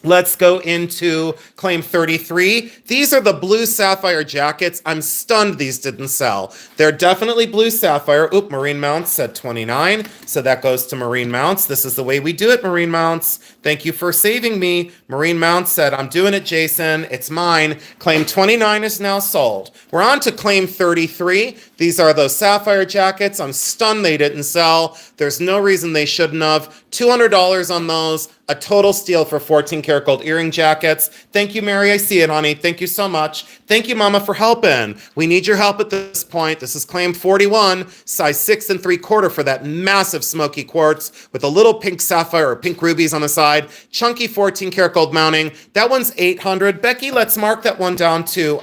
Let's go into claim 33. These are the blue sapphire jackets. I'm stunned these didn't sell. They're definitely blue sapphire. Oop, Marine Mounts said 29. So that goes to Marine Mounts. This is the way we do it, Marine Mounts. Thank you for saving me. Marine Mounts said, I'm doing it, Jason. It's mine. Claim 29 is now sold. We're on to claim 33. These are those sapphire jackets. I'm stunned they didn't sell. There's no reason they shouldn't have. $200 on those. A total steal for 14 karat gold earring jackets. Thank you, Mary. I see it, honey. Thank you so much. Thank you, Mama, for helping. We need your help at this point. This is claim 41, size 6 3/4 for that massive smoky quartz with a little pink sapphire or pink rubies on the side. Chunky 14 karat gold mounting. That one's $800. Becky, let's mark that one down to,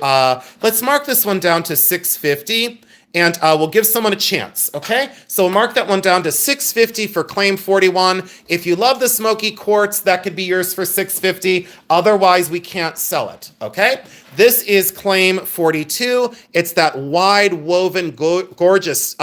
let's mark this one down to $650. And we'll give someone a chance, okay? So we'll mark that one down to $650 for claim 41. If you love the smoky quartz, that could be yours for $650. Otherwise, we can't sell it, okay? This is claim 42. It's that wide woven, gorgeous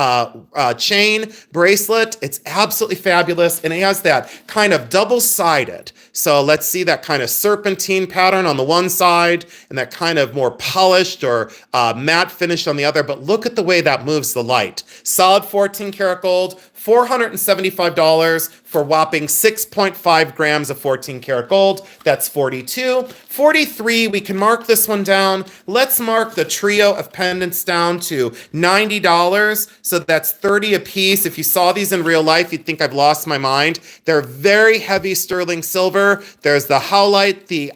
chain bracelet. It's absolutely fabulous, and it has that kind of double-sided. So let's see that kind of serpentine pattern on the one side and that kind of more polished or matte finish on the other. But look at the way that moves the light. Solid 14 karat gold, $475 for whopping 6.5 grams of 14 karat gold. That's 42. 43, we can mark this one down. Let's mark the trio of pendants down to $90. So that's 30 a piece. If you saw these in real life, you'd think I've lost my mind. They're very heavy sterling silver. There's the howlite, the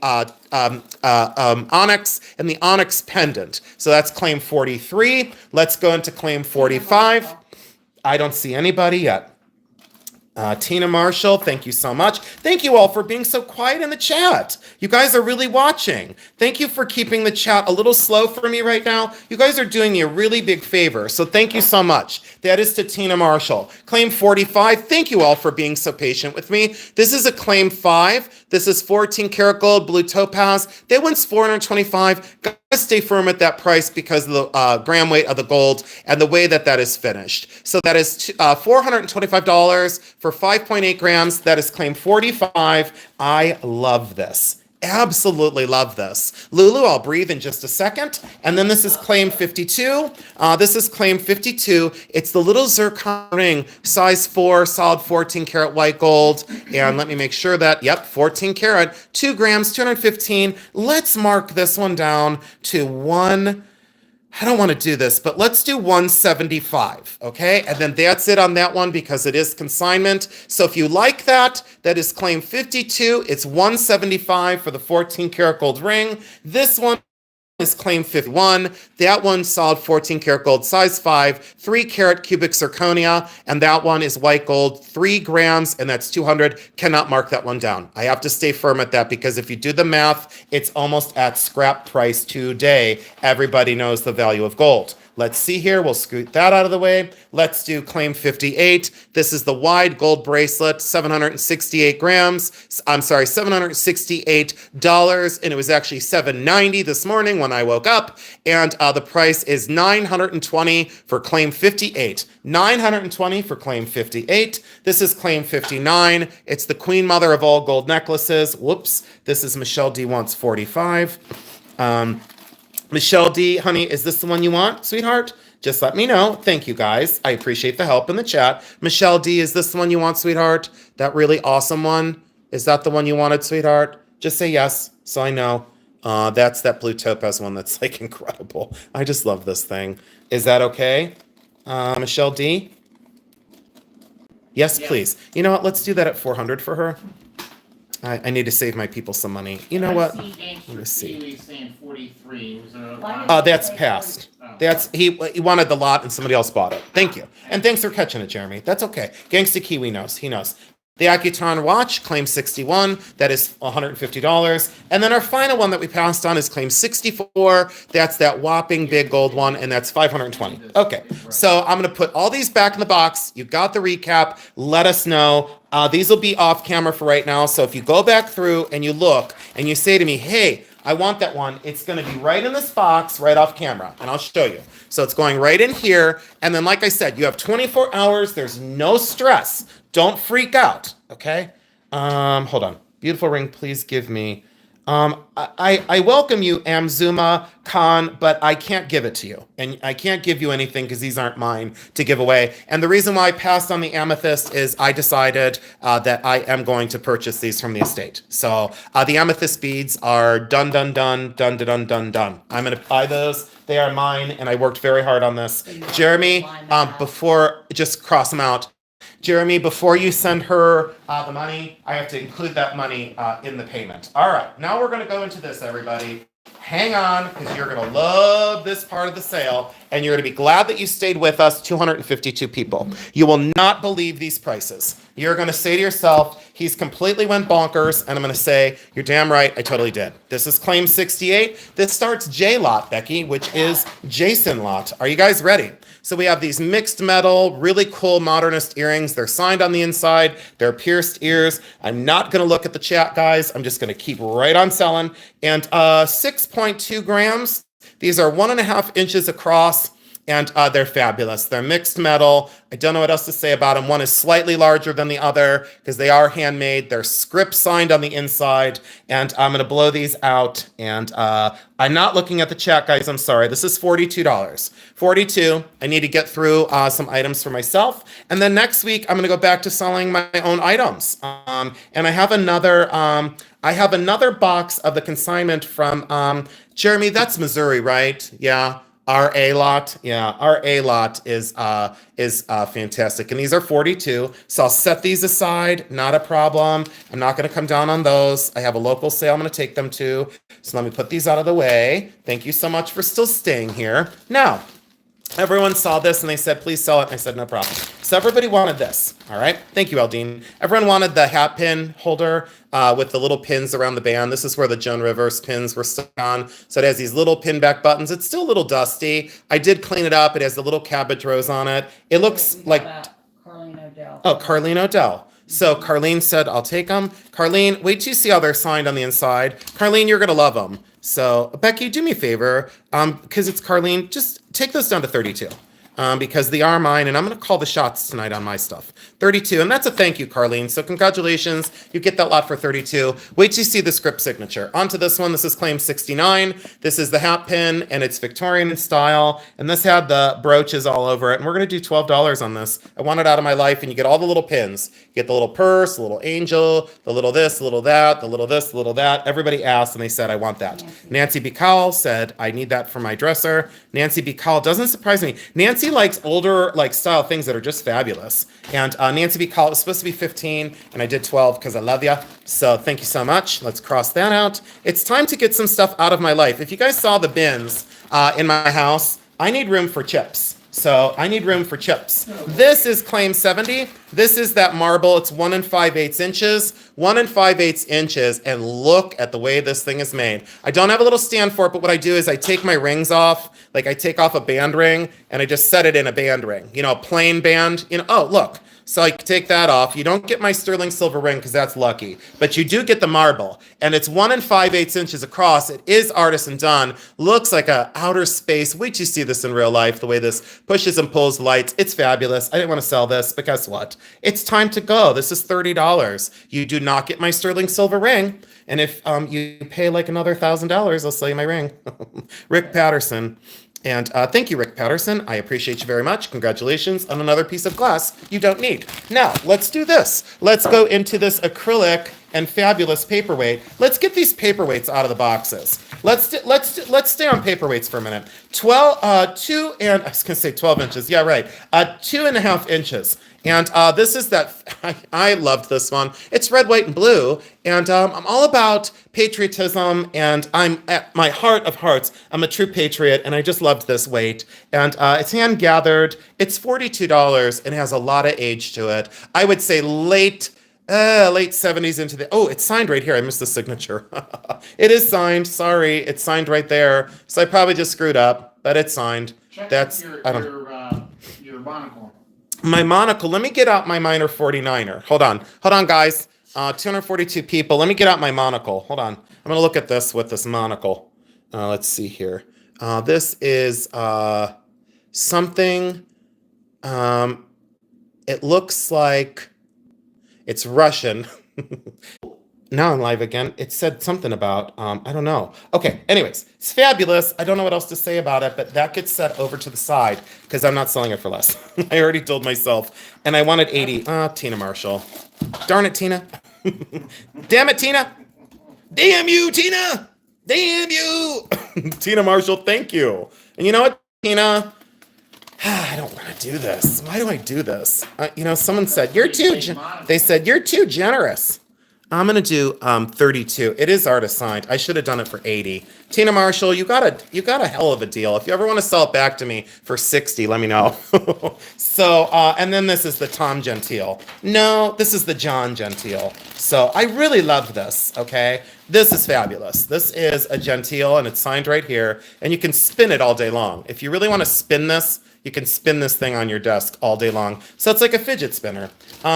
onyx, and the onyx pendant. So that's claim 43. Let's go into claim 45. I don't see anybody yet. Tina Marshall, thank you so much. Thank you all for being so quiet in the chat. You guys are really watching. Thank you for keeping the chat a little slow for me right now. You guys are doing me a really big favor, so thank you so much. That is to Tina Marshall. Claim 45, thank you all for being so patient with me. This is a claim 5. This is 14 karat gold, blue topaz. That one's $425. Gotta stay firm at that price because of the gram weight of the gold and the way that that is finished. So that is $425 for 5.8 grams. That is claim 45. I love this. Absolutely love this. Lulu, I'll breathe in just a second. And then this is claim 52. This is claim 52. It's the little zircon ring, size 4, solid 14 karat white gold. And let me make sure that, yep, 14 karat, 2 grams, 215. Let's mark this one down to I don't want to do this, but let's do 175, okay? And then that's it on that one because it is consignment. So if you like that, that is claim 52. It's 175 for the 14 karat gold ring. This one is claim 51. That one solid 14 karat gold, size 5, 3 karat cubic zirconia, and that one is white gold, 3 grams, and that's 200. Cannot mark that one down. I have to stay firm at that because if you do the math, it's almost at scrap price today. Everybody knows the value of gold. Let's see here. We'll scoot that out of the way. Let's do claim 58. This is the wide gold bracelet, 768 grams. I'm sorry, $768, and it was actually $790 this morning when I woke up. And the price is $920 for claim 58. $920 for claim 58. This is claim 59. It's the queen mother of all gold necklaces. Whoops. This is Michelle D wants 45. Michelle D, honey, is this the one you want, sweetheart? Just let me know. Thank you, guys. I appreciate the help in the chat. Michelle D, is this the one you want, sweetheart? That really awesome one? Is that the one you wanted, sweetheart? Just say yes, so I know. That's that blue topaz one that's like incredible. I just love this thing. Is that okay? Michelle D? Yes, please. You know what? Let's do that at 400 for her. I need to save my people some money. You know what? Let's see. Saying 43. That's past. That's he wanted the lot and somebody else bought it. Thank you. And thanks for catching it, Jeremy. That's okay. Gangsta Kiwi knows. He knows. The Accutron watch, claim 61. That is $150. And then our final one that we passed on is claim 64. That's that whopping big gold one, and that's $520. Okay, so I'm going to put all these back in the box. You got the recap. Let us know. These will be off camera for right now. So if you go back through and you look and you say to me, hey, I want that one, it's going to be right in this box, right off camera, and I'll show you. So it's going right in here. And then, like I said, you have 24 hours. There's no stress. Don't freak out, okay? Hold on. Beautiful ring, please give me. I welcome you, Amzuma Khan, but I can't give it to you. And I can't give you anything because these aren't mine to give away. And the reason why I passed on the amethyst is I decided that I am going to purchase these from the estate. So the amethyst beads are done. I'm going to buy those. They are mine, and I worked very hard on this. Jeremy, before, just cross them out. Jeremy, before you send her the money, I have to include that money in the payment. All right, now we're going to go into this, everybody. Hang on, because you're going to love this part of the sale. and you're going to be glad that you stayed with us, 252 people. You will not believe these prices. You're going to say to yourself, he's completely went bonkers, and I'm going to say, you're damn right, I totally did. This is claim 68. This starts J lot, Becky, which is Jason lot. Are you guys ready? So we have these mixed metal, really cool modernist earrings. They're signed on the inside. They're pierced ears. I'm not going to look at the chat, guys. I'm just going to keep right on selling. And 6.2 grams. These are 1.5 inches across, and they're fabulous. They're mixed metal. I don't know what else to say about them. One is slightly larger than the other because they are handmade. They're script signed on the inside, and I'm going to blow these out. And I'm not looking at the chat, guys. I'm sorry. This is $42. $42. I need to get through some items for myself, and then next week I'm going to go back to selling my own items. And I have another. I have another box of the consignment from Jeremy. That's Missouri, right? Yeah. RA lot, yeah, RA lot is fantastic, and these are 42. So I'll set these aside, not a problem. I'm not going to come down on those. I have a local sale I'm going to take them to. So let me put these out of the way. Thank you so much for still staying here. Now, everyone saw this and they said, please sell it. And I said, no problem. So everybody wanted this. All right. Thank you, Aldine. Everyone wanted the hat pin holder with the little pins around the band. This is where the Joan Rivers pins were stuck on. So it has these little pin back buttons. It's still a little dusty. I did clean it up. It has the little cabbage rose on it. It looks like Carlene O'Dell. Oh, Carlene O'Dell. So Carlene said, I'll take them. Carlene, wait till you see how they're signed on the inside. Carlene, you're going to love them. So Becky, do me a favor, because it's Carlene, just take those down to 32. Because they are mine, and I'm going to call the shots tonight on my stuff. 32, and that's a thank you, Carlene. So congratulations, you get that lot for 32. Wait till you see the script signature. On to this one. This is claim 69. This is the hat pin, and it's Victorian in style, and this had the brooches all over it, and we're going to do $12 on this. I want it out of my life, and you get all the little pins. You get the little purse, the little angel, the little this, the little that, the little this, the little that. Everybody asked, and they said, I want that. Nancy B. Cowell said, I need that for my dresser. Nancy B. Cowell doesn't surprise me. Nancy likes older style things that are just fabulous. And Nancy B. Call, it was supposed to be 15, and I did 12 because I love you. So thank you so much. Let's cross that out. It's time to get some stuff out of my life. If you guys saw the bins in my house, I need room for chips. So I need room for chips. This is claim 70. This is that marble. It's 1 5/8 inches. 1 5/8 inches. And look at the way this thing is made. I don't have a little stand for it, but what I do is I take my rings off. Like I take off a band ring and I just set it in a band ring. You know, a plain band. You know, oh, look. So I take that off. You don't get my sterling silver ring because that's lucky, but you do get the marble, and it's 1 5/8 inches across. It is artisan done. Looks like a outer space. Wait till you see this in real life, the way this pushes and pulls lights. It's fabulous. I didn't want to sell this, but guess what? It's time to go. This is $30. You do not get my sterling silver ring, and if you pay like another $1,000, I'll sell you my ring. Rick Patterson. And thank you, Rick Patterson. I appreciate you very much. Congratulations on another piece of glass you don't need. Now, let's do this. Let's go into this acrylic and fabulous paperweight. Let's get these paperweights out of the boxes. Let's stay on paperweights for a minute. 12 inches. Yeah, right. 2.5 inches. And this is that, I loved this one. It's red, white, and blue. And I'm all about patriotism. And I'm at my heart of hearts, I'm a true patriot. And I just loved this weight. And it's hand gathered. It's $42 and it has a lot of age to it. I would say late 70s into the, oh, it's signed right here. I missed the signature. It is signed. Sorry. It's signed right there. So I probably just screwed up, but it's signed. Check That's, your monocle. My monocle. Let me get out my minor 49er. Hold on, guys. 242 people. Let me get out my monocle. Hold on. I'm going to look at this with this monocle. Let's see here. This is something. It looks like it's Russian. Now I'm live again. It said something about, I don't know. Okay, anyways, it's fabulous. I don't know what else to say about it, but that gets set over to the side because I'm not selling it for less. I already told myself. And I wanted 80. Tina Marshall. Darn it, Tina. Damn it, Tina. Damn you, Tina. Damn you. Tina Marshall, thank you. And you know what, Tina? I don't want to do this. Why do I do this? Someone said, they said, you're too generous. I'm gonna do 32. It is artist signed. I should have done it for 80. Tina Marshall, you got a hell of a deal. If you ever want to sell it back to me for 60, let me know. So, and then this is the Tom Gentile. No, this is the John Gentile. So I really love this. Okay, this is fabulous. This is a Gentile, and it's signed right here. And you can spin it all day long. If you really want to spin this, you can spin this thing on your desk all day long. So it's like a fidget spinner.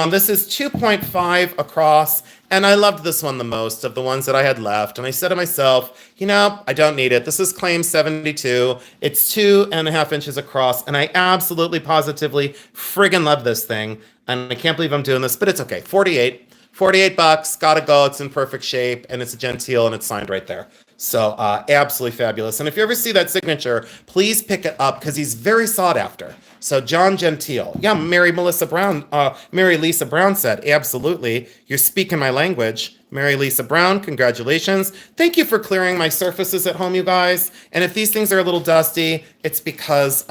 This is 2.5 across, and I loved this one the most of the ones that I had left. And I said to myself, you know, I don't need it. This is claim 72. It's 2.5 inches across, and I absolutely, positively friggin' love this thing. And I can't believe I'm doing this, but it's okay. 48 bucks, gotta go. It's in perfect shape, and it's a Gentile, and it's signed right there. So absolutely fabulous. And if you ever see that signature, please pick it up because he's very sought after. So John Gentile. Yeah, Mary Lisa Brown said, absolutely. You're speaking my language. Mary Lisa Brown, congratulations. Thank you for clearing my surfaces at home, you guys. And if these things are a little dusty, it's because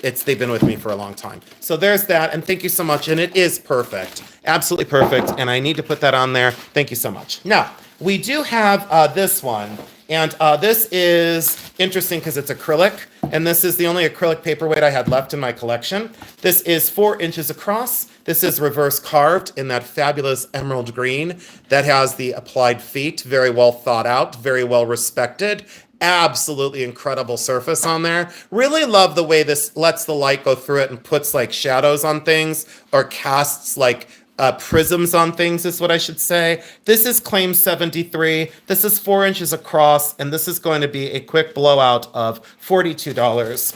they've been with me for a long time. So there's that, and thank you so much. And it is perfect, absolutely perfect. And I need to put that on there. Thank you so much. Now, we do have this one. And this is interesting because it's acrylic, and this is the only acrylic paperweight I had left in my collection. This is 4 inches across. This is reverse carved in that fabulous emerald green that has the applied feet, very well thought out, very well respected. Absolutely incredible surface on there. Really love the way this lets the light go through it and puts like shadows on things or casts like prisms on things is what I should say. This is claim 73. This is 4 inches across, and this is going to be a quick blowout of $42.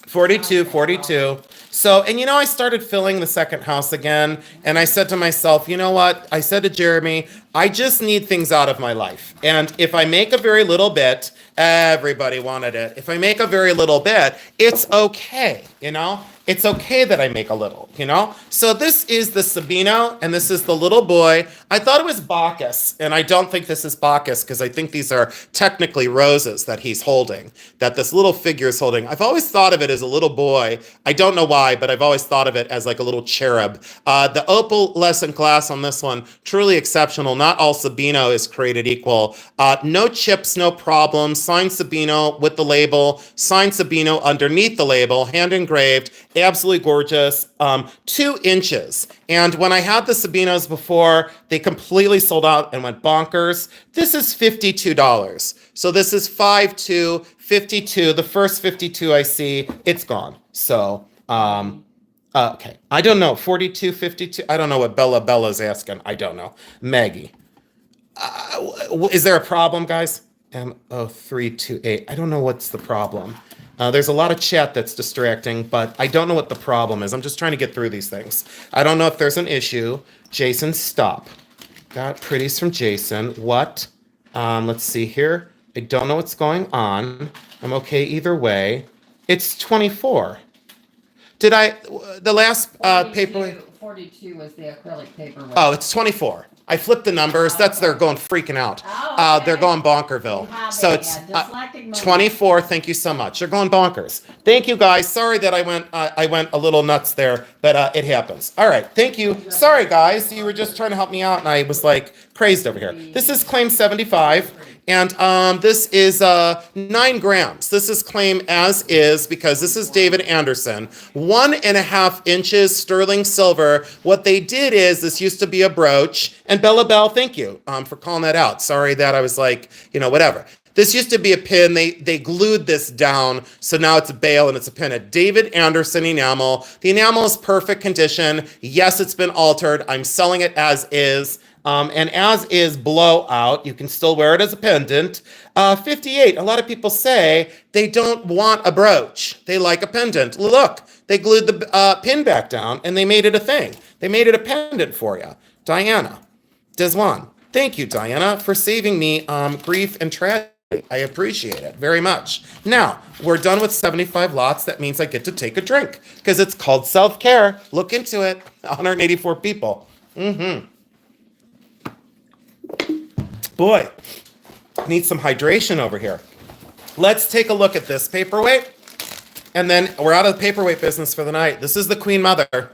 42. So, and you know, I started filling the second house again, and I said to myself, you know what? I said to Jeremy, I just need things out of my life. And if I make a very little bit, everybody wanted it. If I make a very little bit, it's okay, you know? It's okay that I make a little, you know? So this is the Sabino, and this is the little boy. I thought it was Bacchus, and I don't think this is Bacchus because I think these are technically roses that he's holding, that this little figure is holding. I've always thought of it as a little boy. I don't know why, but I've always thought of it as like a little cherub. The opalescent glass on this one, truly exceptional. Not all Sabino is created equal. No chips, no problem. Signed Sabino with the label. Signed Sabino underneath the label, hand engraved. Absolutely gorgeous. 2 inches. And when I had the Sabinos before, they completely sold out and went bonkers. This is $52. So this is 5.2, 52. The first 52 I see, it's gone. So, okay. I don't know. 42, 52. I don't know what Bella's asking. I don't know. Maggie. Is there a problem, guys? M0328. I don't know what's the problem. There's a lot of chat that's distracting, but I don't know what the problem is. I'm just trying to get through these things. I don't know if there's an issue. Jason, stop. Got pretties from Jason. What? Let's see here. I don't know what's going on. I'm okay either way. It's 24. Did I, the last paperweight? 42 was the acrylic paperweight. Oh, it's 24. I flipped the numbers. They're going freaking out. Oh, okay. They're going bonkerville. So it's 24. Thank you so much. They're going bonkers. Thank you, guys. Sorry that I went a little nuts there, but it happens. All right. Thank you. Sorry, guys. You were just trying to help me out, and I was like crazed over here. This is claim 75. And this is 9 grams. This is claim as is because this is David Anderson. 1.5 inches sterling silver. What they did is this used to be a brooch. And Bella Bell, thank you for calling that out. Sorry that I was like, whatever. This used to be a pin. They glued this down, so now it's a bail and it's a pin. A David Anderson enamel. The enamel is perfect condition. Yes, it's been altered. I'm selling it as is. And as is blowout, you can still wear it as a pendant. 58, a lot of people say they don't want a brooch. They like a pendant. Look, they glued the pin back down and they made it a thing. They made it a pendant for you. Diana, Deswan, thank you, Diana, for saving me grief and tragedy. I appreciate it very much. Now, we're done with 75 lots. That means I get to take a drink because it's called self-care. Look into it. 184 people. Boy, need some hydration over here. Let's take a look at this paperweight. And then we're out of the paperweight business for the night. This is the Queen Mother.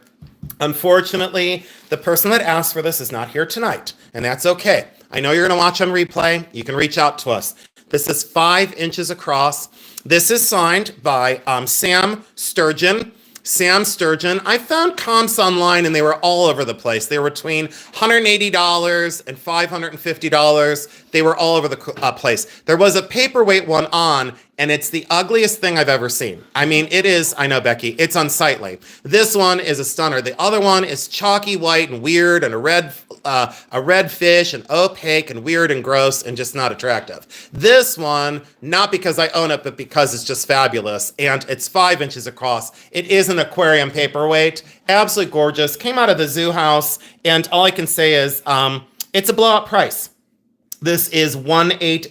Unfortunately, the person that asked for this is not here tonight, and that's okay. I know you're going to watch on replay. You can reach out to us. This is 5 inches across. This is signed by Sam Sturgeon. Sam Sturgeon. I found comps online and they were all over the place. They were between $180 and $550. They were all over the place. There was a paperweight one on, and it's the ugliest thing I've ever seen. I mean, it is, I know, Becky, it's unsightly. This one is a stunner. The other one is chalky white and weird and a red fish and opaque and weird and gross and just not attractive. This one, not because I own it, but because it's just fabulous. And it's 5 inches across. It is an aquarium paperweight. Absolutely gorgeous. Came out of the zoo house. And all I can say is it's a blowout price. This is 180.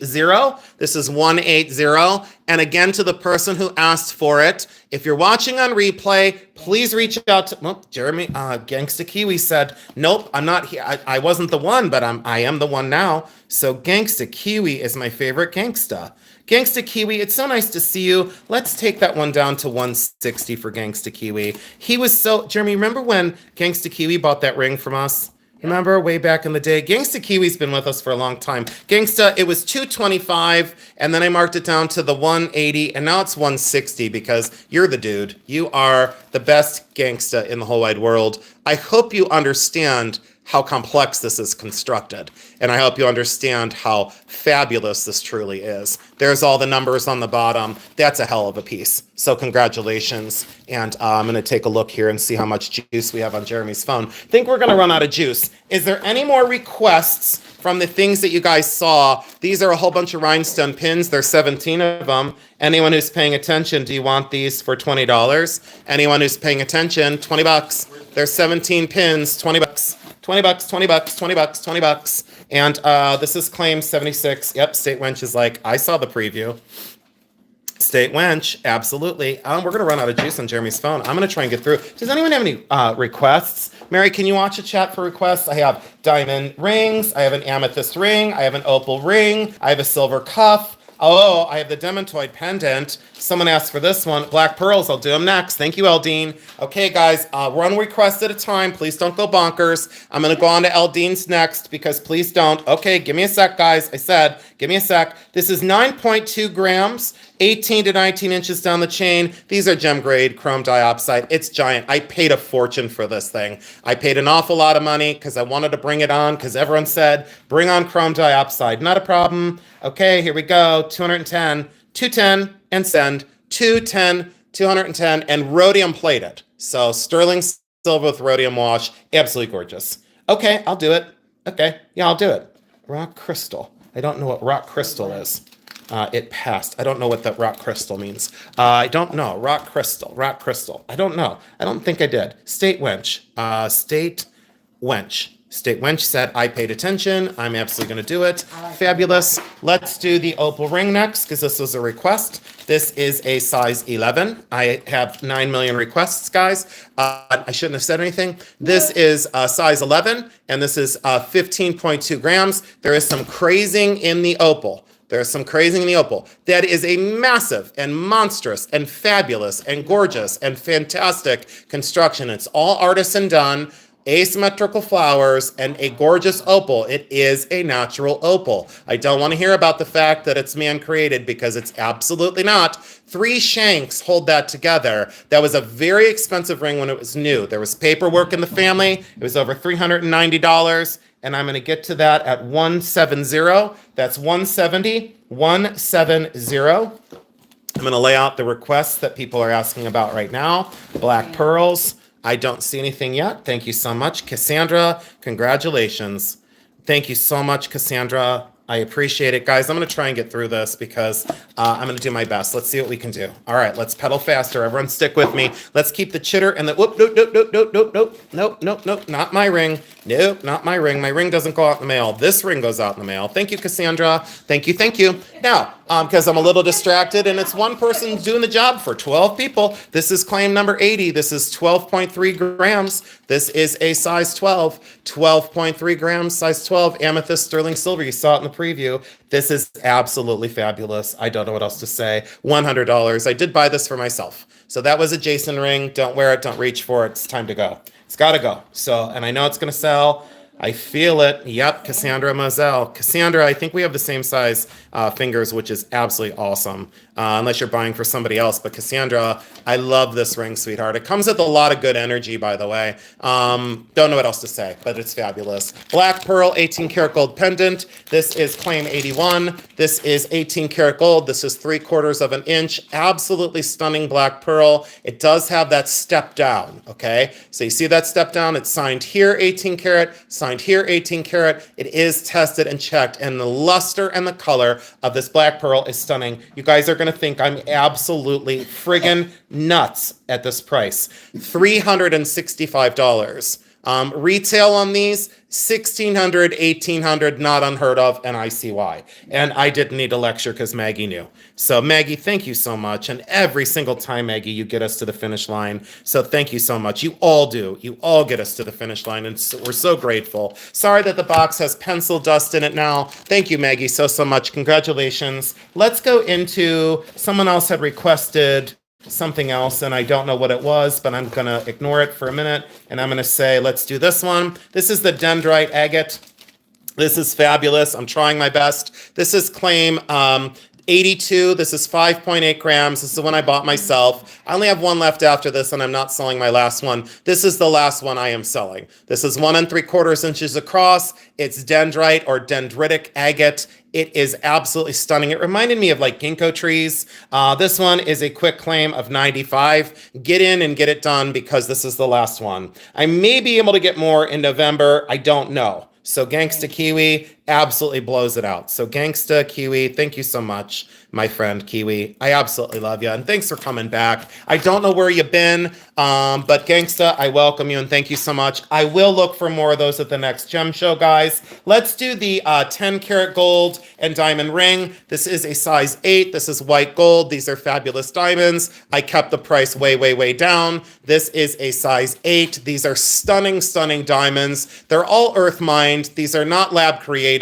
This is 180. And again, to the person who asked for it, if you're watching on replay, please reach out to, well, Jeremy, Gangsta Kiwi said, nope, I'm not here. I wasn't the one, but I am the one now. So Gangsta Kiwi is my favorite gangsta. Gangsta Kiwi, it's so nice to see you. Let's take that one down to 160 for Gangsta Kiwi. He was so, Jeremy, remember when Gangsta Kiwi bought that ring from us? Remember way back in the day? Gangsta Kiwi's been with us for a long time. Gangsta, it was 225, and then I marked it down to the 180, and now it's 160 because you're the dude. You are the best gangsta in the whole wide world. I hope you understand how complex this is constructed, and I hope you understand how fabulous this truly is. There's all the numbers on the bottom. That's a hell of a piece. So congratulations. And I'm going to take a look here and see how much juice we have on Jeremy's phone. I think we're going to run out of juice. Is there any more requests from the things that you guys saw? These are a whole bunch of rhinestone pins. There's 17 of them. Anyone who's paying attention, do you want these for $20? Anyone who's paying attention, $20. There's 17 pins, $20. 20 bucks, 20 bucks, 20 bucks, 20 bucks. And this is claim 76. Yep, State Wench is like, I saw the preview. State Wench, absolutely. We're going to run out of juice on Jeremy's phone. I'm going to try and get through. Does anyone have any requests? Mary, can you watch a chat for requests? I have diamond rings. I have an amethyst ring. I have an opal ring. I have a silver cuff. Oh, I have the demantoid pendant. Someone asked for this one. Black pearls, I'll do them next. Thank you, Eldine. Okay, guys, one request at a time. Please don't go bonkers. I'm going to go on to Eldine's next because please don't. Okay, give me a sec, guys. I said, give me a sec. This is 9.2 grams, 18 to 19 inches down the chain. These are gem grade chrome diopside. It's giant. I paid a fortune for this thing. I paid an awful lot of money because I wanted to bring it on because everyone said, bring on chrome diopside. Not a problem. Okay, here we go. 210, 210, and send. 210, 210, and rhodium plated. So sterling silver with rhodium wash. Absolutely gorgeous. Okay, I'll do it. Okay, yeah, I'll do it. Rock crystal. I don't know what rock crystal is. It passed. I don't know what that rock crystal means. I don't know. Rock crystal. Rock crystal. I don't know. I don't think I did. State Wench. State Wench. State Wench said, I paid attention. I'm absolutely going to do it. Fabulous. Let's do the opal ring next because this was a request. This is a size 11. I have 9 million requests, guys. I shouldn't have said anything. This is size 11, and this is 15.2 grams. There is some crazing in the opal. There's some crazing in the opal. That is a massive and monstrous and fabulous and gorgeous and fantastic construction. It's all artisan done. Asymmetrical flowers and a gorgeous opal. It is a natural opal. I don't want to hear about the fact that it's man-created because it's absolutely not. 3 shanks hold that together. That was a very expensive ring when it was new. There was paperwork in the family. It was over $390, and I'm going to get to that at 170. That's 170, 170. I'm going to lay out the requests that people are asking about right now. Black pearls. I don't see anything yet. Thank you so much. Cassandra, congratulations. Thank you so much, Cassandra. I appreciate it. Guys, I'm going to try and get through this because I'm going to do my best. Let's see what we can do. All right, let's pedal faster. Everyone stick with me. Let's keep the chitter and the whoop, nope, nope, nope, nope, nope, nope, nope, nope, nope, not my ring. Nope, not my ring. My ring doesn't go out in the mail. This ring goes out in the mail. Thank you, Cassandra. Thank you, thank you. Now, because I'm a little distracted and it's one person doing the job for 12 people. This is claim number 80. This is 12.3 grams. This is a size 12, 12.3 grams, size 12, amethyst sterling silver. You saw it in the preview. This is absolutely fabulous. I don't know what else to say. $100. I did buy this for myself. So that was a Jason ring. Don't wear it. Don't reach for it. It's time to go. It's got to go. So, and I know it's going to sell. I feel it. Yep, Cassandra Moselle. Cassandra, I think we have the same size fingers, which is absolutely awesome. Unless you're buying for somebody else. But Cassandra, I love this ring, sweetheart. It comes with a lot of good energy, by the way. Don't know what else to say, but it's fabulous. Black pearl, 18 karat gold pendant. This is claim 81. This is 18 karat gold. This is 3/4 of an inch. Absolutely stunning black pearl. It does have that step down, okay? So you see that step down? It's signed here, 18 karat, signed here, 18 karat. It is tested and checked, and the luster and the color of this black pearl is stunning. You guys are going to think I'm absolutely friggin' nuts at this price. $365. Retail on these, $1,600, $1,800, not unheard of, and I see why. And I didn't need a lecture because Maggie knew. So Maggie, thank you so much. And every single time, Maggie, you get us to the finish line. So thank you so much. You all do. You all get us to the finish line, and so, we're so grateful. Sorry that the box has pencil dust in it now. Thank you, Maggie, so much. Congratulations. Let's go into, someone else had requested something else, and I don't know what it was, but I'm gonna ignore it for a minute, and I'm gonna say, let's do this one. This is the dendrite agate. This is fabulous. I'm trying my best. This is claim 82. This is 5.8 grams. This is the one I bought myself. I only have one left after this, and I'm not selling my last one. This is the last one I am selling. This is 1 3/4 inches across. It's dendrite or dendritic agate. It is absolutely stunning. It reminded me of like ginkgo trees. This one is a quick claim of 95. Get in and get it done because this is the last one. I may be able to get more in November. I don't know. So Gangsta Kiwi absolutely blows it out. So Gangsta Kiwi, thank you so much, my friend Kiwi. I absolutely love you, and thanks for coming back. I don't know where you've been, but Gangsta, I welcome you, and thank you so much. I will look for more of those at the next gem show, guys. Let's do the 10 karat gold and diamond ring. This is a size 8. This is white gold. These are fabulous diamonds. I kept the price way, way, way down. This is a size 8. These are stunning, stunning diamonds. They're all earth mined. These are not lab created.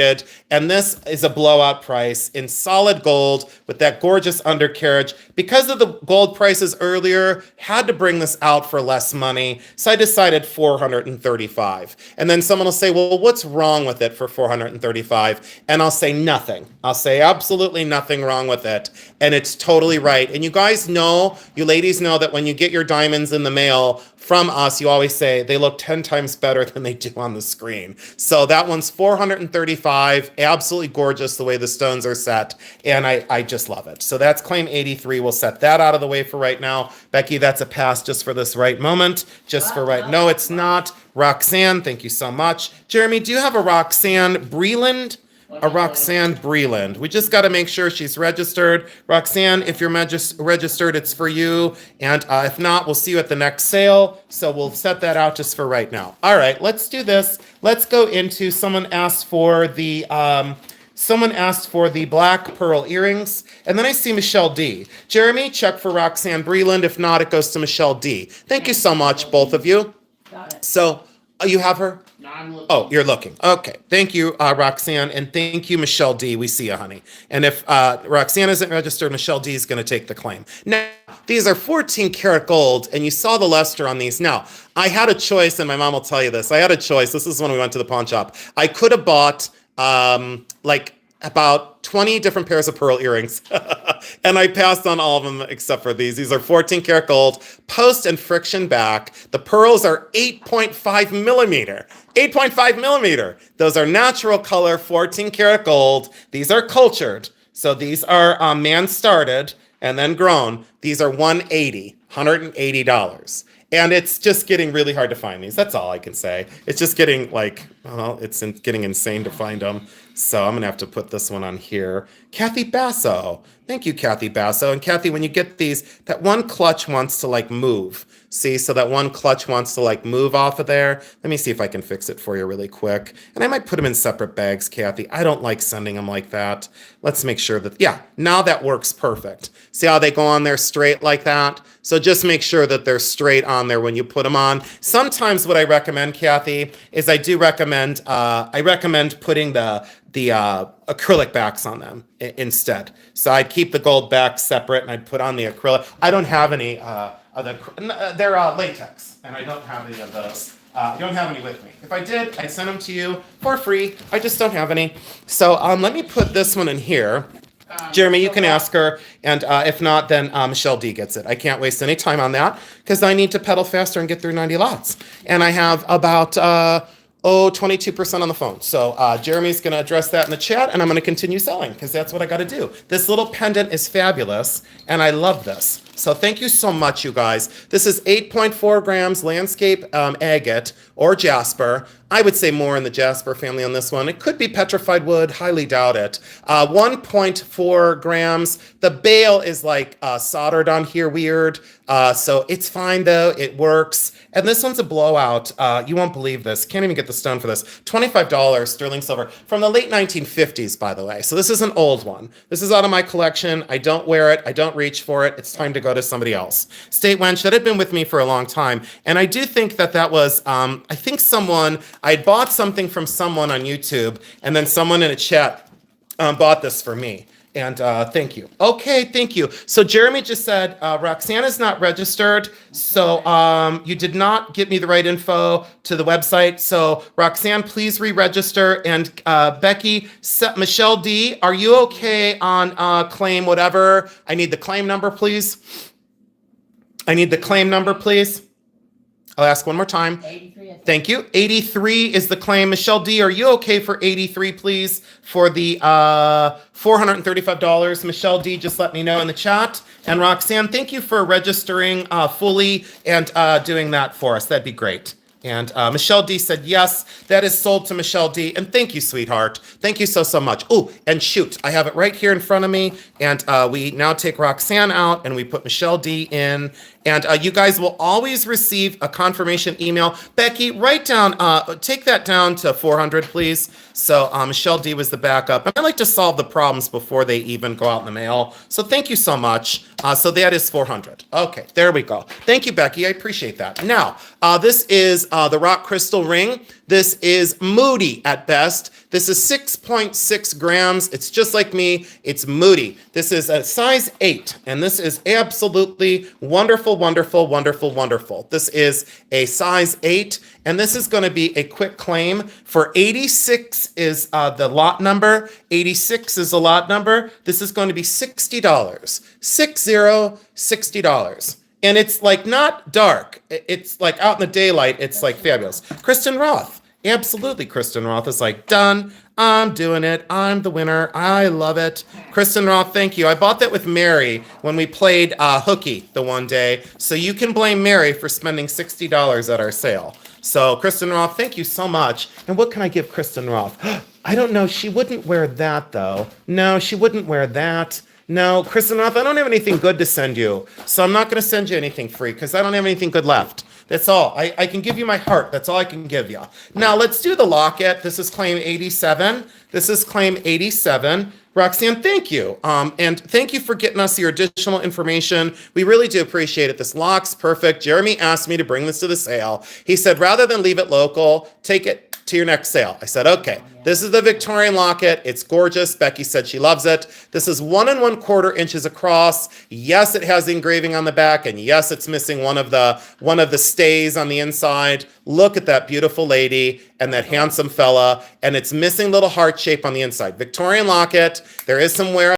And this is a blowout price in solid gold with that gorgeous undercarriage. Because of the gold prices earlier, had to bring this out for less money. So I decided $435. And then someone will say, well, what's wrong with it for $435? And I'll say nothing. I'll say absolutely nothing wrong with it. And it's totally right. And you guys know, you ladies know that when you get your diamonds in the mail from us, you always say they look 10 times better than they do on the screen. So that one's $435, absolutely gorgeous the way the stones are set, and I just love it. So that's claim 83. We'll set that out of the way for right now. Becky, that's a pass just for this right moment, just for right. No, it's not. Roxanne, thank you so much. Jeremy, do you have a Roxanne Breland? A Roxanne Breland. We just got to make sure she's registered. Roxanne, if you're registered, it's for you. And if not, we'll see you at the next sale. So we'll set that out just for right now. All right, let's do this. Let's go into, someone asked for the black pearl earrings. And then I see Michelle D. Jeremy, check for Roxanne Breland. If not, it goes to Michelle D. Thank you so much, both of you. Got it. So you have her? No, I'm looking. Oh, you're looking. Okay. Thank you, Roxanne. And thank you, Michelle D. We see you, honey. And if Roxanne isn't registered, Michelle D is going to take the claim. Now, these are 14 karat gold, and you saw the luster on these. Now, I had a choice, and my mom will tell you this. I had a choice. This is when we went to the pawn shop. I could have bought like about 20 different pairs of pearl earrings. And I passed on all of them except for these. These are 14 karat gold, post and friction back. The pearls are 8.5 millimeter. 8.5 millimeter. Those are natural color, 14 karat gold. These are cultured. So these are man-started and then grown. These are $180. And it's just getting really hard to find these. That's all I can say. It's just getting like, well, getting insane to find them. So I'm going to have to put this one on here. Kathy Basso. Thank you, Kathy Basso. And Kathy, when you get these, that one clutch wants to like move. See, so that one clutch wants to like move off of there. Let me see if I can fix it for you really quick. And I might put them in separate bags, Kathy. I don't like sending them like that. Let's make sure that, yeah, now that works perfect. See how they go on there straight like that? So just make sure that they're straight on there when you put them on. Sometimes what I recommend, Kathy, is I recommend putting the acrylic backs on them instead. So I'd keep the gold back separate and I'd put on the acrylic. I don't have any They're latex, and I don't have any of those. I don't have any with me. If I did, I'd send them to you for free. I just don't have any. So let me put this one in here. Jeremy, you can ask her, and if not, then Michelle D gets it. I can't waste any time on that because I need to pedal faster and get through 90 lots. And I have about 22% on the phone. So Jeremy's going to address that in the chat, and I'm going to continue selling because that's what I got to do. This little pendant is fabulous, and I love this. So thank you so much, you guys. This is 8.4 grams landscape agate or jasper. I would say more in the jasper family on this one. It could be petrified wood, highly doubt it. 1.4 grams. The bale is like soldered on here weird. So it's fine though, it works. And this one's a blowout. You won't believe this. Can't even get the stone for this. $25 sterling silver from the late 1950s, by the way. So this is an old one. This is out of my collection. I don't wear it. I don't reach for it. It's time to go to somebody else. State wench that had been with me for a long time. And I do think that that was, I think I bought something from someone on YouTube, and then someone in a chat bought this for me. And thank you. Okay, thank you. So Jeremy just said, Roxanne is not registered. So you did not get me the right info to the website. So Roxanne, please re-register. And Becky, Michelle D, are you okay on claim whatever? I need the claim number, please. I need the claim number, please. I'll ask one more time. 83. Thank you. 83 is the claim. Michelle D, are you okay for 83, please, for the $435? Michelle D, just let me know in the chat. And Roxanne, thank you for registering fully and doing that for us. That'd be great. And Michelle D said, yes, that is sold to Michelle D. And thank you, sweetheart. Thank you so, so much. Oh, and shoot, I have it right here in front of me. And we now take Roxanne out and we put Michelle D in. And you guys will always receive a confirmation email. Becky, write down, take that down to 400, please. So Michelle D was the backup. And I like to solve the problems before they even go out in the mail. So thank you so much. So that is 400. Okay, there we go. Thank you, Becky. I appreciate that. Now, this is the rock crystal ring. This is moody at best. This is 6.6 grams. It's just like me. It's moody. This is a size 8, and this is absolutely wonderful, wonderful, wonderful, wonderful. This is a size 8, and this is going to be a quick claim for 86 is the lot number. 86 is the lot number. This is going to be $60. $60. And it's like not dark. It's like out in the daylight. It's like fabulous. Kristen Roth. Absolutely. Kristen Roth is like, done. I'm doing it. I'm the winner. I love it. Kristen Roth, thank you. I bought that with Mary when we played hooky the one day. So you can blame Mary for spending $60 at our sale. So Kristen Roth, thank you so much. And what can I give Kristen Roth? I don't know. She wouldn't wear that though. No, she wouldn't wear that. No, Kristen Roth, I don't have anything good to send you. So I'm not going to send you anything free because I don't have anything good left. That's all. I can give you my heart. That's all I can give you. Now, let's do the locket. This is claim 87. This is claim 87. Roxanne, thank you. And thank you for getting us your additional information. We really do appreciate it. This lock's perfect. Jeremy asked me to bring this to the sale. He said, rather than leave it local, take it to your next sale. I said, okay. This is the Victorian locket. It's gorgeous. Becky said she loves it. This is 1 1/4 inches across. Yes, it has the engraving on the back, and yes, it's missing one of the stays on the inside. Look at that beautiful lady and that handsome fella, and it's missing little heart shape on the inside. Victorian locket. There is some wear